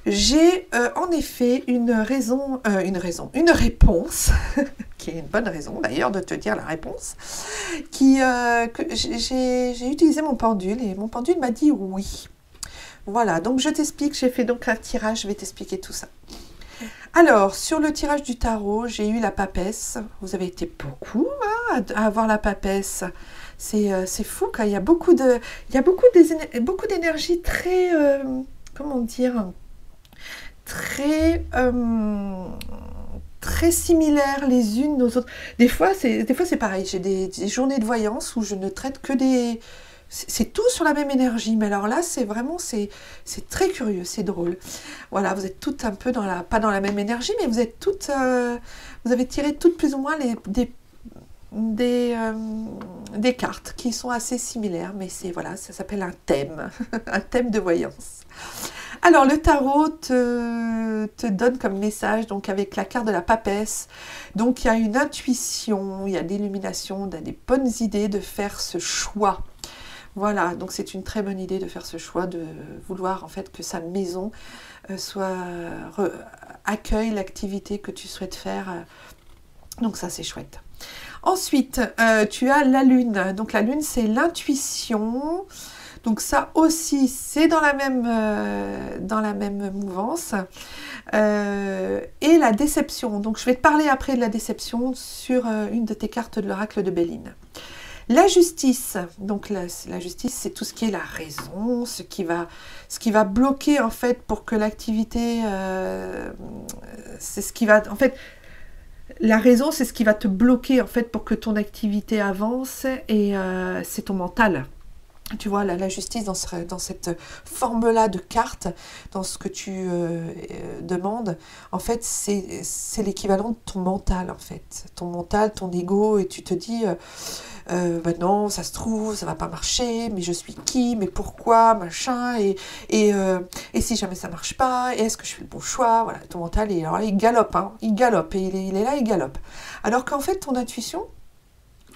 j'ai en effet une réponse, qui est une bonne raison d'ailleurs de te dire la réponse, que j'ai utilisé mon pendule et mon pendule m'a dit oui. Voilà, donc je t'explique, j'ai fait donc un tirage, je vais t'expliquer tout ça. Alors, sur le tirage du tarot, j'ai eu la papesse. Vous avez été beaucoup à avoir la papesse. C'est fou, quoi. Il y a beaucoup d'énergie très, comment dire, très similaires les unes aux autres. Des fois, c'est pareil. J'ai des journées de voyance où je ne traite que des... C'est tout sur la même énergie, mais alors là, c'est très curieux, c'est drôle. Voilà, vous êtes toutes un peu pas dans la même énergie, mais vous êtes toutes, vous avez tiré toutes plus ou moins des cartes qui sont assez similaires, mais voilà, ça s'appelle un thème, un thème de voyance. Alors, le tarot te donne comme message, donc avec la carte de la papesse, donc il y a une intuition, il y a l'illumination, des bonnes idées de faire ce choix. Voilà, donc c'est une très bonne idée de faire ce choix, de vouloir en fait que sa maison accueille l'activité que tu souhaites faire. Donc ça, c'est chouette. Ensuite, tu as la lune. Donc la lune, c'est l'intuition. Donc ça aussi, c'est dans la même mouvance. Et la déception. Donc je vais te parler après de la déception sur une de tes cartes de l'oracle de Béline. La justice, donc la justice, c'est tout ce qui est la raison, ce qui va bloquer en fait pour que l'activité, c'est ce qui va, en fait, la raison, c'est ce qui va te bloquer en fait pour que ton activité avance et c'est ton mental. Tu vois, la justice dans cette forme-là de carte, dans ce que tu demandes, en fait, c'est l'équivalent de ton mental, en fait. Ton mental, ton ego, et tu te dis, non, ça se trouve, ça va pas marcher, mais je suis qui, mais pourquoi, machin, et si jamais ça marche pas, et est-ce que je fais le bon choix? Voilà, ton mental, alors là, il galope, hein, il galope, et il est là, il galope. Alors qu'en fait, ton intuition,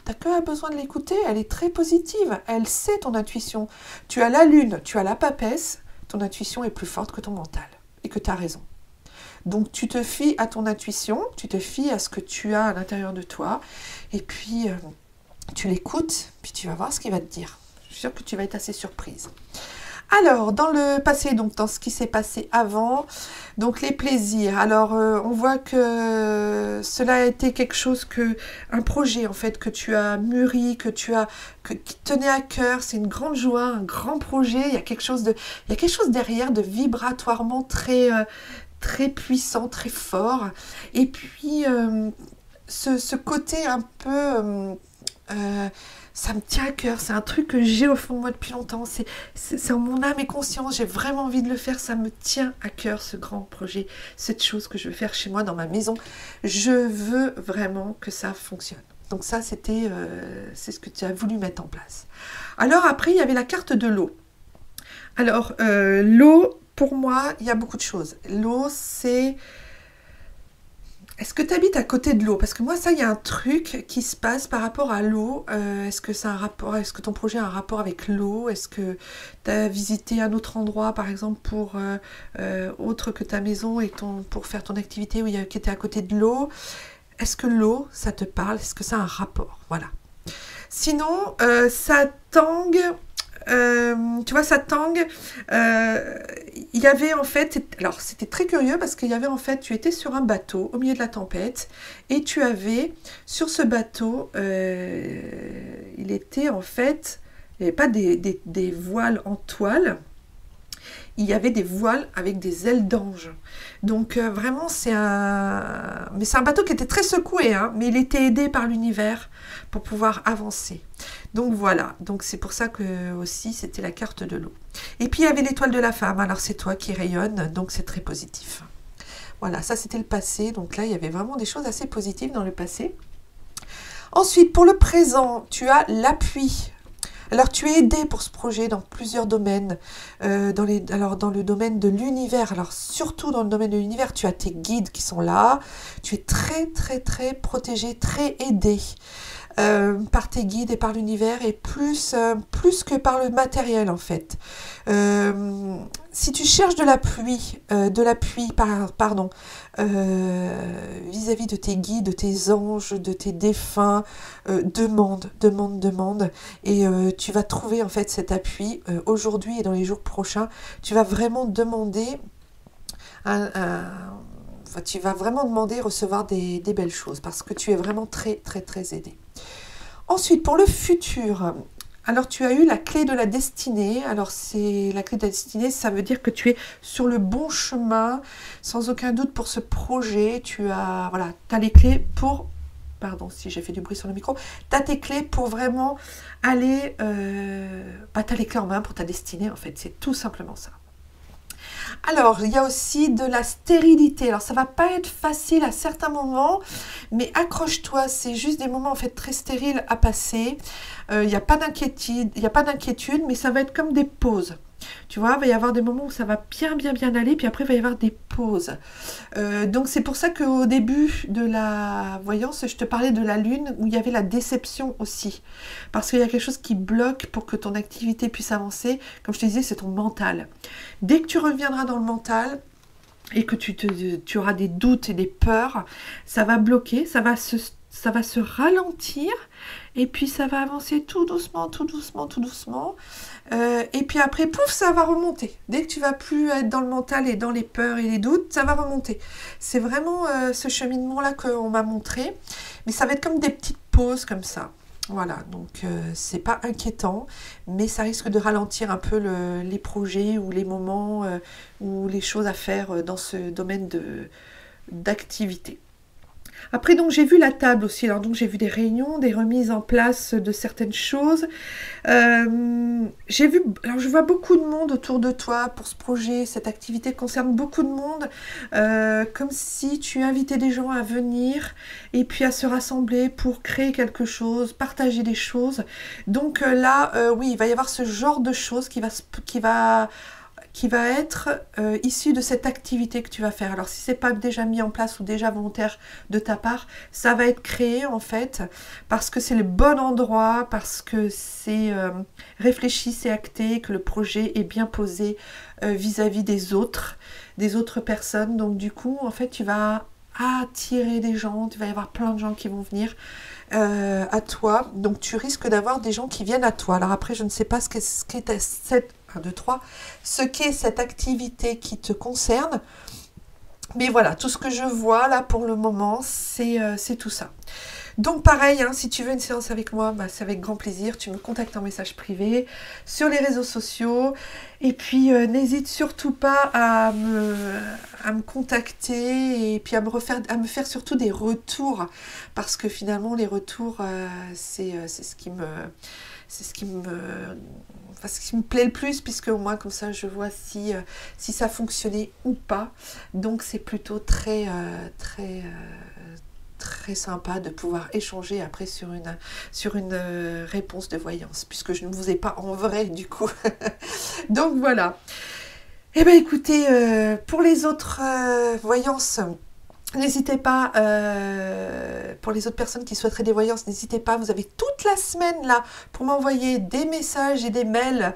t'as que besoin de l'écouter, elle est très positive, elle sait ton intuition. Tu as la lune, tu as la papesse, ton intuition est plus forte que ton mental, et que tu as raison. Donc tu te fies à ton intuition, tu te fies à ce que tu as à l'intérieur de toi, et puis tu l'écoutes, puis tu vas voir ce qu'il va te dire. Je suis sûre que tu vas être assez surprise. Alors, dans le passé, donc dans ce qui s'est passé avant, donc les plaisirs. Alors, on voit que cela a été quelque chose un projet en fait que tu as mûri, qui tenait à cœur. C'est une grande joie, un grand projet. Il y a quelque chose derrière de vibratoirement très, très puissant, très fort. Et puis, ce côté un peu... ça me tient à cœur, c'est un truc que j'ai au fond de moi depuis longtemps, c'est en mon âme et conscience, j'ai vraiment envie de le faire, ça me tient à cœur ce grand projet, cette chose que je veux faire chez moi dans ma maison, je veux vraiment que ça fonctionne. Donc ça c'est ce que tu as voulu mettre en place. Alors après il y avait la carte de l'eau. Alors l'eau, pour moi, il y a beaucoup de choses. L'eau c'est... Est-ce que tu habites à côté de l'eau? Parce que moi, ça, il y a un truc qui se passe par rapport à l'eau. Est-ce que ton projet a un rapport avec l'eau? Est-ce que tu as visité un autre endroit, par exemple, autre que ta maison et pour faire ton activité qui était à côté de l'eau? Est-ce que l'eau, ça te parle? Est-ce que ça a un rapport? Voilà. Sinon, ça tangue... tu vois, ça tangue, il y avait en fait, alors c'était très curieux parce qu'il y avait en fait, tu étais sur un bateau au milieu de la tempête et tu avais, sur ce bateau, il était en fait, il n'y avait pas des voiles en toile, il y avait des voiles avec des ailes d'ange. Donc vraiment, c'est un bateau qui était très secoué, hein, mais il était aidé par l'univers pour pouvoir avancer. Donc voilà, donc c'est pour ça que aussi c'était la carte de l'eau. Et puis il y avait l'étoile de la femme, alors c'est toi qui rayonne, donc c'est très positif. Voilà, ça c'était le passé. Donc là, il y avait vraiment des choses assez positives dans le passé. Ensuite, pour le présent, tu as l'appui. Alors, tu es aidé pour ce projet dans plusieurs domaines. Dans le domaine de l'univers, alors surtout dans le domaine de l'univers, tu as tes guides qui sont là. Tu es très, très, très protégé, très aidé par tes guides et par l'univers, et plus que par le matériel, en fait. Si tu cherches de l'appui, vis-à-vis de tes guides, de tes anges, de tes défunts, demande, et tu vas trouver en fait cet appui aujourd'hui et dans les jours prochains. Tu vas vraiment demander tu vas vraiment demander recevoir des belles choses, parce que tu es vraiment très très très aidé. Ensuite, pour le futur, alors tu as eu la clé de la destinée. Alors c'est la clé de la destinée, ça veut dire que tu es sur le bon chemin, sans aucun doute, pour ce projet. Tu as les clés pour... Pardon si j'ai fait du bruit sur le micro. Tu as tes clés pour vraiment aller... tu as les clés en main pour ta destinée, en fait. C'est tout simplement ça. Alors, il y a aussi de la stérilité. Alors, ça va pas être facile à certains moments, mais accroche-toi, c'est juste des moments en fait très stériles à passer. Il n'y a pas d'inquiétude, mais ça va être comme des pauses. Tu vois, il va y avoir des moments où ça va bien aller, puis après il va y avoir des pauses. Donc c'est pour ça qu'au début de la voyance, je te parlais de la lune, où il y avait la déception aussi. Parce qu'il y a quelque chose qui bloque pour que ton activité puisse avancer. Comme je te disais, c'est ton mental. Dès que tu reviendras dans le mental, et que tu auras des doutes et des peurs, ça va bloquer, ça va se ralentir, et puis ça va avancer tout doucement. Et puis après, pouf, ça va remonter. Dès que tu vas plus être dans le mental et dans les peurs et les doutes, ça va remonter. C'est vraiment ce cheminement-là qu'on m'a montré. Mais ça va être comme des petites pauses comme ça. Voilà, donc c'est pas inquiétant, mais ça risque de ralentir un peu les projets ou les moments ou les choses à faire dans ce domaine d'activité. Après, donc, j'ai vu la table aussi. Alors, donc, j'ai vu des réunions, des remises en place de certaines choses. Alors, je vois beaucoup de monde autour de toi pour ce projet. Cette activité concerne beaucoup de monde. Comme si tu invitais des gens à venir et puis à se rassembler pour créer quelque chose, partager des choses. Donc là, oui, il va y avoir ce genre de choses qui va être issu de cette activité que tu vas faire. Alors si c'est pas déjà mis en place ou déjà volontaire de ta part, ça va être créé en fait, parce que c'est le bon endroit, parce que c'est réfléchi, c'est acté, que le projet est bien posé vis-à-vis des autres personnes. Donc du coup, en fait, tu vas attirer des gens, il va y avoir plein de gens qui vont venir à toi. Donc tu risques d'avoir des gens qui viennent à toi. Alors après, je ne sais pas ce qu'est cette activité qui te concerne. Mais voilà, tout ce que je vois là pour le moment, c'est tout ça. Donc pareil, hein, si tu veux une séance avec moi, c'est avec grand plaisir. Tu me contactes en message privé, sur les réseaux sociaux. Et puis n'hésite surtout pas à me contacter et puis à me faire surtout des retours. Parce que finalement, les retours, c'est ce qui me plaît le plus, puisque au moins comme ça je vois si ça fonctionnait ou pas. Donc c'est plutôt très sympa de pouvoir échanger après sur une réponse de voyance, puisque je ne vous ai pas en vrai du coup. Donc voilà. Eh bien écoutez, pour les autres voyances, n'hésitez pas, pour les autres personnes qui souhaiteraient des voyances, n'hésitez pas, vous avez toute la semaine là pour m'envoyer des messages et des mails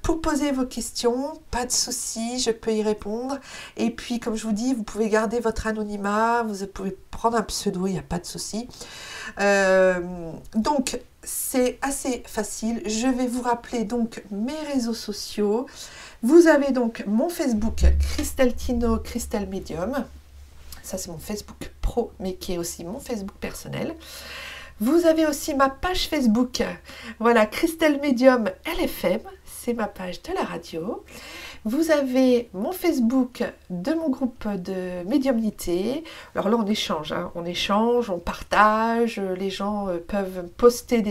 pour poser vos questions, pas de souci, je peux y répondre. Et puis comme je vous dis, vous pouvez garder votre anonymat, vous pouvez prendre un pseudo, il n'y a pas de souci. Donc c'est assez facile, je vais vous rappeler donc mes réseaux sociaux. Vous avez donc mon Facebook, Christelle Tino, Christelle Medium. Ça, c'est mon Facebook pro, mais qui est aussi mon Facebook personnel. Vous avez aussi ma page Facebook. Voilà, Christelle Medium LFM. C'est ma page de la radio. Vous avez mon Facebook de mon groupe de médiumnité. Alors là, on échange, hein. On partage. Les gens peuvent poster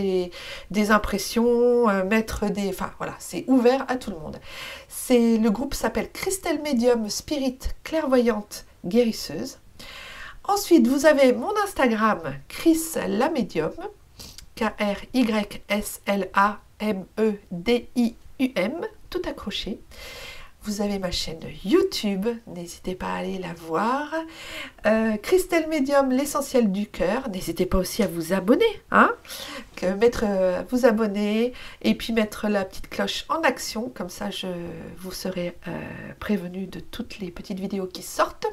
des impressions, mettre des... Enfin, voilà, c'est ouvert à tout le monde. Le groupe s'appelle Christelle Medium Spirit Clairvoyante guérisseuse. Ensuite, vous avez mon Instagram, Chris la Médium, KRYSLAMEDIUM, tout accroché. Vous avez ma chaîne YouTube, n'hésitez pas à aller la voir. Christelle Médium, l'essentiel du cœur. N'hésitez pas aussi à vous abonner, hein, vous abonner et puis mettre la petite cloche en action. Comme ça, vous serez prévenu de toutes les petites vidéos qui sortent.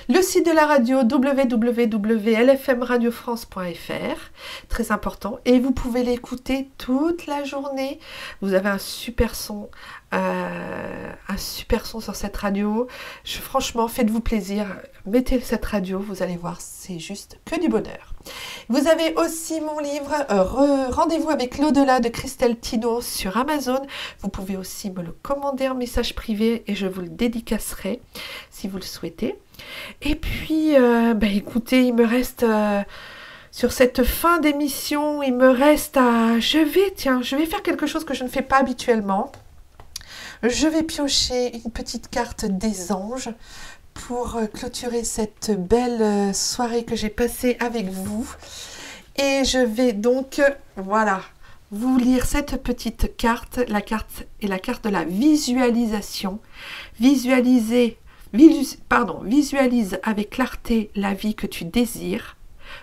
Le site de la radio www.lfmradiofrance.fr, très important, et vous pouvez l'écouter toute la journée. Vous avez un super son sur cette radio. Franchement, faites-vous plaisir, mettez cette radio, vous allez voir, c'est juste que du bonheur. Vous avez aussi mon livre Rendez-vous avec l'au-delà de Christelle Tino sur Amazon. Vous pouvez aussi me le commander en message privé et je vous le dédicacerai si vous le souhaitez. Et puis, écoutez, il me reste, sur cette fin d'émission, il me reste à... Je vais faire quelque chose que je ne fais pas habituellement. Je vais piocher une petite carte des anges pour clôturer cette belle soirée que j'ai passée avec vous. Et je vais donc, voilà, vous lire cette petite carte. La carte est la carte de la visualisation. Visualise avec clarté la vie que tu désires,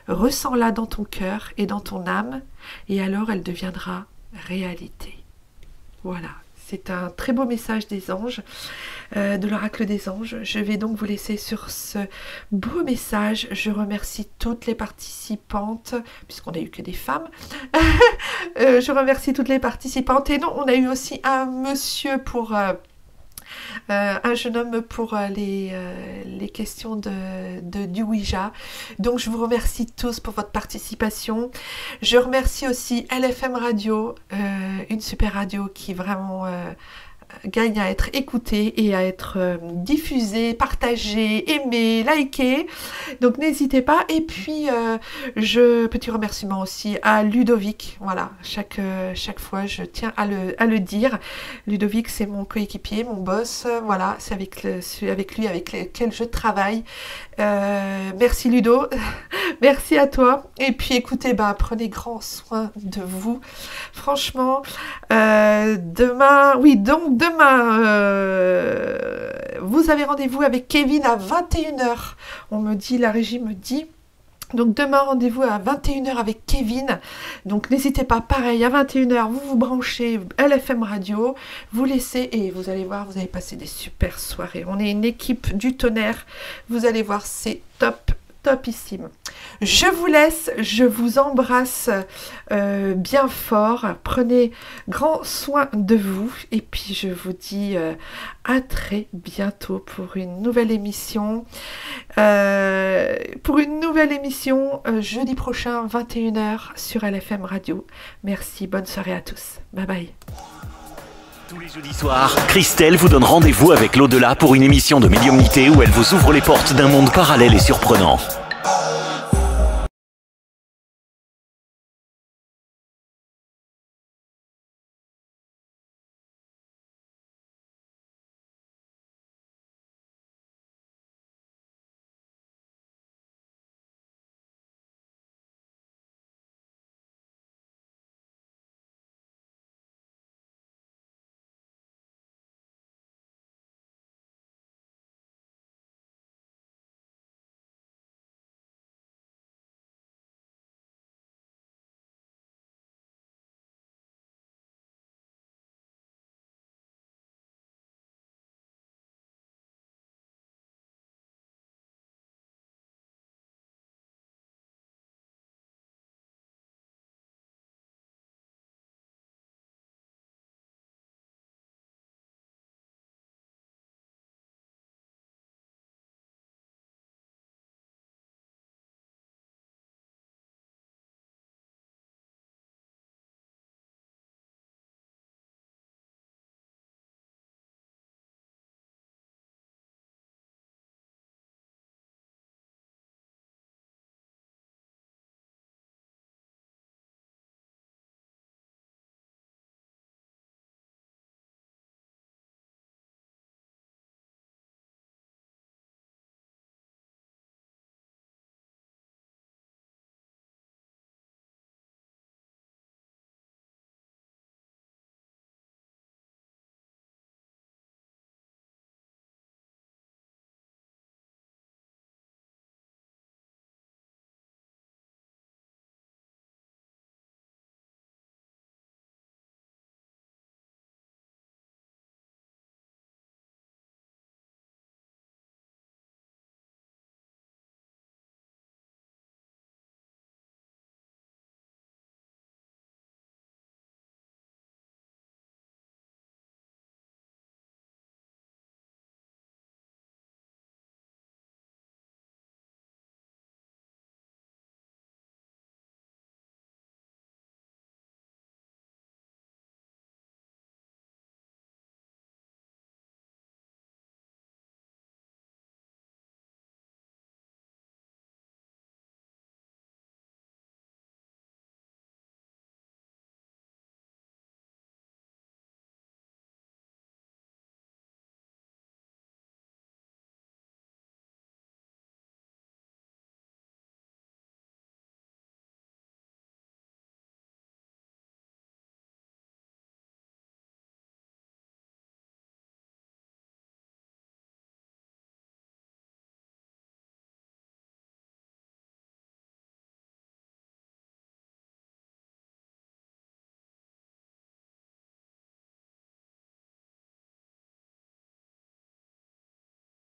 ressens-la dans ton cœur et dans ton âme, et alors elle deviendra réalité. Voilà, c'est un très beau message des anges, de l'oracle des anges. Je vais donc vous laisser sur ce beau message. Je remercie toutes les participantes, puisqu'on n'a eu que des femmes. Je remercie toutes les participantes, et non, on a eu aussi un monsieur pour... un jeune homme pour les questions du Ouija. Donc je vous remercie tous pour votre participation. Je remercie aussi LFM Radio, une super radio qui vraiment gagne à être écoutée et à être diffusée, partagée, aimée, likée. Donc n'hésitez pas. Et puis petit remerciement aussi à Ludovic. Voilà, chaque fois je tiens à le dire. Ludovic, c'est mon coéquipier, mon boss. Voilà, c'est avec lui avec lequel je travaille. Merci Ludo, merci à toi. Et puis écoutez, prenez grand soin de vous. Franchement, demain, vous avez rendez-vous avec Kevin à 21h. On me dit, la régie me dit. Donc demain, rendez-vous à 21h avec Kevin. Donc n'hésitez pas, pareil, à 21h, vous branchez LFM Radio, vous laissez et vous allez voir, vous allez passer des super soirées. On est une équipe du tonnerre. Vous allez voir, c'est top. Topissime. Je vous laisse, je vous embrasse bien fort. Prenez grand soin de vous et puis je vous dis à très bientôt pour une nouvelle émission. Jeudi prochain, 21h sur LFM Radio. Merci, bonne soirée à tous. Bye bye. Tous les jeudis soirs, Christelle vous donne rendez-vous avec l'au-delà pour une émission de médiumnité où elle vous ouvre les portes d'un monde parallèle et surprenant.